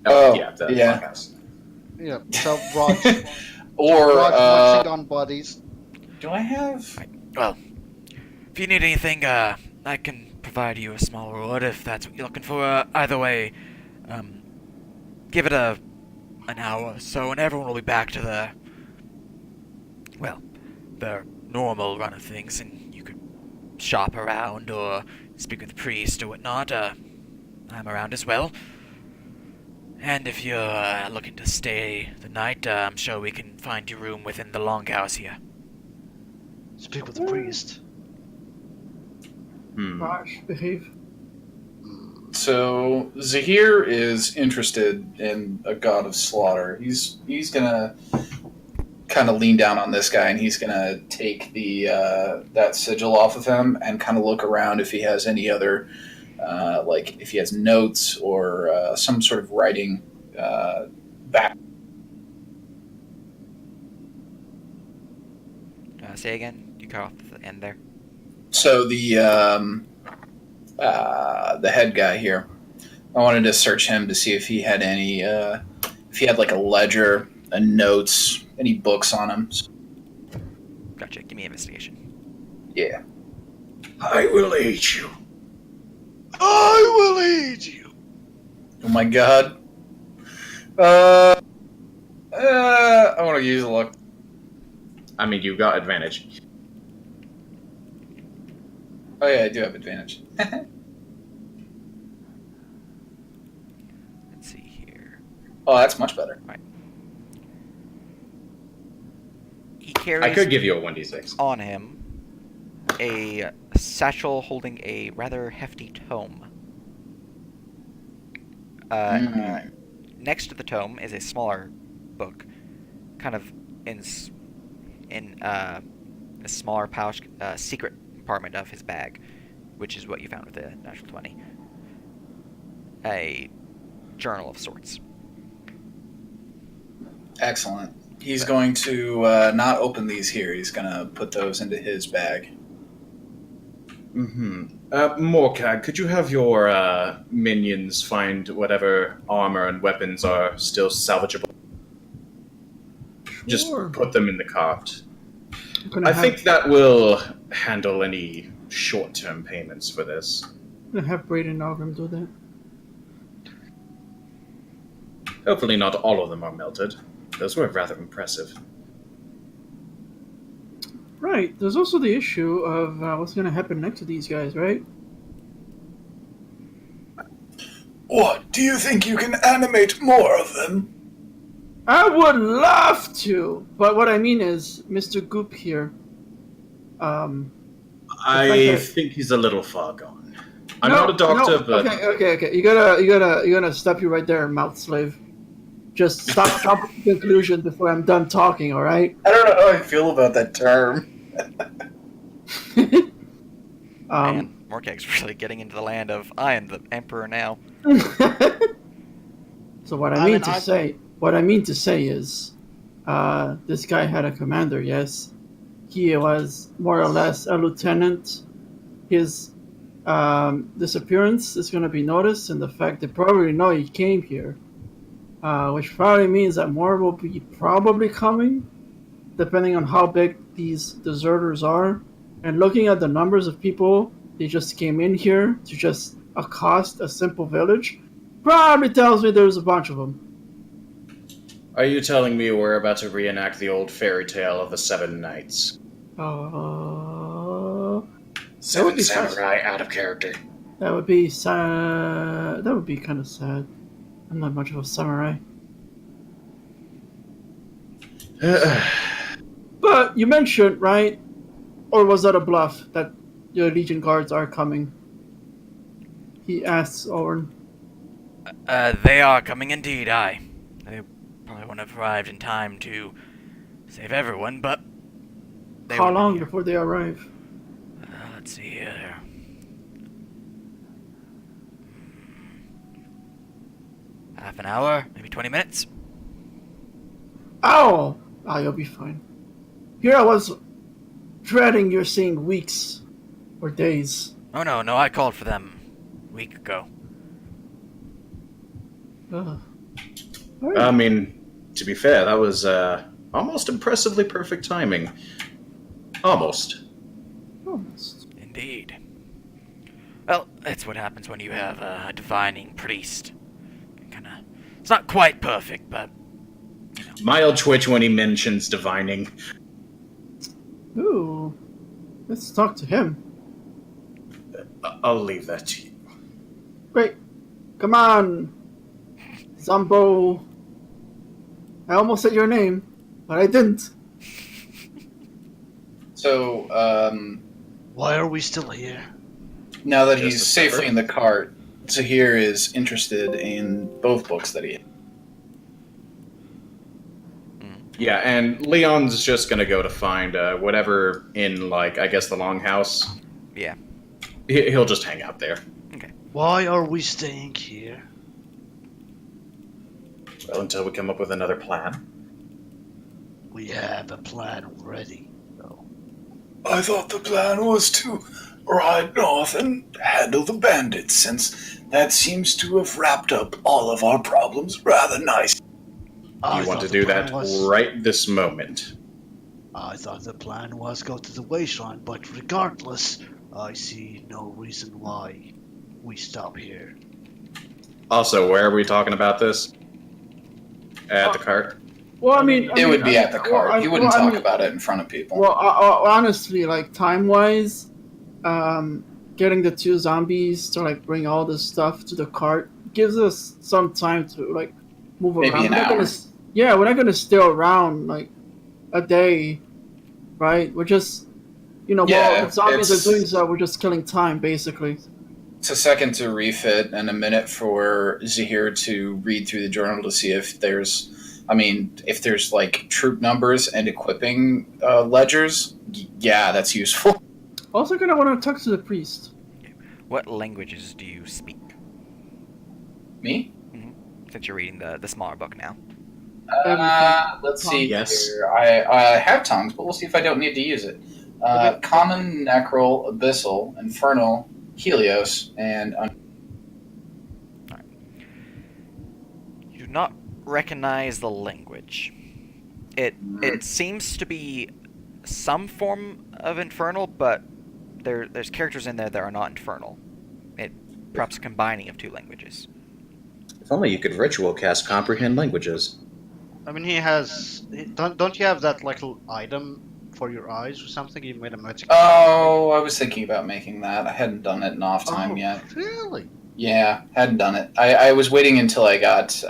Oh, the yeah. Longhouse. Yeah, so Raj, Or, Raj munching on bodies. do I have... Well, if you need anything, I can provide you a small reward if that's what you're looking for. Either way, give it an hour or so, and everyone will be back to the normal run of things, and you could shop around or speak with the priest or whatnot. I'm around as well. And if you're looking to stay the night, I'm sure we can find you room within the longhouse here. Speak with the priest. Raj, behave. So, Zahir is interested in a god of slaughter. He's gonna kind of lean down on this guy, and he's gonna take the that sigil off of him and kind of look around if he has any other, like if he has notes or some sort of writing back. Say again? You cut off the end there. So the head guy here, I wanted to search him to see if he had any, if he had like a ledger, a notes, any books on him. Gotcha. Give me investigation. Yeah. I will aid you. I will aid you. Oh my god. I want to use a luck. I mean, you got advantage. Oh yeah, I do have advantage. Let's see here. Oh, that's much better. He carries I could give you a 1d6. on him a satchel holding a rather hefty tome. Next to the tome is a smaller book, kind of in a smaller pouch, secret compartment of his bag, which is what you found with the natural 20. A journal of sorts. Excellent. He's going to not open these here. He's going to put those into his bag. Morcag, could you have your minions find whatever armor and weapons are still salvageable? Just Sure. put them in the cart. I'm gonna I have, think that will handle any short-term payments for this. I'm gonna have Brayden and Ogren do that. Hopefully not all of them are melted. Those were rather impressive. Right. There's also the issue of what's gonna happen next to these guys, right? What? Do you think you can animate more of them? I would love to, but what I mean is, Mr. Goop here. I think he's a little far gone. I'm No, not a doctor, no. but Okay. You gotta stop you right there, mouth slave. Just stop jumping to conclusion before I'm done talking. All right. I don't know how I feel about that term. Man, Morkeg's really getting into the land of I am the emperor now. So what I mean to say is, this guy had a commander. Yes, he was more or less a lieutenant. His disappearance is going to be noticed, and the fact they probably know he came here, which probably means that more will be probably coming, depending on how big these deserters are. And looking at the numbers of people they just came in here to just accost a simple village, probably tells me there's a bunch of them. are you telling me we're about to reenact the old fairy tale of the Seven Knights? Seven be Samurai out of character. That would be sad. That would be kind of sad. I'm not much of a samurai. But you mentioned, right? Or was that a bluff that your Legion guards are coming? He asks Owen. They are coming indeed, aye. They probably won't have arrived in time to save everyone, but... How long before they arrive? Let's see here. Half an hour, maybe 20 minutes. Ow! Ah, you'll be fine. Here I was dreading you're saying weeks or days. Oh no, I called for them a week ago. I mean, to be fair, that was almost impressively perfect timing. Almost. Indeed. Well, that's what happens when you have a divining priest. It's not quite perfect, but... You know. Mild twitch when he mentions divining. Ooh. Let's talk to him. I'll leave that to you. Great. Come on. Zombo. I almost said your name, but I didn't. So, Why are we still here? now that Just he's a safely separate- in the cart, Zahir is interested in both books that he... Yeah, and Leon's just gonna go to find whatever in, like, I guess the longhouse. Yeah. He'll just hang out there. Why are we staying here? Well, until we come up with another plan. We have a plan already. No. I thought the plan was to ride north and handle the bandits, since that seems to have wrapped up all of our problems rather nice. You want to do that right this moment. I thought the plan was go to the wasteland, but regardless, I see no reason why we stop here. Also, where are we talking about this? At the cart? Well, I mean, It would be at the cart. well, He wouldn't well, I talk mean- about it in front of people. Well, honestly, like time-wise, getting the two zombies to like bring all this stuff to the cart gives us some time to like move Maybe around. an We're not hour. we're not gonna stay around like a day, right? We're just, while Yeah, the zombies it's- are doing so, we're just killing time, basically. It's a second to refit and a minute for Zahir to read through the journal to see if there's like troop numbers and equipping ledgers. Yeah, that's useful. Also, gonna want to talk to the priest. What languages do you speak? Me? Since you're reading the smaller book now. Let's see Yes. here. I have tongues, but we'll see if I don't need to use it. Common, Necral, Abyssal, Infernal, Helios, and... You do not recognize the language. It seems to be some form of infernal, but there's characters in there that are not infernal. It perhaps combining of two languages. If only you could ritual cast comprehend languages. I mean, he has. Don't you have that little item for your eyes or something? You made a magic. Oh, I was thinking about making that. I hadn't done it in off time Oh, yet. Really? Yeah, hadn't done it. I was waiting until I got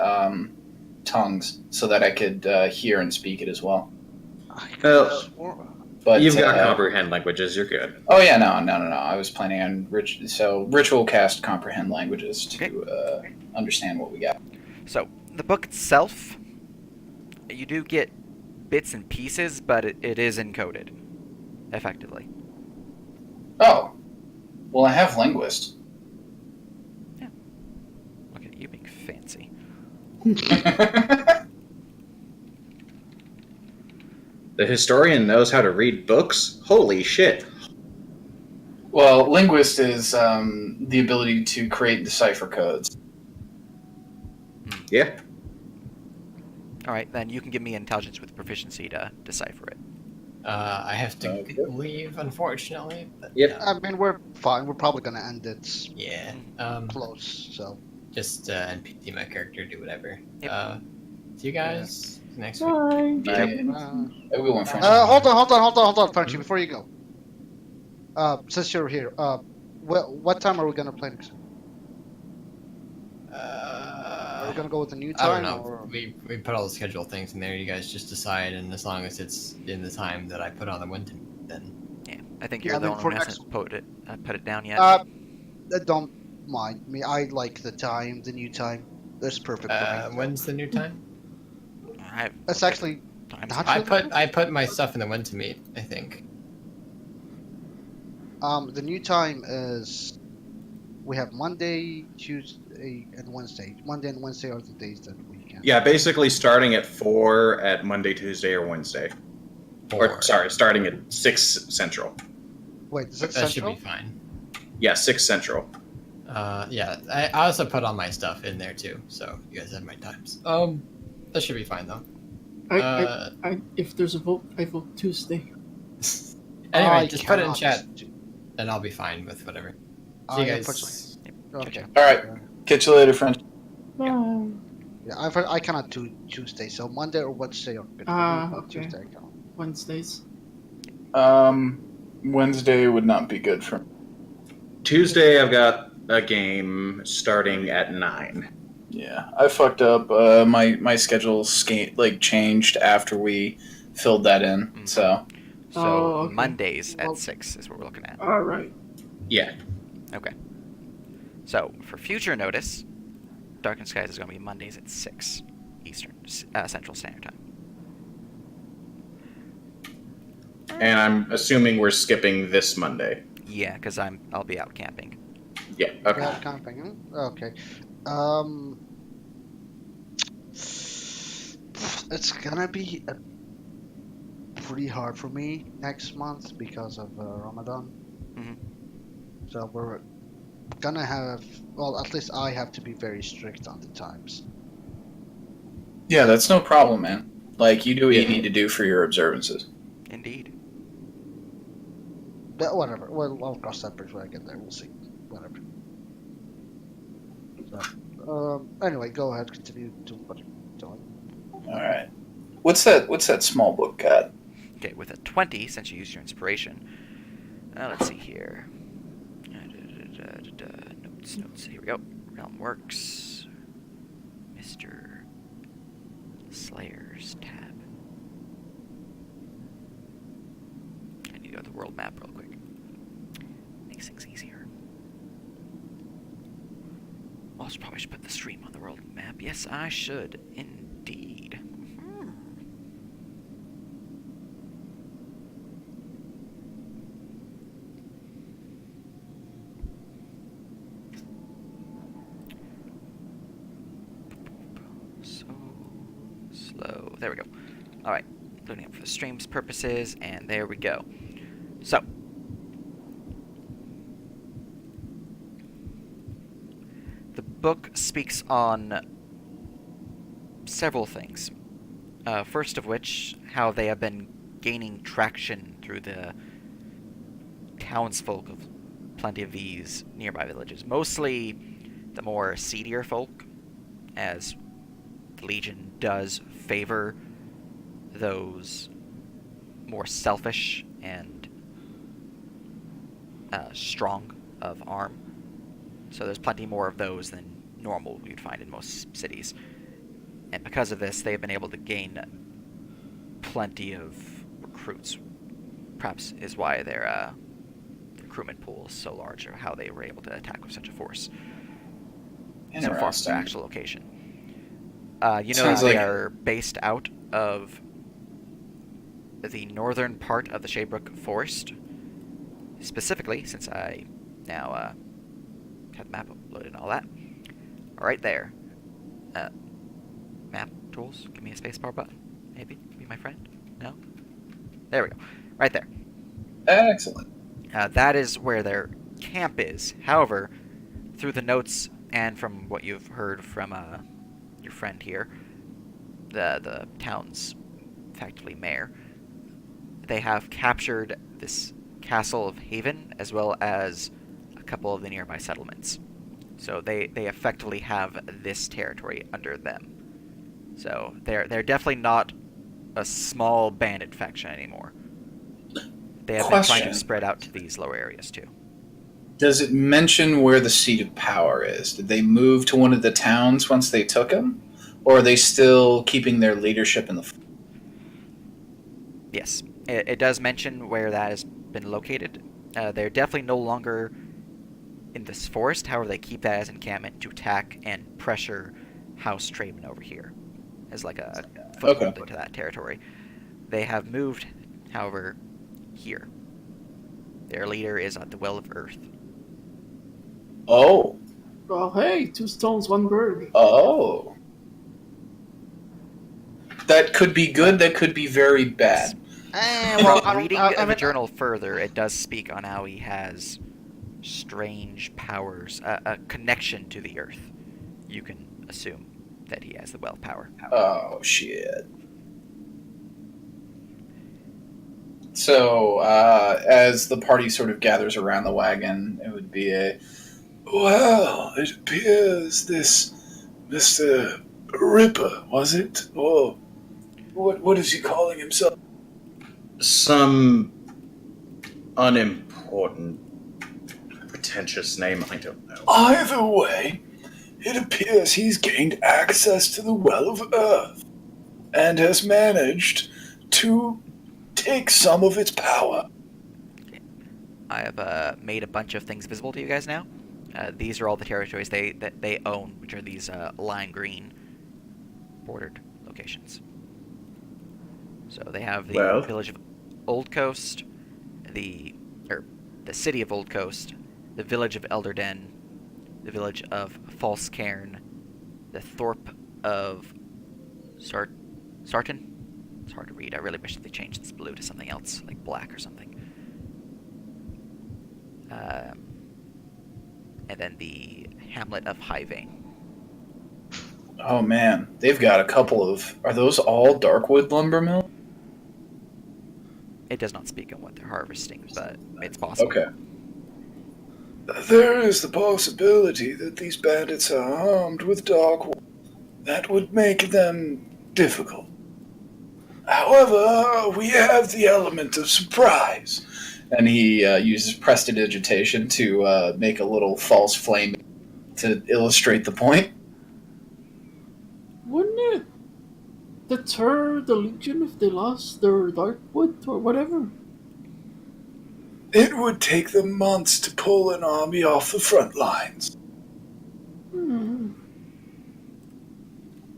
tongues so that I could hear and speak it as well. Swore- But You've got comprehend languages. You're good. Oh yeah, no. I was planning on ritual cast comprehend languages to understand what we got. So, the book itself, you do get bits and pieces, but it is encoded, effectively. Oh, well, I have linguist. Look at you being fancy. The historian knows how to read books? Holy shit. Well, linguist is the ability to create and decipher codes. Yeah. Alright, then you can give me intelligence with proficiency to decipher it. I have to Okay. leave, unfortunately. But, Yep. I mean, we're fine. We're probably gonna end it yeah. close. So Just NPC my character, do whatever. Yep. See you guys next week. Bye. Have a good one, friends. hold on, Punchy. Before you go, since you're here, what time are we gonna play next? Are we gonna go with the new I time? don't know. Or... We put all the schedule things in there. You guys just decide, and as long as it's in the time that I put on the winter, then Yeah, I think Yeah, you're I the mean, only for one who next- hasn't put it down yet. Don't mind me. I like the time, the new time. That's perfect for me. when's the new time? That's actually times. not- I put my stuff in the when to meet. I think. the new time is we have Monday, Tuesday, and Wednesday. Monday and Wednesday are the days that we can. Yeah, basically starting at 4 at Monday, Tuesday, or Wednesday. Or, sorry, starting at 6 Central. Wait, is it That should Central? be fine. Yeah, 6 Central. Yeah. I also put all my stuff in there too, so you guys have my times. That should be fine though. If there's a vote, I vote Tuesday. Anyway, I just put it in cannot chat, do- and I'll be fine with whatever. See I you guys. unfortunately- Okay. All right. Catch you later, friends. Bye. Yeah, I cannot do Tuesday, so Monday or Wednesday are good for me, but Okay. Tuesday I cannot. Wednesdays. Wednesday would not be good for me. Tuesday, I've got a game starting at 9. Yeah, I fucked up. My schedule changed after we filled that in. So So Oh, okay. Mondays at Well- 6 is what we're looking at. All right. Yeah. Okay. So for future notice, Darkened Skies is going to be Mondays at 6 Eastern Central Standard Time. And I'm assuming we're skipping this Monday. Yeah, because I'll be out camping. Yeah, okay. Yeah, camping. Okay. It's gonna be pretty hard for me next month because of Ramadan. Mhm. So we're gonna have, well, at least I have to be very strict on the times. yeah, that's no problem, man. Like you do what you need to do for your observances. Indeed. But whatever. Well, I'll cross that bridge when I get there. We'll see. Whatever. So, anyway, go ahead. Continue to what you're doing. All right. What's that small book got? Okay, with a 20, since you used your inspiration. Let's see here. Notes. Here we go. Realm Works. Mr. Slayer's tab. I need to go to the world map real quick. Makes things easier. Also, probably should put the stream on the world map. Yes, I should. Indeed. So slow. There we go. Alright. Loading up for the stream's purposes, and there we go. So. The book speaks on several things. First of which, how they have been gaining traction through the townsfolk of plenty of these nearby villages. Mostly the more seedier folk, as the Legion does favor those more selfish and strong of arm. So there's plenty more of those than normal you'd find in most cities. And because of this, they've been able to gain plenty of recruits. Perhaps is why their recruitment pool is so large, or how they were able to attack with such a force so far from their actual location. They are based out of the northern part of the Shadebrook Forest. Specifically, since I now have the map uploaded and all that. Right there. Map tools. Give me a spacebar button. Maybe. Be my friend. No? There we go. Right there. Excellent. That is where their camp is. However, through the notes and from what you've heard from your friend here, the town's effectively mayor, they have captured this Castle of Haven as well as a couple of the nearby settlements. So they effectively have this territory under them. So they're definitely not a small bandit faction anymore. They have been trying to spread out to these lower areas too. Does it mention where the seat of power is? Did they move to one of the towns once they took them? Or are they still keeping their leadership in the... Yes. It does mention where that has been located. They're definitely no longer in this forest. However, they keep that as encampment to attack and pressure House Traven over here as like a foothold into that territory. They have moved, however, here. Their leader is at the Well of Earth. Oh. Oh, hey, 2 stones, 1 bird. Oh. That could be good, that could be very bad. Reading the journal further, it does speak on how he has strange powers, a connection to the Earth. You can assume that he has the well power. Oh, shit. So, as the party sort of gathers around the wagon, it would be a... Well, it appears this Mr. Ripper, was it? Or what is he calling himself? Some unimportant, pretentious name, I don't know. Either way, it appears he's gained access to the Well of Earth and has managed to take some of its power. I have made a bunch of things visible to you guys now. These are all the territories that they own, which are these lime green bordered locations. So they have the village of Old Coast, the city of Old Coast, the village of Elderden, the village of False Cairn, the thorp of Sarton. It's hard to read. I really wish they changed this blue to something else, like black or something. And then the hamlet of Highvane. Oh man, they've got a couple of... Are those all Darkwood lumber mill? It does not speak on what they're harvesting, but it's possible. Okay. There is the possibility that these bandits are armed with Darkwood. That would make them difficult. However, we have the element of surprise. And he uses prestidigitation to make a little false flame to illustrate the point. Wouldn't it deter the Legion if they lost their Darkwood or whatever? It would take them months to pull an army off the front lines.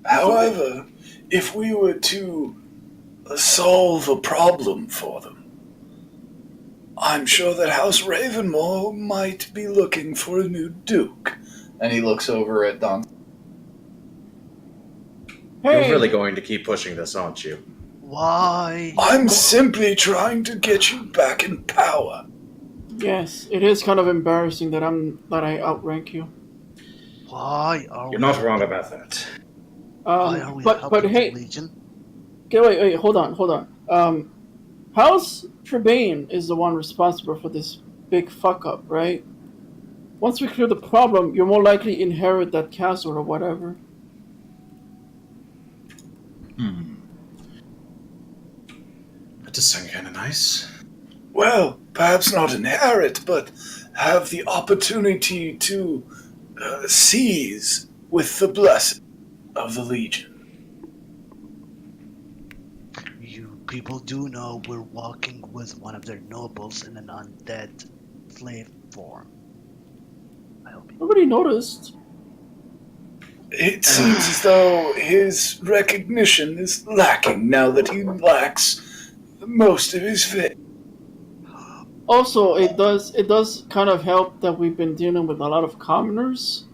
However, if we were to solve a problem for them, I'm sure that House Ravenmore might be looking for a new duke. And he looks over at Don. Hey, You're really going to keep pushing this, aren't you? Why? I'm simply trying to get you back in power. yes, it is kind of embarrassing that I outrank you. Why are You're not wrong about that. Why are we but helping hey, the Legion? okay, wait, hold on. House Trebane is the one responsible for this big fuck up, right? Once we clear the problem, you're more likely to inherit that castle or whatever. That does sound kind of nice. Well, perhaps not inherit, but have the opportunity to seize with the blessing of the Legion. people do know we're walking with one of their nobles in an undead slave form. I hope you Nobody noticed. It seems as though his recognition is lacking now that he lacks most of his face. Also, it does kind of help that we've been dealing with a lot of commoners.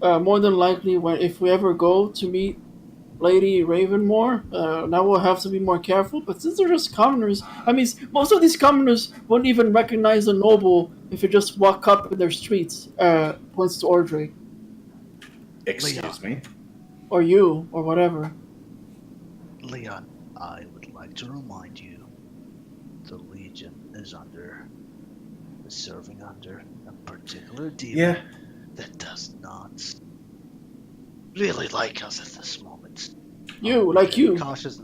More than likely, if we ever go to meet Lady Ravenmore, now we'll have to be more careful. But since they're just commoners, I mean, most of these commoners wouldn't even recognize a noble if you just walk up in their streets. Points to Ordre. Excuse me. Or you, or whatever. Leon, I would like to remind you the Legion is serving under a particular demon that does not really like us at this moment. You. Cautious.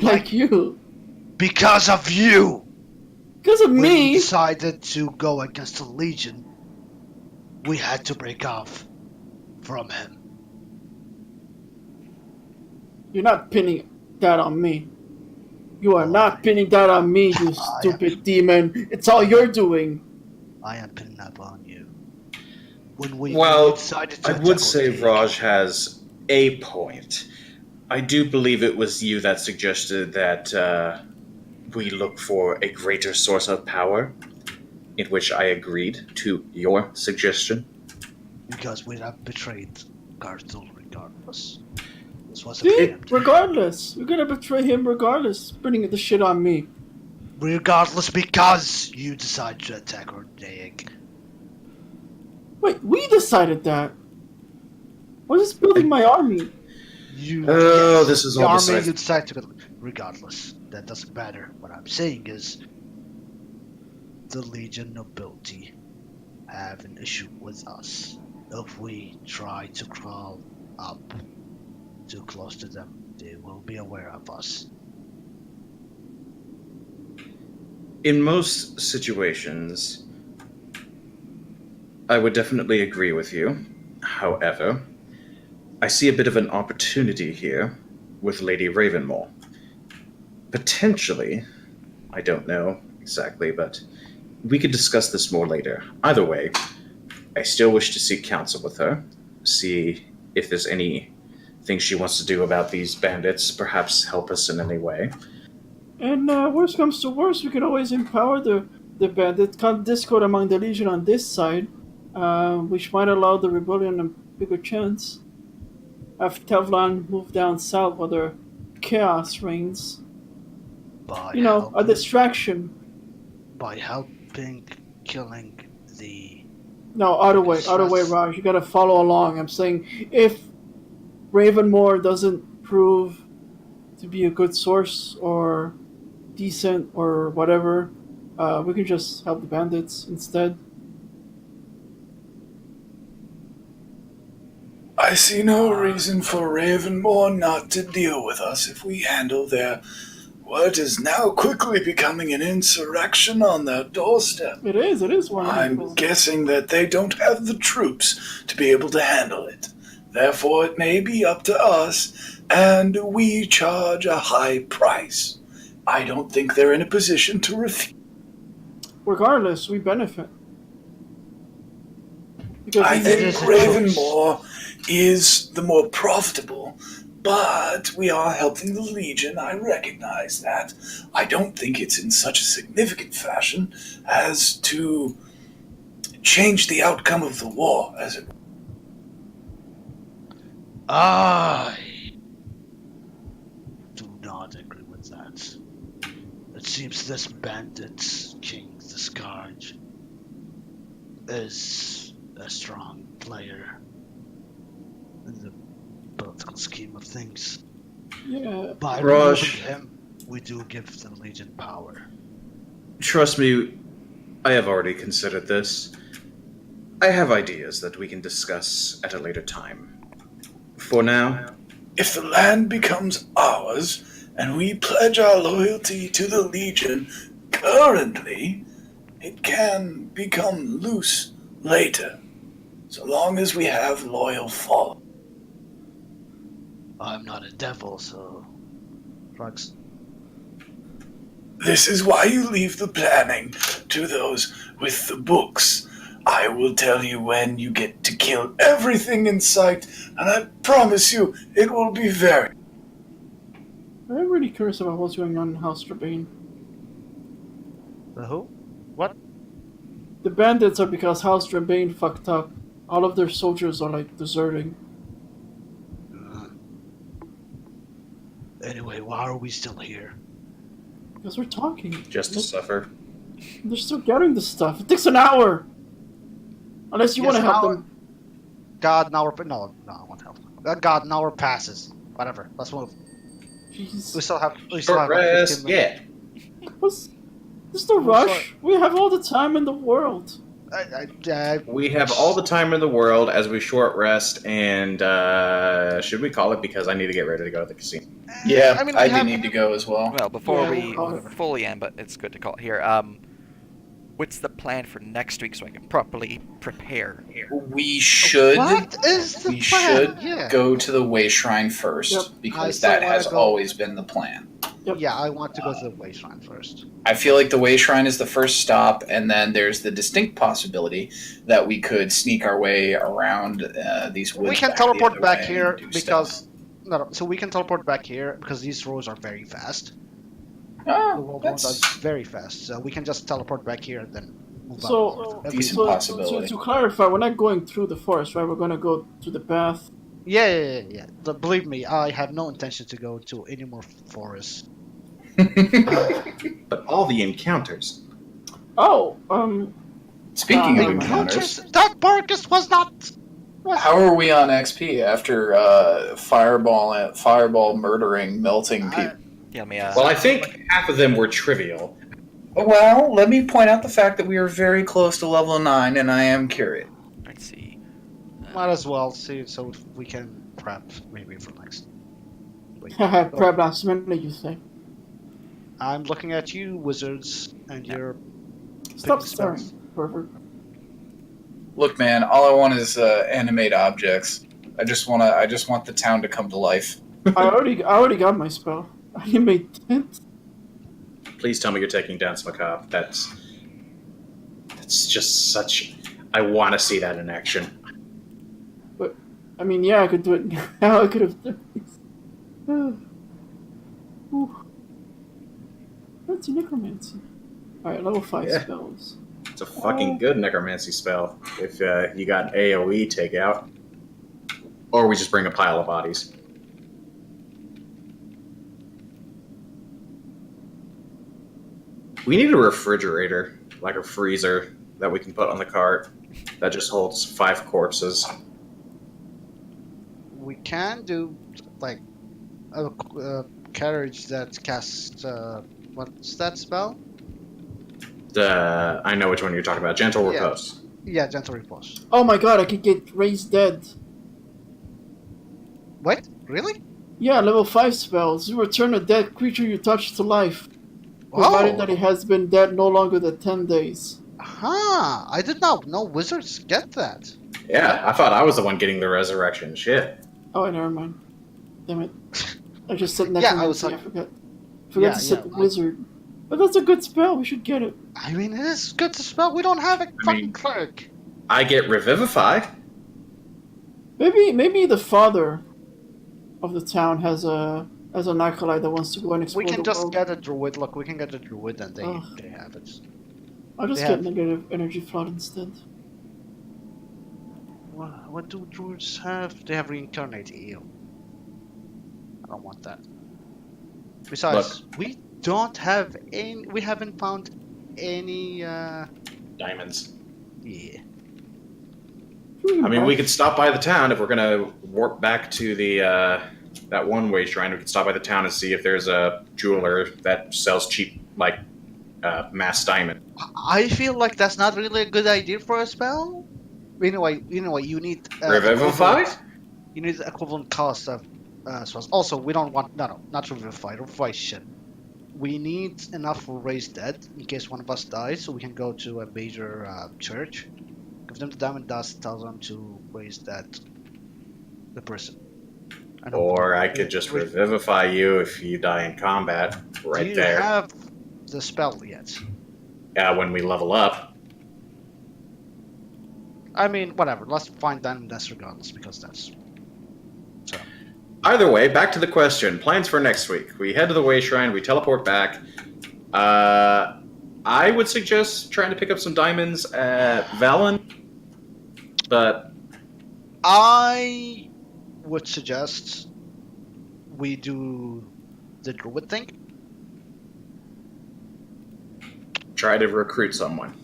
Like you. Because of you! Because of When we me! decided to go against the Legion, we had to break off from him. You're not pinning that on me. You are not pinning that on me, you stupid demon. It's all you're doing. I am pinning up on you. When we decided to I would attack say Ortega, Raj has a point. I do believe it was you that suggested that we look for a greater source of power, in which I agreed to your suggestion. because we have betrayed Garthul regardless. This was a See? preemptive. Regardless. We're gonna betray him regardless. Putting the shit on me. Regardless, because you decided to attack Ortega. Wait, we decided that. We're just building my army. This is the all army besides- you decided to build. Regardless, that doesn't matter. What I'm saying is, the Legion nobility have an issue with us. If we try to crawl up too close to them, they will be aware of us. In most situations, I would definitely agree with you. However, I see a bit of an opportunity here with Lady Ravenmore. Potentially, I don't know exactly, but we could discuss this more later. Either way, I still wish to seek counsel with her, see if there's anything she wants to do about these bandits, perhaps help us in any way. And worst comes to worst, we can always empower the bandit discord among the Legion on this side, which might allow the rebellion a bigger chance. Have Tevlan move down south where the chaos reigns. By A distraction. by helping killing the No, other way, Raj. You gotta follow along. I'm saying if Ravenmore doesn't prove to be a good source or decent or whatever, we can just help the bandits instead. I see no reason for Ravenmore not to deal with us if we handle what is now quickly becoming an insurrection on their doorstep. It is one. I'm guessing that they don't have the troops to be able to handle it. Therefore, it may be up to us, and we charge a high price. I don't think they're in a position to refuse. Regardless, we benefit. Because I we think need- Ravenmore is the more profitable, but we are helping the Legion. I recognize that. I don't think it's in such a significant fashion as to change the outcome of the war, as it. I do not agree with that. It seems this bandit, King the Scourge, is a strong player in the political scheme of things. Yeah. By Raj. removing him, we do give the Legion power. Trust me, I have already considered this. I have ideas that we can discuss at a later time. For now, If the land becomes ours and we pledge our loyalty to the Legion currently, it can become loose later, so long as we have loyal followers. I'm not a devil, so Rugs. This is why you leave the planning to those with the books. I will tell you when you get to kill everything in sight, and I promise you it will be very... I'm really curious about what's going on in House Rabane. The who? What? The bandits are because House Rabane fucked up. All of their soldiers are like deserting. Anyway, why are we still here? Because we're talking. Just to suffer. They're still getting the stuff. It takes an hour! Unless you Yes, want to help an hour. them. God, an hour. No, I won't help. God, an hour passes. Whatever. Let's move. Jeez. We still have. Short like, 15 rest, minutes. yeah. There's no rush. We have all the time in the world. We have all the time in the world as we short rest, and should we call it because I need to get ready to go to the casino? Yeah, I mean, I we do have- need to go as well. Well, before Yeah, we we'll call it. fully end, but it's good to call it here. What's the plan for next week so I can properly prepare? We should What is the we plan? should Yeah. go to the way shrine first Yep. I because still that wanna has go- always been the plan. Yep. Yeah, I want to go to the way shrine first. I feel like the way shrine is the first stop, and then there's the distinct possibility that we could sneak our way around these woods. We can back the teleport other back way here and do because stuff. no. So we can teleport back here because these roads are very fast. Ah, The world roads that's are very fast, so we can just teleport back here and then move So, on. decent so possibility. to clarify, we're not going through the forest, right? We're going to go to the path. Yeah. Believe me, I have no intention to go to any more forests. But all the encounters. Oh, Speaking of Oh, encounters, That Barkus was not. how are we on XP after fireball murdering, melting people? Yeah, let me, Well, I think half of them were trivial. Well, let me point out the fact that we are very close to level 9, and I am curious. let's see. Might as well see so we can prep maybe for next. week. prep last minute, you say. I'm looking at you, wizards, and you're. Stop picking staring, spells. pervert. Look, man, all I want is animate objects. I just want the town to come to life. I already got my spell. I made it. Please tell me you're taking down Smakov. That's just such. I want to see that in action. I mean, yeah, I could do it now. I could have done this. That's a necromancy. Alright, level 5 Yeah. spells. It's a fucking good necromancy spell if you got AoE takeout, or we just bring a pile of bodies. We need a refrigerator, like a freezer, that we can put on the cart that just holds 5 corpses. We can do like a carriage that casts. What's that spell? I know which one you're talking about. Gentle Yeah. Repose. Yeah, gentle repose. Oh my god, I could get raised dead. What? Really? Yeah, level 5 spells. You return a dead creature you touch to life, provided that it has been dead no longer than 10 days. Huh, I did not know wizards get that. Yeah, I thought I was the one getting the resurrection. Shit. Oh, never mind. Damn it. I just said Yeah, I was necromancy, I like- forgot. Yeah, To set yeah, the I- wizard. But that's a good spell, we should get it. I mean, it is good to spell. We don't have a fucking mean- cleric. I get Revivify. Maybe the father of the town has an acolyte that wants to go and explore We can the just world. get a druid. Look, we can get a druid and Ugh. they have it. I'll just they get have- negative energy flood instead. What do druids have? They have reincarnate. Ew. I don't want that. Besides, we don't have any. We haven't found any. Diamonds. Yeah. I mean, we could stop by the town if we're gonna warp back to the that one-way shrine. We could stop by the town and see if there's a jeweler that sells cheap, like, mass diamond. I feel like that's not really a good idea for a spell. Anyway, you need Revivify? equivalent- You need the equivalent cost of spells. Also, we don't want not revivify. Revivify shit. We need enough for raise dead in case one of us dies, so we can go to a major church, give them the diamond dust, tell them to raise that the person. And Or I could just revivify you if you die in combat. Right Do you there. have the spell yet? When we level up. I mean, whatever. Let's find Diamond Dust regardless, because that's... So. Either way, back to the question. Plans for next week. We head to the Way Shrine, we teleport back. I would suggest trying to pick up some diamonds at Valen. But I would suggest we do the druid thing. try to recruit someone.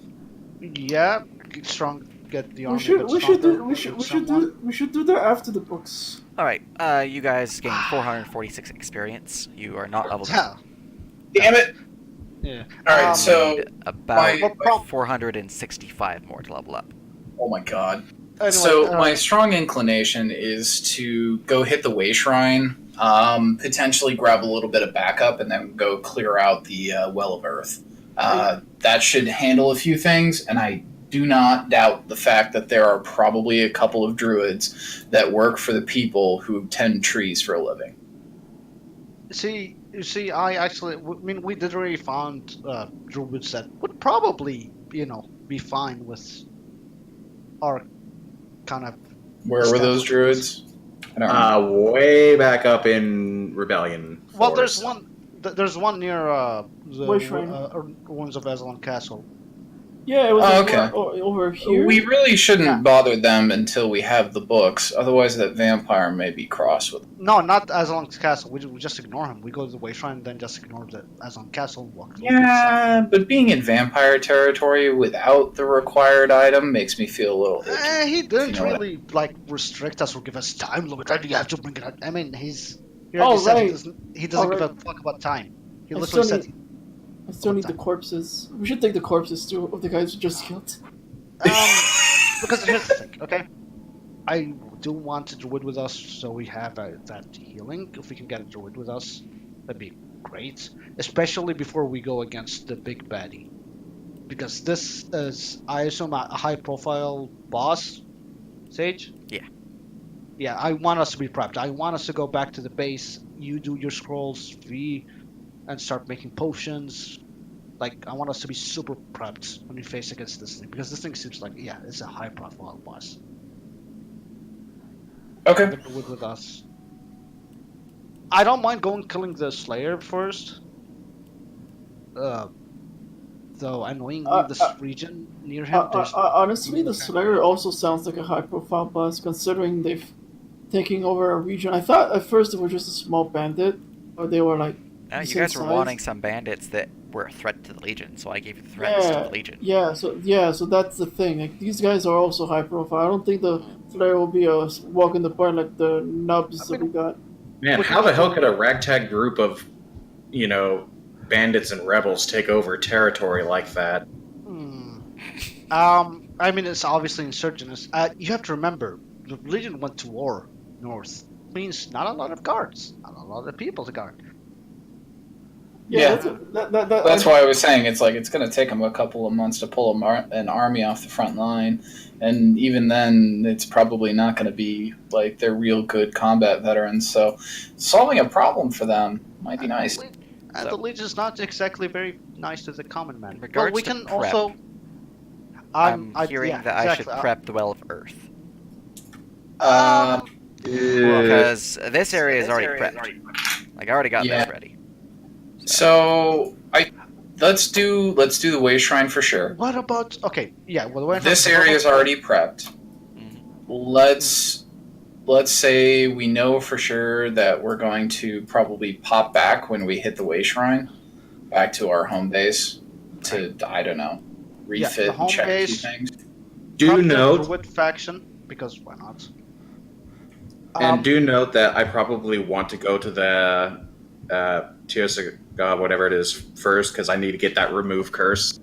Yeah, get strong. Get the army. We should do that after the books. All right. You guys gained 446 experience. You are not leveled up. Damn it! Yeah. All right, You so need about my- 465 more to level up. oh my god. Anyway, So my strong inclination is to go hit the Way Shrine, potentially grab a little bit of backup, and then go clear out the Well of Earth. That should handle a few things, and I do not doubt the fact that there are probably a couple of druids that work for the people who tend trees for a living. You see, I mean, we did already found druids that would probably, be fine with our kind of. Where were those druids? I don't remember. Way back up in Rebellion. Well, Forest. there's one near the Way Shrine. ruins of Aslan Castle. Yeah, it was Oh, okay. over here. We really shouldn't Yeah. bother them until we have the books, otherwise that vampire may be cross with them. No, not Aslan Castle. We just ignore him. We go to the Way Shrine, then just ignore the Aslan Castle. Walk to the Yeah, but being in vampire territory without the required item makes me feel a little icky. He didn't You know what really restrict us or give us time limit. You have to bring it out. I mean, he Oh, already said right. he doesn't give a Alright. fuck about time. He I literally still said, I still need the corpses. We should take the corpses too of the guys we just killed. because here's the thing, okay? I do want a druid with us, so we have that healing. If we can get a druid with us, that'd be great. Especially before we go against the big baddie. Because this is, I assume, a high-profile boss, Sage? Yeah. Yeah, I want us to be prepped. I want us to go back to the base, you do your scrolls, and start making potions. I want us to be super prepped when we face against this thing, because this thing seems like, it's a high-profile boss. Okay. Have a druid with us. I don't mind killing the Slayer first. Though annoyingly, this region near him, there's Honestly, the Slayer also sounds like a high-profile boss, considering they've taken over a region. I thought at first they were just a small bandit, or they were like. You decent guys were size. wanting some bandits that were a threat to the Legion, so I gave you the threats to the Legion. So that's the thing. Like, these guys are also high-profile. I don't think the Slayer will be a walk in the park like the nubs that we got. Man, how the hell could a ragtag group of, bandits and rebels take over territory like that? I mean, it's obviously insurgents. You have to remember, the Legion went to war north. Means not a lot of guards, not a lot of people to guard. Yeah. That's why I was saying it's going to take them a couple of months to pull an army off the front line, and even then, it's probably not going to be like they're real good combat veterans. So, solving a problem for them might be nice. And the Legion's not exactly very nice to the common man. In regards we to can prep, also. I'm hearing that I should exactly. prep the Well of Earth. Um, Because this area is already prepped. Like, I already got Yeah. this ready. So, let's do the Way Shrine for sure. What about This area is already prepped. Mhm. Let's say we know for sure that we're going to probably pop back when we hit the Way Shrine, back to our home base to, I don't know, refit the home and check a few base. things. Do note, Druid faction, because why not? and do note that I probably want to go to the Tiosaga, whatever it is, first, because I need to get that remove curse.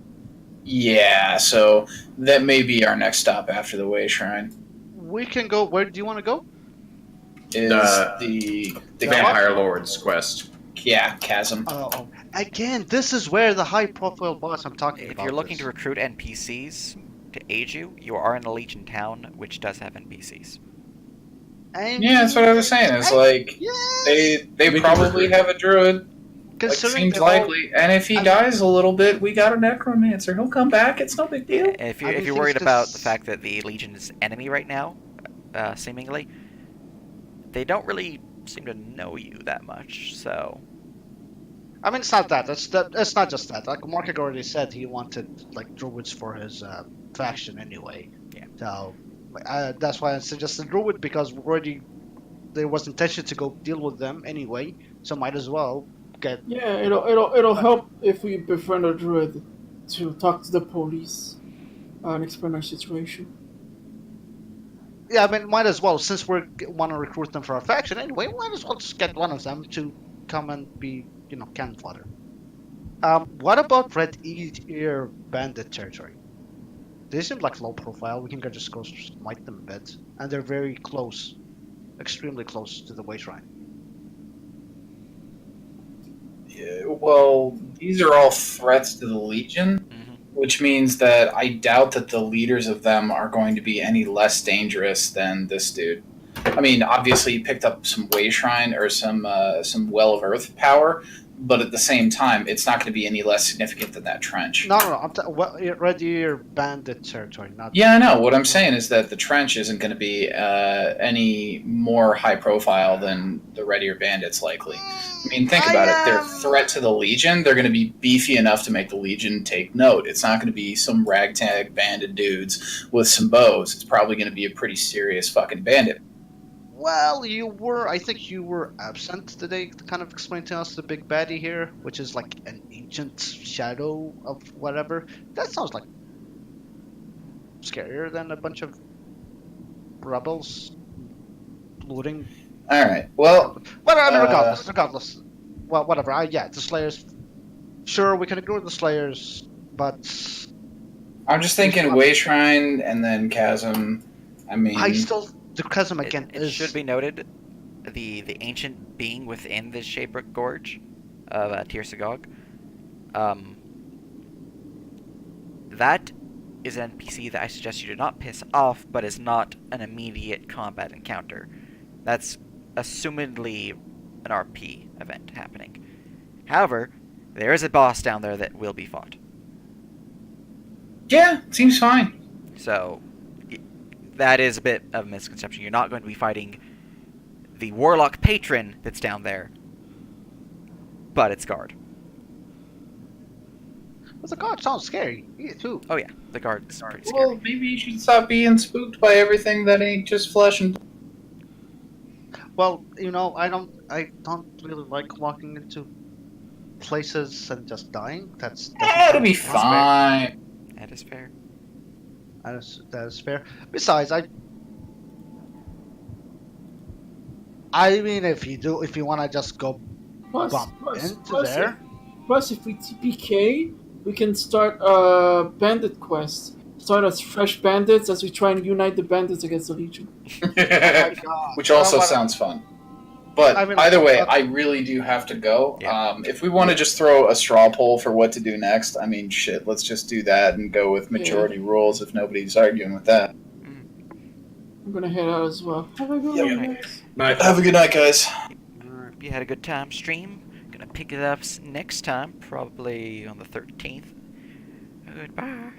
Yeah, so that may be our next stop after the Way Shrine. We can go. Where do you want to go? Is the Vampire Lord's quest. chasm. Again, this is where the high-profile boss I'm talking If about. you're looking is. to recruit NPCs to aid you, you are in a Legion town, which does have NPCs. Yeah, that's what I was saying. It's like they We can probably recruit. have a druid. Like, considering seems they all, likely. And if he I mean- dies a little bit, we got a necromancer. He'll come back. It's no big deal. If I you're mean, if you're things worried about the just- fact that the Legion is enemy right now, seemingly, they don't really seem to know you that much. So I mean, it's not that. It's not just that. Like Mark had already said, he wanted like druids for his faction anyway. Yeah. So that's why I suggested druid because already there was intention to go deal with them anyway. So might as well get. Yeah, it'll help if we befriend a druid to talk to the police and explain our situation. Yeah, I mean, might as well since we want to recruit them for our faction anyway. Might as well just get one of them to come and be, cannon fodder. What about Red Ear Bandit territory? They seem like low profile. We can just go smite them a bit, and they're very close, extremely close to the way shrine. Yeah, well, these are all threats to the Legion, which means that I doubt that the leaders of them are going to be any less dangerous than this dude. I mean, obviously, he picked up some way shrine or some well of earth power, but at the same time, it's not going to be any less significant than that trench. No. Red Ear Bandit territory, not. Yeah, I know. What I'm saying is that the trench isn't going to be any more high profile than the Red Ear Bandits, likely. I mean, think about it. They're a threat to the Legion. They're going to be beefy enough to make the Legion take note. It's not going to be some ragtag bandit dudes with some bows. It's probably going to be a pretty serious fucking bandit. Well, I think you were absent today to kind of explain to us the big baddie here, which is like an ancient shadow of whatever. That sounds like scarier than a bunch of rebels looting. All right. Well, But I mean, regardless. Well, whatever. The Slayers. Sure, we can ignore the Slayers, but I'm just thinking Way Shrine and then Chasm. I mean, the chasm again it should be noted, the ancient being within the Shabrick Gorge of Tirsagog, that is an NPC that I suggest you do not piss off, but is not an immediate combat encounter. That's assumedly an RP event happening. However, there is a boss down there that will be fought. yeah, seems fine. So, that is a bit of a misconception. You're not going to be fighting the Warlock Patron that's down there, but it's Guard. But the guard sounds scary. Yeah, too. Oh yeah, the Guard is pretty scary. Well, maybe you should stop being spooked by everything that ain't just flesh and. Well, I don't really like walking into places and just dying. It'll be fine. That is fair. That is fair. Besides, I mean, if you want to just go Plus, bump plus, into plus, there, plus, if we TPK, we can start a bandit quest. Start as fresh bandits as we try and unite the bandits against the Legion. oh my God. Which also Well, sounds fun. But I mean, either way, okay. I really do have to go. Yeah. If we want to just throw a straw poll for what to do next, I mean, shit, let's just do that and go with majority rules if nobody's arguing with that. I'm gonna head out as well. Have a good Yeah. one, guys. Night. Have a good night, guys. You had a good time stream. Gonna pick it up next time, probably on the 13th. Goodbye.